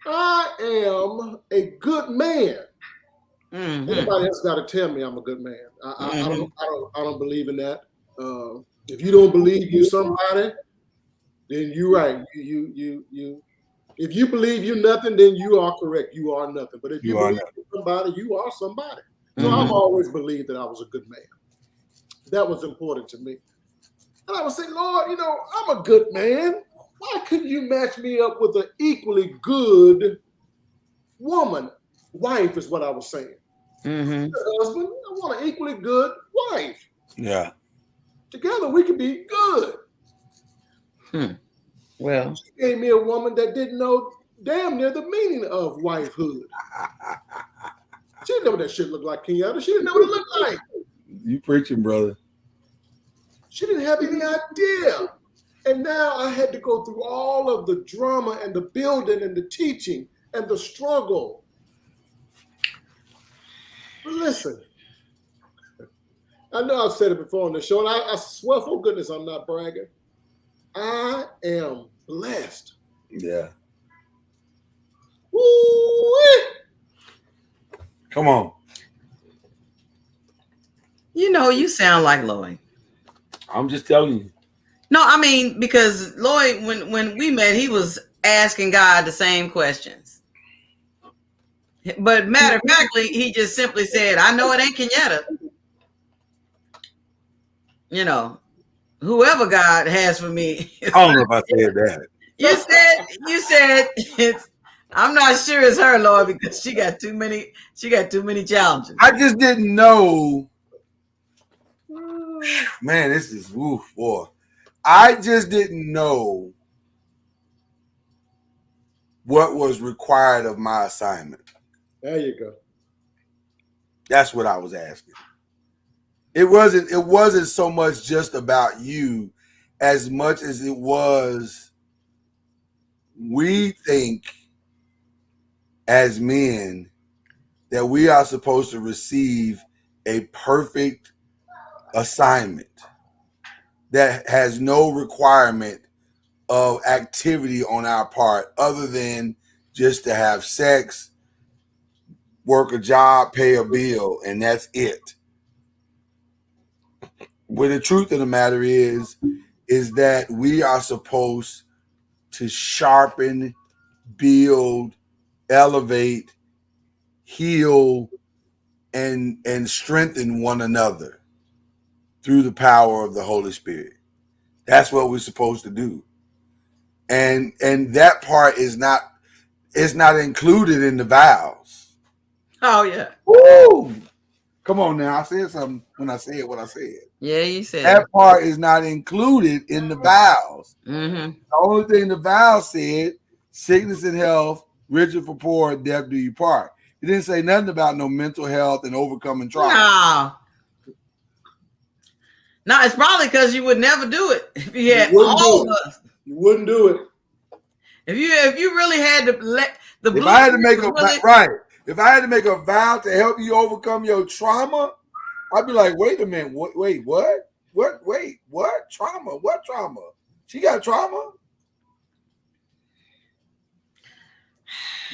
M: I am a good man.
L: Mm-hmm.
M: Anybody else got to tell me I'm a good man. I don't believe in that. If you don't believe you're somebody, then you're right. If you believe you're nothing, then you are correct. You are nothing. But if you believe you're somebody, you are somebody. So I've always believed that I was a good man. That was important to me. And I would say, Lord, I'm a good man. Why couldn't you match me up with an equally good woman? Wife is what I was saying. Husband, I want an equally good wife.
E: Yeah.
M: Together we could be good.
L: Well,
M: she gave me a woman that didn't know damn near the meaning of wifehood. She didn't know what that shit looked like, Kenyatta. She didn't know what it looked like.
E: You preaching, brother.
M: She didn't have any idea. And now I had to go through all of the drama and the building and the teaching and the struggle. But listen, I know I've said it before on the show, and I swear for goodness I'm not bragging. I am blessed.
E: Yeah.
M: Woo-wee.
E: Come on.
L: You sound like Lloyd.
E: I'm just telling you.
L: No, I mean, because Lloyd, when we met, he was asking God the same questions. But matter of factly, he just simply said, I know it ain't Kenyatta. whoever God has for me.
E: I don't know if I said that.
L: You said it's. I'm not sure it's her, Lord, because she got too many challenges.
E: I just didn't know. Man, this is woof, boy. I just didn't know what was required of my assignment.
M: There you go.
E: That's what I was asking. It wasn't so much just about you as much as it was we think as men that we are supposed to receive a perfect assignment that has no requirement of activity on our part other than just to have sex, work a job, pay a bill, and that's it. Well, the truth of the matter is that we are supposed to sharpen, build, elevate, heal, and strengthen one another through the power of the Holy Spirit. That's what we're supposed to do. And that part is not included in the vows.
L: Oh yeah.
E: Woo! Come on now. I said something when I said what I said.
L: Yeah, you said
E: that part is not included in the vows.
L: Mm-hmm.
E: The only thing the vows said, sickness and health, rich and for poor, death do you part. It didn't say nothing about no mental health and overcoming trauma.
L: No, it's probably because you would never do it if you had all of us.
M: You wouldn't do it.
L: If you really had to let the
E: if I had to make if I had to make a vow to help you overcome your trauma, I'd be like, wait a minute, wait, what? Wait, what? Trauma? What trauma? She got trauma?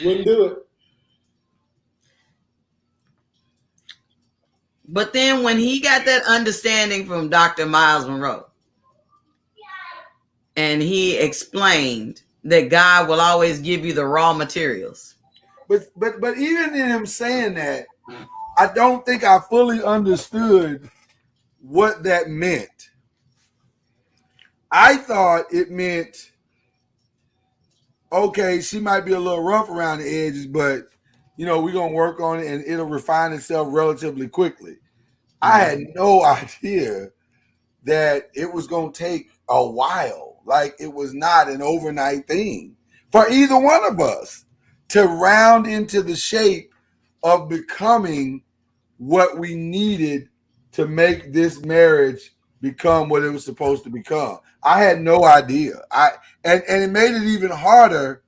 M: Wouldn't do it.
L: But then when he got that understanding from Dr. Miles Monroe, and he explained that God will always give you the raw materials.
E: But even in him saying that, I don't think I fully understood what that meant. I thought it meant, okay, she might be a little rough around the edges, but we're gonna work on it and it'll refine itself relatively quickly. I had no idea that it was gonna take a while. Like it was not an overnight thing for either one of us to round into the shape of becoming what we needed to make this marriage become what it was supposed to become. I had no idea. And it made it even harder.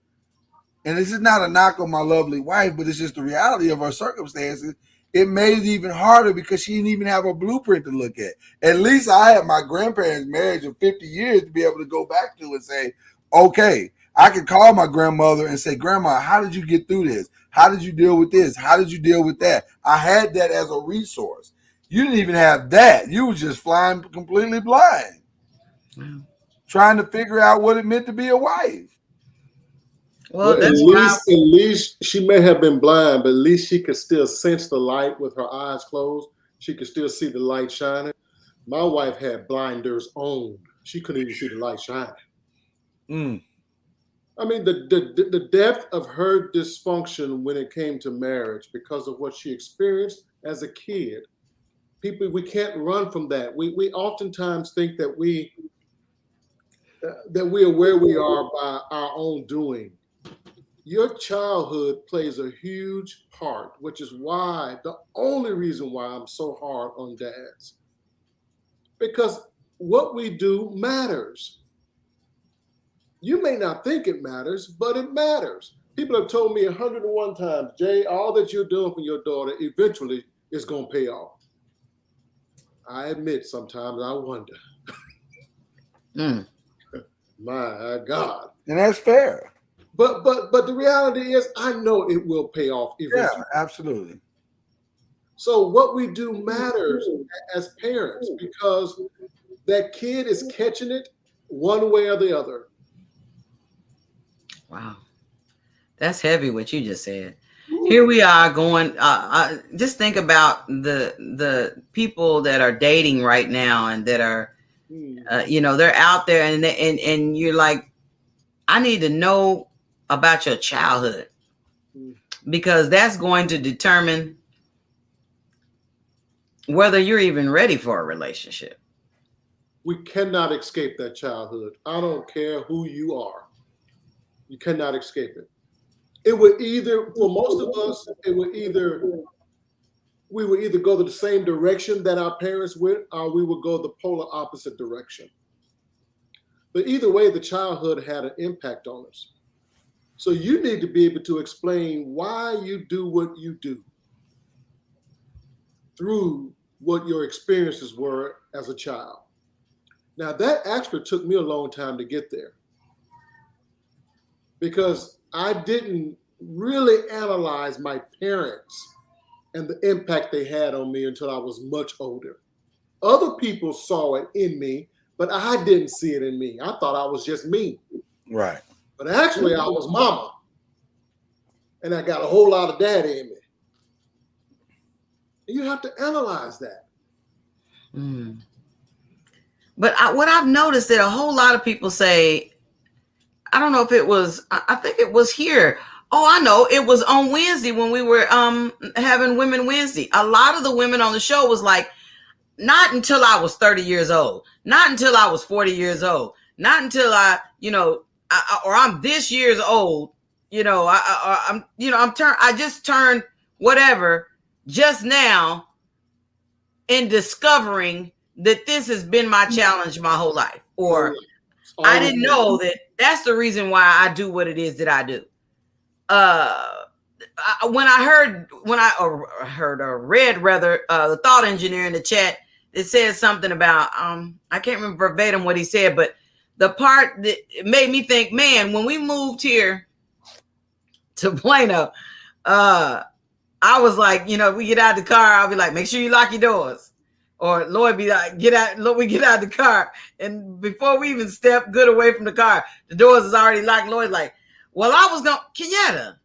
E: And this is not a knock on my lovely wife, but it's just the reality of our circumstances. It made it even harder because she didn't even have a blueprint to look at. At least I had my grandparents' marriage of 50 years to be able to go back to and say, okay, I could call my grandmother and say, Grandma, how did you get through this? How did you deal with this? How did you deal with that? I had that as a resource. You didn't even have that. You were just flying completely blind, trying to figure out what it meant to be a wife.
M: Well, at least she may have been blind, but at least she could still sense the light with her eyes closed. She could still see the light shining. My wife had blinders on. She couldn't even see the light shining. I mean, the depth of her dysfunction when it came to marriage because of what she experienced as a kid. People, we can't run from that. We oftentimes think that we are where we are by our own doing. Your childhood plays a huge part, which is why, the only reason why I'm so hard on dads. Because what we do matters. You may not think it matters, but it matters. People have told me 101 times, Jay, all that you're doing for your daughter eventually is going to pay off. I admit sometimes I wonder. My God.
E: And that's fair.
M: But the reality is I know it will pay off eventually.
E: Yeah, absolutely.
M: So what we do matters as parents because that kid is catching it one way or the other.
L: Wow. That's heavy what you just said. Here we are going, just think about the people that are dating right now and that are They're out there, and you're like, I need to know about your childhood, because that's going to determine whether you're even ready for a relationship.
M: We cannot escape that childhood. I don't care who you are. You cannot escape it. It would either, for most of us, we would either go the same direction that our parents went, or we would go the polar opposite direction. But either way, the childhood had an impact on us. So you need to be able to explain why you do what you do through what your experiences were as a child. Now, that actually took me a long time to get there, because I didn't really analyze my parents and the impact they had on me until I was much older. Other people saw it in me, but I didn't see it in me. I thought I was just me.
E: Right.
M: But actually, I was mama. And I got a whole lot of daddy in me. And you have to analyze that.
L: But what I've noticed that a whole lot of people say, I don't know if it was, I think it was here. Oh, I know. It was on Wednesday when we were having Women Wednesday. A lot of the women on the show was like, not until I was 30 years old, not until I was 40 years old, not until I'm this years old, I just turned whatever just now in discovering that this has been my challenge my whole life. Or I didn't know that that's the reason why I do what it is that I do. When I read the thought engineer in the chat, it said something about, I can't remember verbatim what he said, but the part that made me think, man, when we moved here to Plano, I was like, we get out of the car, I'll be like, make sure you lock your doors. Or Lloyd be like, we get out of the car. And before we even step good away from the car, the doors is already locked. Lloyd like, well, I was going, Kenyatta,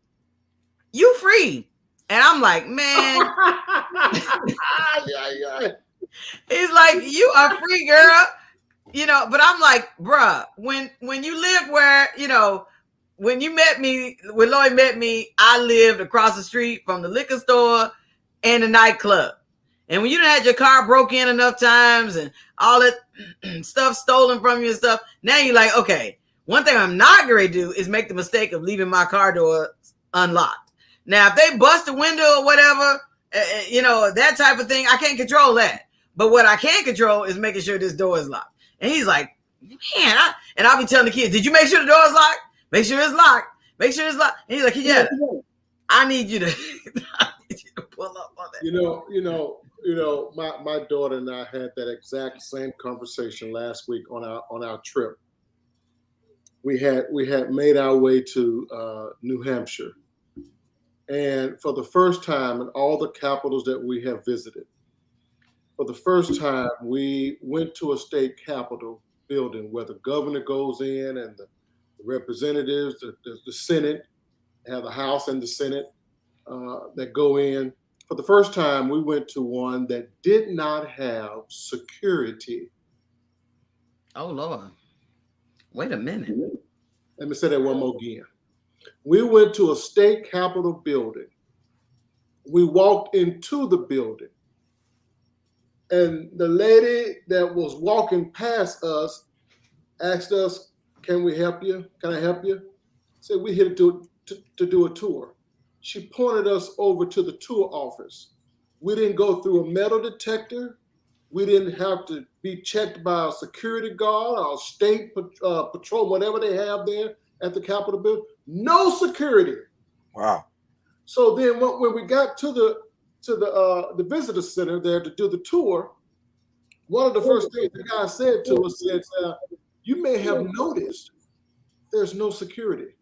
L: you free. And I'm like, man. He's like, you are free, girl. But I'm like, bruh, when you live where, when you met me, when Lloyd met me, I lived across the street from the liquor store and the nightclub. And when you done had your car broke in enough times and all that stuff stolen from you and stuff, now you're like, okay, one thing I'm not going to do is make the mistake of leaving my car door unlocked. Now, if they bust a window or whatever, that type of thing, I can't control that. But what I can control is making sure this door is locked. And he's like, man, I'll be telling the kids, did you make sure the door is locked? Make sure it's locked. Make sure it's locked. And he's like, yeah, I need you to pull up on that.
M: My daughter and I had that exact same conversation last week on our trip. We had made our way to New Hampshire, and for the first time in all the capitals that we have visited, for the first time we went to a state capitol building where the governor goes in and the representatives, the Senate, have the House and the Senate that go in. For the first time, we went to one that did not have security.
L: Oh, Lord. Wait a minute.
M: Let me say that one more again. We went to a state capitol building. We walked into the building, and the lady that was walking past us asked us, can we help you? Can I help you? Said we here to do a tour. She pointed us over to the tour office. We didn't go through a metal detector. We didn't have to be checked by a security guard or state patrol, whatever they have there at the Capitol building. No security.
E: Wow.
M: So then when we got to the visitor center there to do the tour, one of the first things the guy said to us said, you may have noticed there's no security.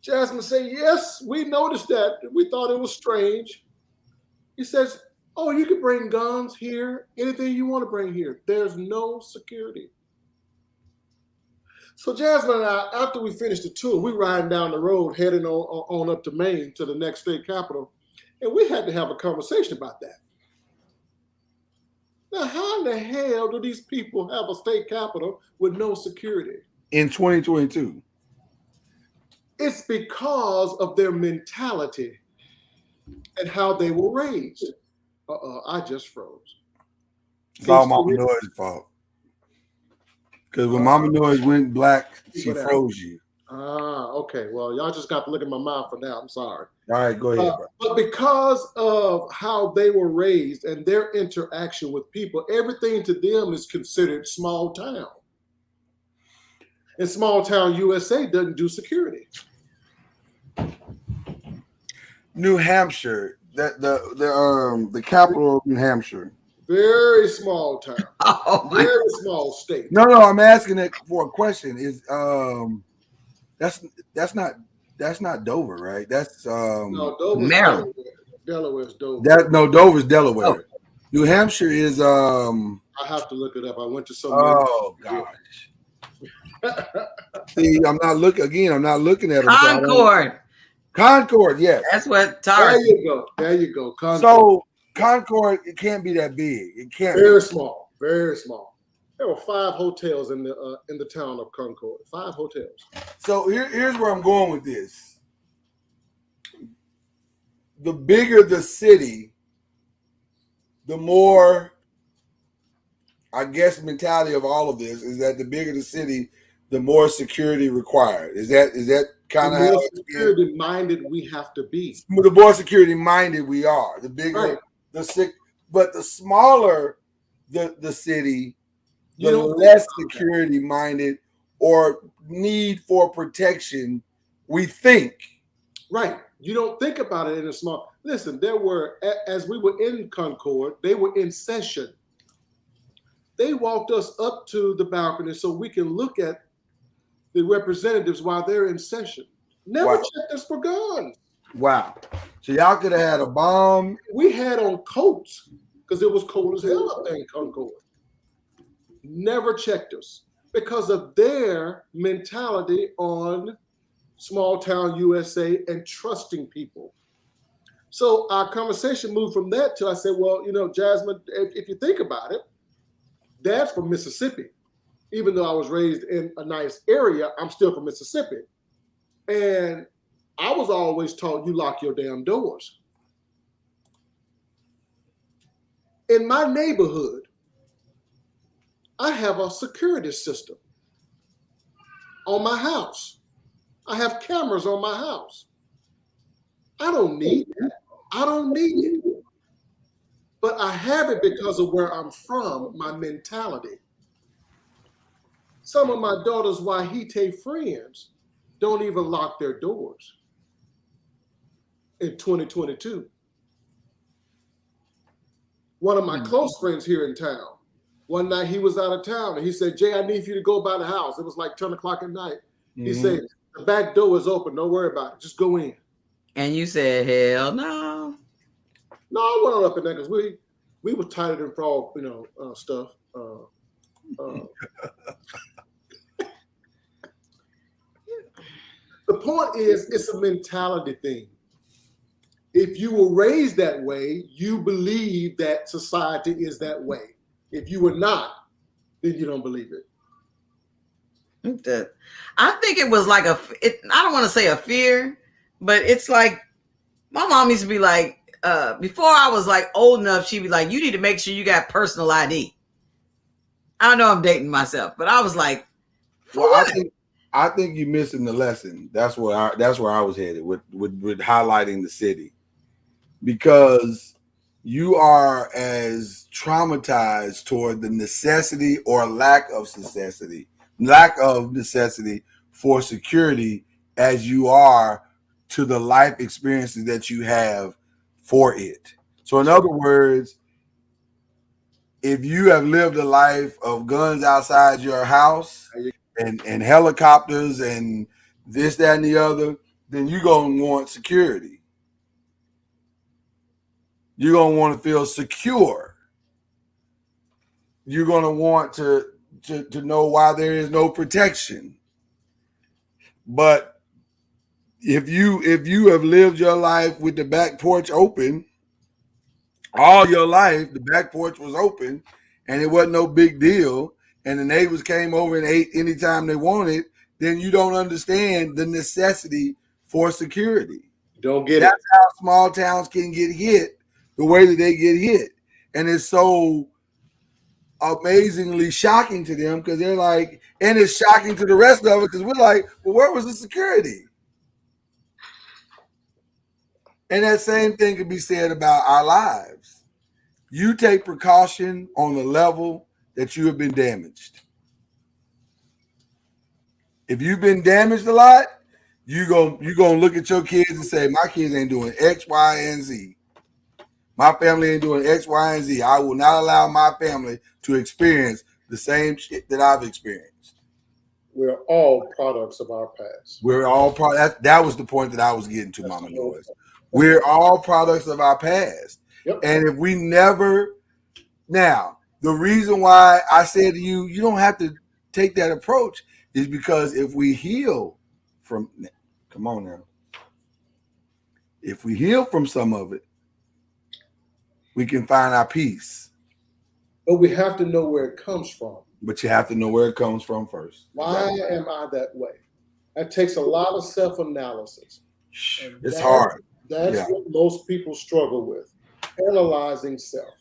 M: Jasmine said, yes, we noticed that. We thought it was strange. He says, oh, you can bring guns here, anything you want to bring here. There's no security. So Jasmine and I, after we finished the tour, we riding down the road, heading on up to Maine to the next state capitol, and we had to have a conversation about that. Now, how in the hell do these people have a state capitol with no security?
E: In 2022.
M: It's because of their mentality and how they were raised. I just froze.
E: It's all Mama Noiz's fault. Because when Mama Noise went black, she froze you.
M: Okay. Well, y'all just got to look at my mouth for now. I'm sorry.
E: All right, go ahead, bro.
M: But because of how they were raised and their interaction with people, everything to them is considered small town. And small town USA doesn't do security.
E: New Hampshire, the capital of New Hampshire.
M: Very small town. Very small state.
E: No, I'm asking it for a question. Is that's not Dover, right? That's
M: no, Dover's
L: Maryland.
M: Delaware's Dover.
E: Dover's Delaware. Oh. New Hampshire is
M: I have to look it up. I went to some.
E: Oh gosh. See, I'm not looking at them.
L: Concord.
E: Concord, yes.
L: That's what Tara.
M: There you go. Concord.
E: So Concord, it can't be that big. It can't.
M: Very small. Very small. There were 5 hotels in the town of Concord. 5 hotels.
E: So here's where I'm going with this. The bigger the city, the more, I guess, mentality of all of this is that the bigger the city, the more security required. Is that kind of how
M: security minded we have to be?
E: The more security minded we are, the bigger the sick. But the smaller the city, the less security minded or need for protection we think.
M: Right. You don't think about it in a small. Listen, there were, as we were in Concord, they were in session. They walked us up to the balcony so we can look at the representatives while they're in session. Never checked us for guns.
E: Wow. So y'all could have had a bomb.
M: We had on coats because it was cold as hell up there in Concord. Never checked us because of their mentality on small town USA and trusting people. So our conversation moved from that to I said, well, Jasmine, if you think about it, Dad's from Mississippi. Even though I was raised in a nice area, I'm still from Mississippi. And I was always taught you lock your damn doors. In my neighborhood, I have a security system on my house. I have cameras on my house. I don't need that. I don't need it. But I have it because of where I'm from, my mentality. Some of my daughter's Wahite friends don't even lock their doors in 2022. One of my close friends here in town, one night he was out of town and he said, Jay, I need for you to go by the house. It was like 10 o'clock at night. He said, the back door is open. Don't worry about it. Just go in.
L: And you said, hell no.
M: No, I went on up in there because we were tighter than frog, stuff. The point is, it's a mentality thing. If you were raised that way, you believe that society is that way. If you were not, then you don't believe it.
L: I think it was like I don't want to say a fear, but it's like my mom used to be like, before I was like old enough, she'd be like, you need to make sure you got personal ID. I know I'm dating myself, but I was like,
E: well, I think you're missing the lesson. That's where I was headed with highlighting the city, because you are as traumatized toward the necessity or lack of necessity for security as you are to the life experiences that you have for it. So in other words, if you have lived a life of guns outside your house and helicopters and this, that, and the other, then you're going to want security. You're going to want to feel secure. You're going to want to know why there is no protection. But if you have lived your life with the back porch open all your life, the back porch was open, and it wasn't no big deal, and the neighbors came over and ate anytime they wanted, then you don't understand the necessity for security.
M: Don't get
E: That's
M: it.
E: how small towns can get hit the way that they get hit. And it's so amazingly shocking to them because they're like, and it's shocking to the rest of it because we're like, well, where was the security? And that same thing could be said about our lives. You take precaution on the level that you have been damaged. If you've been damaged a lot, you're gonna look at your kids and say, my kids ain't doing X, Y, and Z. My family ain't doing X, Y, and Z. I will not allow my family to experience the same shit that I've experienced.
M: We're all products of our past.
E: We're all that was the point that I was getting to, Mama Noise. We're all products of our past.
M: Yep.
E: And if we never now, the reason why I said to you, you don't have to take that approach is because if we heal from come on now. If we heal from some of it, we can find our peace.
M: But we have to know where it comes from.
E: But you have to know where it comes from first.
M: Why am I that way? That takes a lot of self-analysis.
E: It's hard.
M: That's what most people struggle with, analyzing self.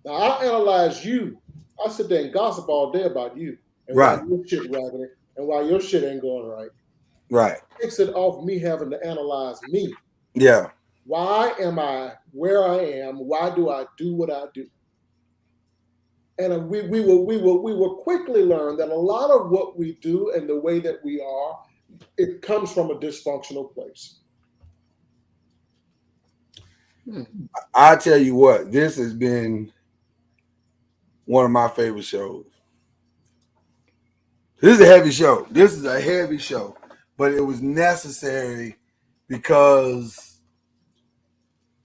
M: Now, I analyze you. I sit there and gossip all day about you. And why your shit raggedy and why your shit ain't going right.
E: Right.
M: It takes it off me having to analyze me.
E: Yeah.
M: Why am I where I am? Why do I do what I do? And we will quickly learn that a lot of what we do and the way that we are, it comes from a dysfunctional place.
E: I tell you what, this has been one of my favorite shows. This is a heavy show. This is a heavy show, but it was necessary because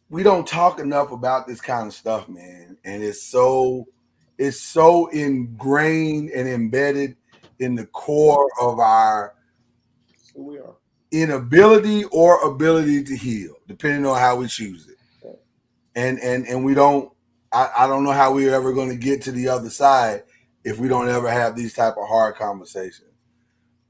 E: we don't talk enough about this kind of stuff, man. And it's so ingrained and embedded in the core of our inability or ability to heal, depending on how we choose it. And we don't. I don't know how we're ever going to get to the other side if we don't ever have these type of hard conversations.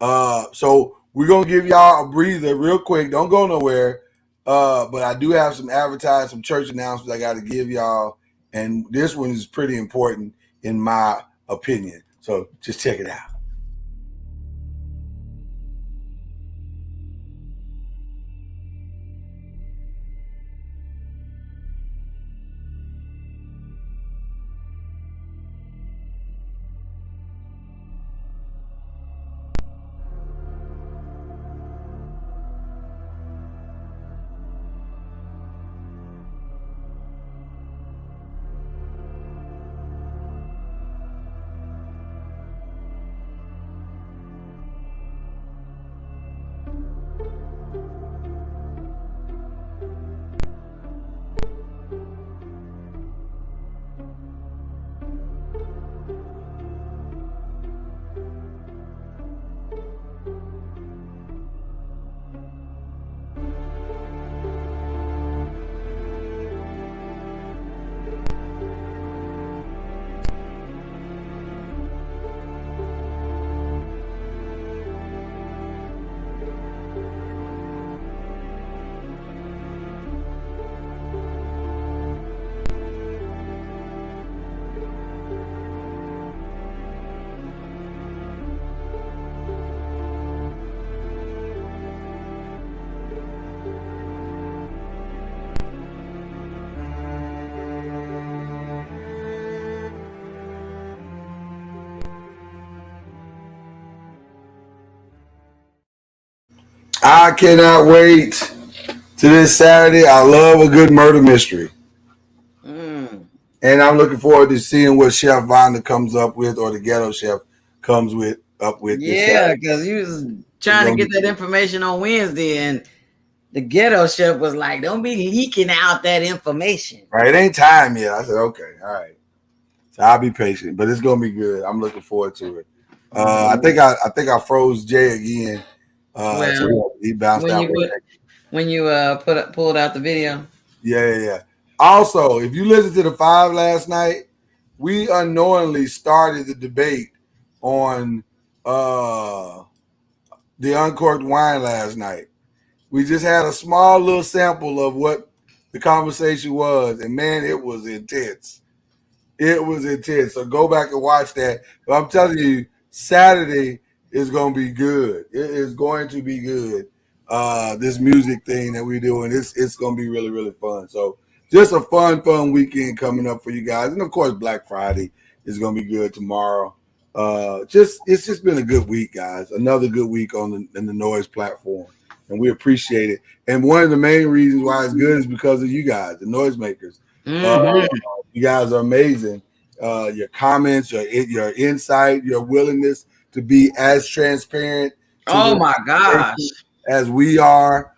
E: So we're gonna give y'all a breather real quick. Don't go nowhere. But I do have some church announcements I got to give y'all, and this one is pretty important in my opinion. So just check it out. I cannot wait to this Saturday. I love a good murder mystery. And I'm looking forward to seeing what Chef Vonda comes up with, or the ghetto chef comes up with.
L: Yeah, because you was trying to get that information on Wednesday, and the ghetto chef was like, "Don't be leaking out that information."
E: Right, it ain't time yet. I said, okay, all right. So I'll be patient, but it's gonna be good. I'm looking forward to it. I think I froze Jay again. So he bounced out.
L: When you pulled out the video.
E: Yeah. Also, if you listen to the 5 last night, we unknowingly started the debate on the uncorked wine last night. We just had a small little sample of what the conversation was, and man, it was intense. It was intense. So go back and watch that. But I'm telling you, Saturday is going to be good. It is going to be good. This music thing that we're doing, it's going to be really, really fun. So just a fun weekend coming up for you guys. And of course, Black Friday is going to be good tomorrow. It's just been a good week, guys. Another good week in the Noise platform. And we appreciate it. And one of the main reasons why it's good is because of you guys, the noisemakers. You guys are amazing. Your comments, your insight, your willingness to be as transparent
L: Oh my gosh,
E: as we are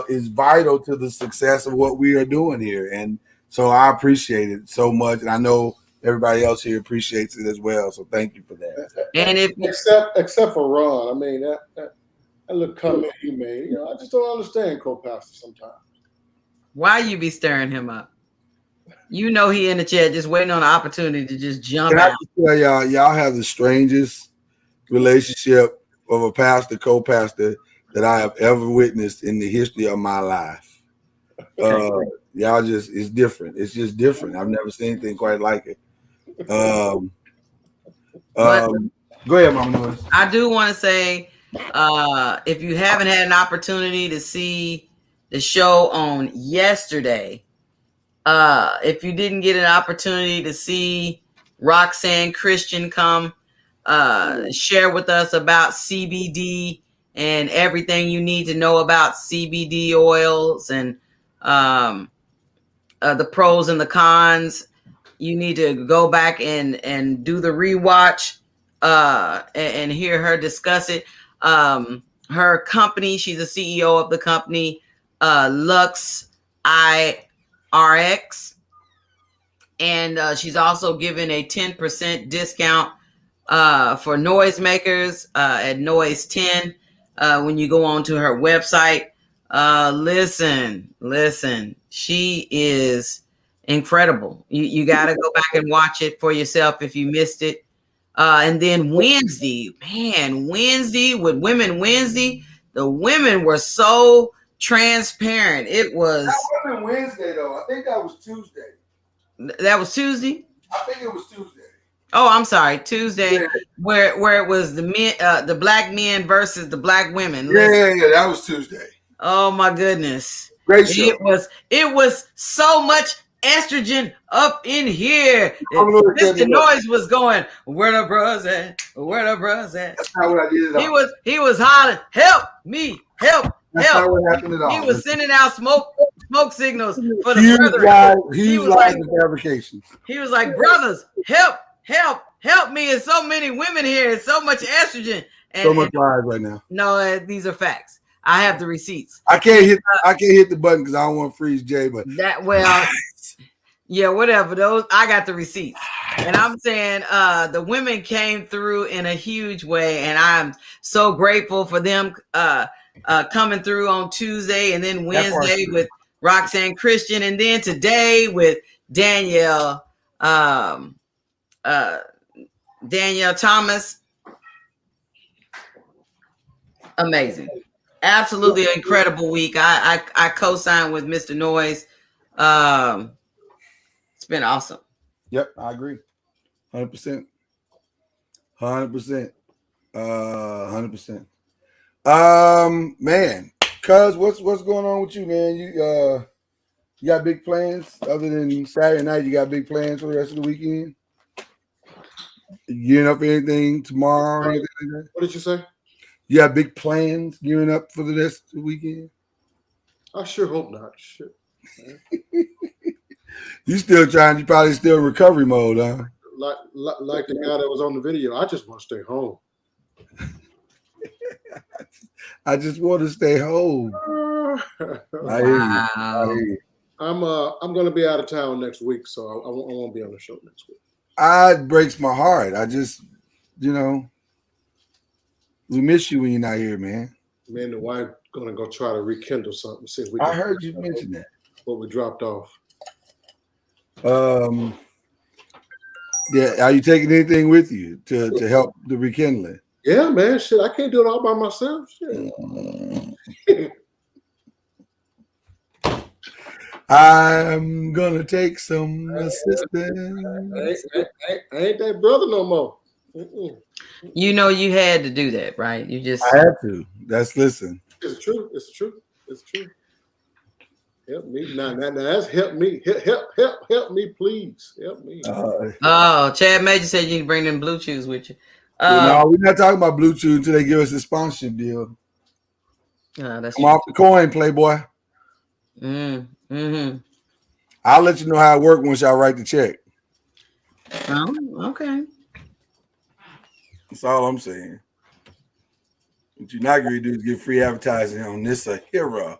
E: is vital to the success of what we are doing here. And so I appreciate it so much. And I know everybody else here appreciates it as well. So thank you for that.
L: And if
M: except for Ron, I mean that little comment he made, I just don't understand co-pastor sometimes.
L: Why you be stirring him up? You know he in the chat just waiting on an opportunity to just jump
E: Can
L: out.
E: I tell y'all have the strangest relationship of a pastor, co-pastor that I have ever witnessed in the history of my life. Y'all just, it's different. It's just different. I've never seen anything quite like it. Go ahead, Mama Noise.
L: I do want to say, if you haven't had an opportunity to see the show on yesterday, if you didn't get an opportunity to see Roxanne Christian come share with us about CBD and everything you need to know about CBD oils and the pros and the cons, you need to go back and do the rewatch and hear her discuss it. Her company, she's the CEO of the company, Lux IRX. And she's also given a 10% discount for noisemakers at Noise 10 when you go on to her website. Listen, she is incredible. You got to go back and watch it for yourself if you missed it. And then Wednesday with Women Wednesday, the women were so transparent. It was.
E: That wasn't Wednesday though. I think that was Tuesday.
L: That was Tuesday?
E: I think it was Tuesday.
L: Oh, I'm sorry, Tuesday, where it was the men, the black men versus the black women.
E: Yeah, that was Tuesday.
L: Oh my goodness,
E: great show.
L: It was so much estrogen up in here. Mr. Noise was going, where the bros at? Where the bros at?
E: That's not what I did at all.
L: He was hollering, help me, help.
E: That's not what happened at all.
L: He was sending out smoke signals for the brethren.
E: Huge lies and fabrications.
L: He was like, brothers, help me. There's so many women here. It's so much estrogen. And,
E: so much lies right now.
L: No, these are facts. I have the receipts.
E: I can't hit the button because I don't want to freeze Jay, but
L: yeah, whatever. Those I got the receipts. And I'm saying the women came through in a huge way, and I'm so grateful for them coming through on Tuesday and then Wednesday with Roxanne Christian, and then today with Danielle Thomas. Amazing. Absolutely incredible week. I co-signed with Mr. Noise. It's been awesome.
E: Yep, I agree. 100%. 100%. 100%. Man, cuz what's going on with you, man? You got big plans other than Saturday night? You got big plans for the rest of the weekend? You gearing up for anything tomorrow? Anything like that?
M: What did you say?
E: You got big plans gearing up for the rest of the weekend?
M: I sure hope not. Shit.
E: You probably still in recovery mode, huh?
M: Like the guy that was on the video. I just want to stay home.
E: I just want to stay home. I hear you.
M: I'm going to be out of town next week, so I won't be on the show next week.
E: It breaks my heart. I just, we miss you when you're not here, man.
M: Me and the wife going to go try to rekindle something. See if we
E: I heard you mention that.
M: What we dropped off.
E: Yeah, are you taking anything with you to help the rekindling?
M: Yeah, man. Shit, I can't do it all by myself. Shit.
E: I'm gonna take some assistance.
M: I ain't that brother no more.
L: You know, you had to do that, right? You just.
E: I had to. Listen.
M: It's true. It's true. It's true. Help me now. That's help me. Help me, please. Help me.
L: Oh, Chad Major said you need to bring them blue chews with you.
E: No, we're not talking about Blue Chew until they give us a sponsorship deal.
L: That's
E: Come off the coin, Playboy.
L: Mm-hmm.
E: I'll let you know how it works once y'all write the check.
L: Oh, okay.
E: That's all I'm saying. What you're not going to do is get free advertising on this hero.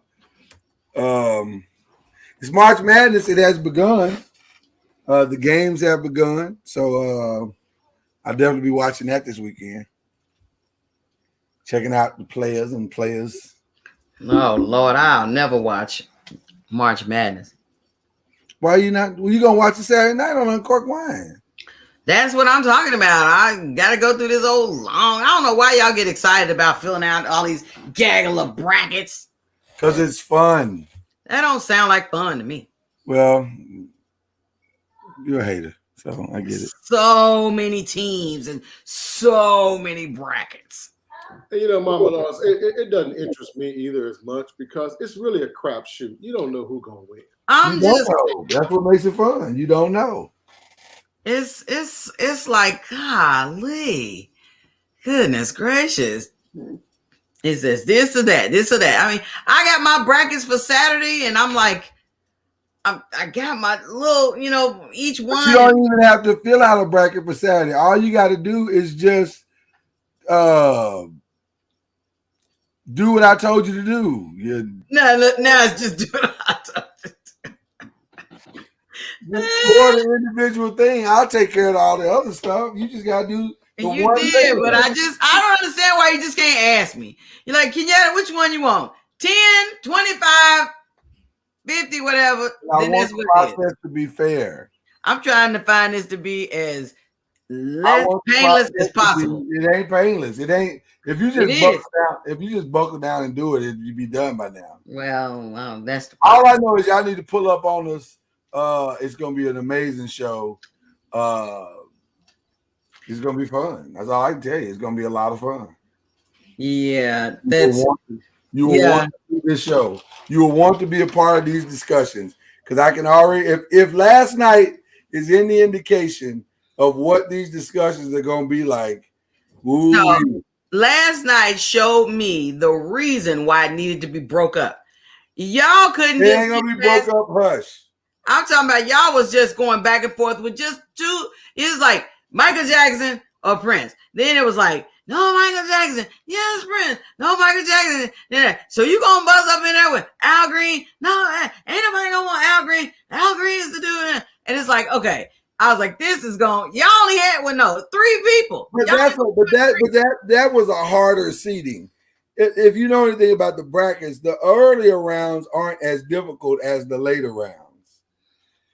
E: It's March Madness. It has begun. The games have begun. So I'll definitely be watching that this weekend. Checking out the players and players.
L: Oh, Lord, I'll never watch March Madness.
E: Why are you not? Well, you going to watch it Saturday night on Uncorked Wine.
L: That's what I'm talking about. I got to go through this old long. I don't know why y'all get excited about filling out all these gaggle of brackets.
E: Because it's fun.
L: That don't sound like fun to me.
E: Well, you're a hater, so I get it.
L: So many teams and so many brackets.
M: You know, Mama Laws, it doesn't interest me either as much because it's really a crapshoot. You don't know who's gonna win.
L: I'm just.
E: That's what makes it fun. You don't know.
L: It's like, golly, goodness gracious. Is this or that? This or that? I mean, I got my brackets for Saturday, and I'm like, I got my little, each one.
E: But you don't even have to fill out a bracket for Saturday. All you got to do is just do what I told you to do.
L: Now it's just do what I told you.
E: For the individual thing, I'll take care of all the other stuff. You just got to do the
L: you
E: one
L: did,
E: thing.
L: but I don't understand why you just can't ask me. You're like, Kenyatta, which one you want? 10, 25, 50, whatever.
E: I want the process to be fair.
L: I'm trying to find this to be as less painless as possible.
E: It ain't painless. It ain't. If you just buckle down and do it, you'd be done by now.
L: Well, that's the
E: all I know is y'all need to pull up on us. It's gonna be an amazing show. It's gonna be fun. That's all I can tell you. It's gonna be a lot of fun.
L: Yeah,
E: you will want to do this show. You will want to be a part of these discussions because I can already. If last night is any indication of what these discussions are gonna be like,
L: last night showed me the reason why it needed to be broke up. Y'all couldn't.
E: It ain't gonna be broke up. Hush.
L: I'm talking about y'all was just going back and forth with just two. It was like Michael Jackson or Prince. Then it was like, no, Michael Jackson. Yes, Prince. No, Michael Jackson. Then so you gonna buzz up in there with Al Green? No, ain't nobody gonna want Al Green. Al Green is the dude. And it's like, okay. I was like, this is going. Y'all only had 3 people.
E: But that was a harder seeding. If you know anything about the brackets, the earlier rounds aren't as difficult as the later rounds.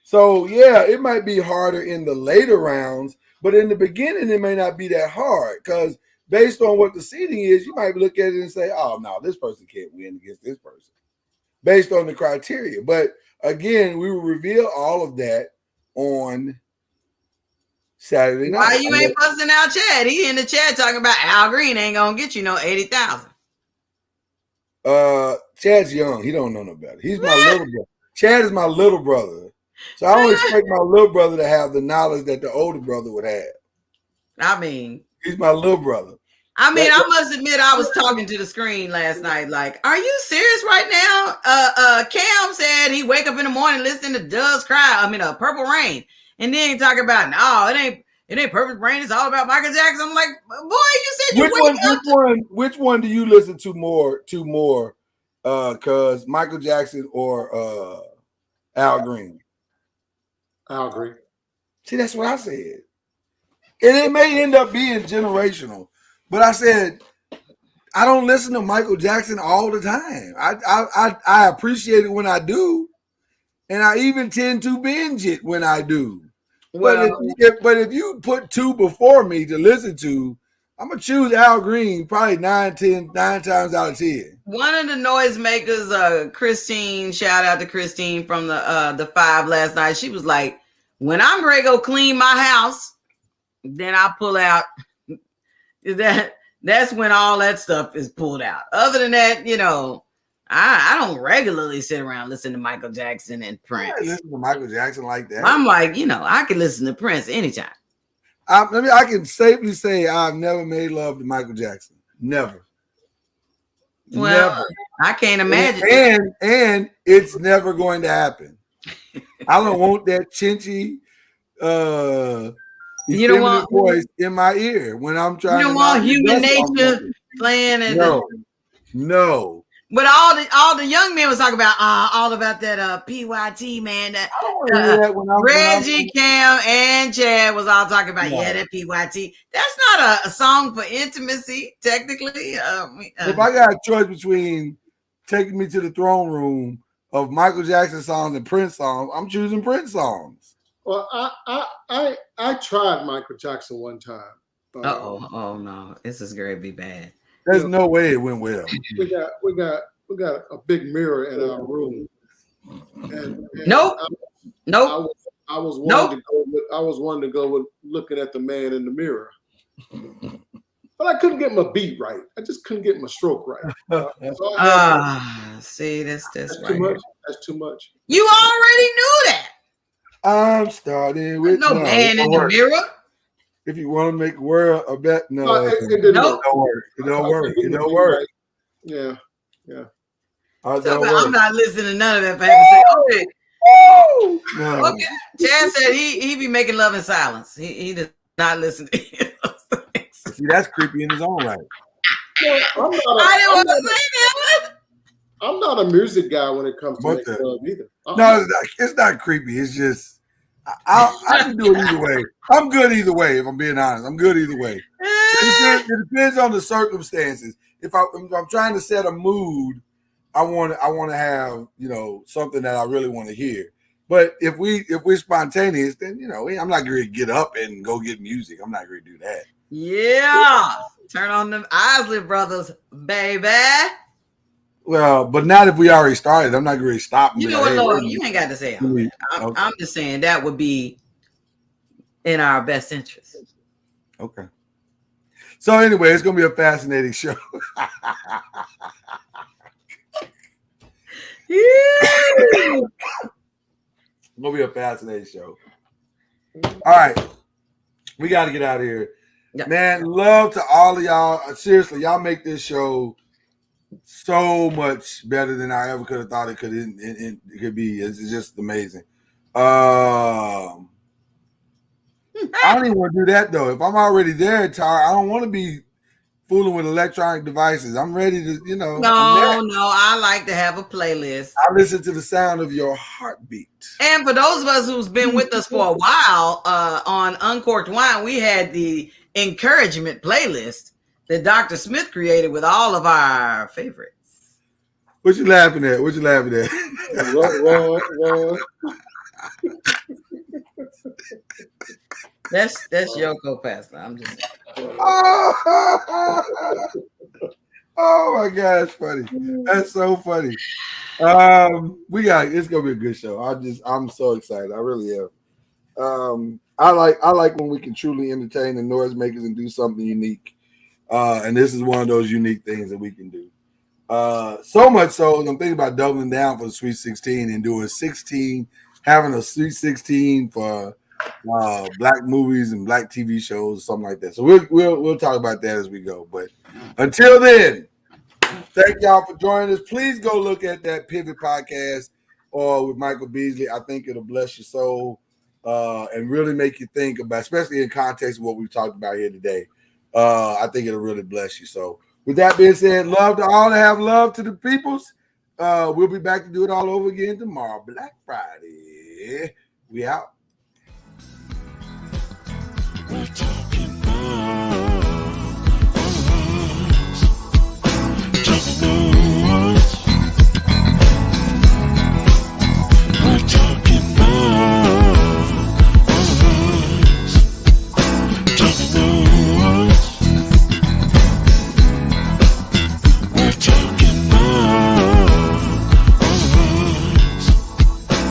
E: So yeah, it might be harder in the later rounds, but in the beginning, it may not be that hard because based on what the seeding is, you might look at it and say, "Oh no, this person can't win against this person," based on the criteria. But again, we will reveal all of that on Saturday night.
L: Why you ain't busting out Chad? He in the chat talking about Al Green ain't gonna get you no 80,000.
E: Chad's young. He don't know no better. He's my little brother. Chad is my little brother. So I don't expect my little brother to have the knowledge that the older brother would have.
L: I mean,
E: he's my little brother.
L: I mean, I must admit, I was talking to the screen last night. Like, are you serious right now? Cam said he wake up in the morning listening to Doves Cry. I mean, Purple Rain, and then he talk about no, it ain't Purple Rain. It's all about Michael Jackson. I'm like, boy, you said you wake up.
E: Which one do you listen to more? Cause Michael Jackson or Al Green?
M: Al Green.
E: See, that's what I said. And it may end up being generational. But I said, I don't listen to Michael Jackson all the time. I appreciate it when I do. And I even tend to binge it when I do.
L: Well,
E: but if you put two before me to listen to, I'm gonna choose Al Green probably 9 times out of 10.
L: one of the noisemakers, Christine, shout out to Christine from the Five last night. She was like, when I'm ready to go clean my house, then I pull out that's when all that stuff is pulled out. Other than that, I don't regularly sit around listening to Michael Jackson and Prince.
E: I listen to Michael Jackson like that.
L: I'm like, I can listen to Prince anytime.
E: I can safely say I've never made love to Michael Jackson. Never.
L: Well,
E: never.
L: I can't imagine.
E: And it's never going to happen. I don't want that chinchy
L: you don't want
E: voice in my ear when I'm trying to.
L: You don't want Human Nature playing at
E: No.
L: But all the young men was talking about all about that PYT, man. Reggie, Cam, and Chad was all talking about that PYT. That's not a song for intimacy, technically.
E: If I got a choice between taking me to the throne room of Michael Jackson songs and Prince songs, I'm choosing Prince songs.
M: Well, I tried Michael Jackson one time.
L: Oh no, this is going to be bad.
E: There's no way it went well.
M: We got a big mirror in our room. And
L: nope.
M: I was wanting to go with looking at the man in the mirror. But I couldn't get my beat right. I just couldn't get my stroke right.
L: See, that's
M: too
L: right.
M: much. That's too much.
L: You already knew that.
E: I'm starting with
L: no man in the mirror.
E: If you want to make world a bet, no,
M: it didn't
E: work. It don't work. It don't work.
M: Right. Yeah.
L: I'm not listening to none of that. For heaven's sake.
E: No.
L: Okay. Chad said he be making love in silence. He does not listen to him.
E: See, that's creepy in his own right.
M: I'm not a music guy when it comes to making love either.
E: No, it's not creepy. It's just I can do it either way. I'm good either way. If I'm being honest, I'm good either way. It depends on the circumstances. If I'm trying to set a mood, I want to have something that I really want to hear. But if we're spontaneous, then I'm not going to get up and go get music. I'm not going to do that.
L: Yeah, turn on them Isley Brothers, baby.
E: Well, but not if we already started. I'm not going to stop.
L: You know what, Lord? You ain't got to say all that. I'm just saying that would be in our best interest.
E: Okay. So anyway, it's going to be a fascinating show. It's going to be a fascinating show. All right. We got to get out of here. Yep. Man, love to all of y'all. Seriously, y'all make this show so much better than I ever could have thought it could be. It's just amazing. I don't even want to do that though. If I'm already there, Tar, I don't want to be fooling with electronic devices. I'm ready to,
L: No, I like to have a playlist.
E: I listen to the sound of your heartbeat.
L: And for those of us who's been with us for a while, on Uncorked Wine, we had the encouragement playlist that Dr. Smith created with all of our favorites.
E: What you laughing at? What you laughing at?
L: That's Yoko Pastor. I'm just
E: Oh my God, that's funny. That's so funny. It's gonna be a good show. I'm so excited. I really am. I like when we can truly entertain the noisemakers and do something unique. And this is one of those unique things that we can do. So much so, I'm thinking about doubling down for the Sweet 16 and doing 16, having a Sweet 16 for black movies and black TV shows, something like that. So we'll talk about that as we go. But until then, thank y'all for joining us. Please go look at that Pivot podcast or with Michael Beasley. I think it'll bless your soul and really make you think about, especially in context of what we've talked about here today. I think it'll really bless you. So with that being said, love to all, have love to the peoples. We'll be back to do it all over again tomorrow, Black Friday. We out.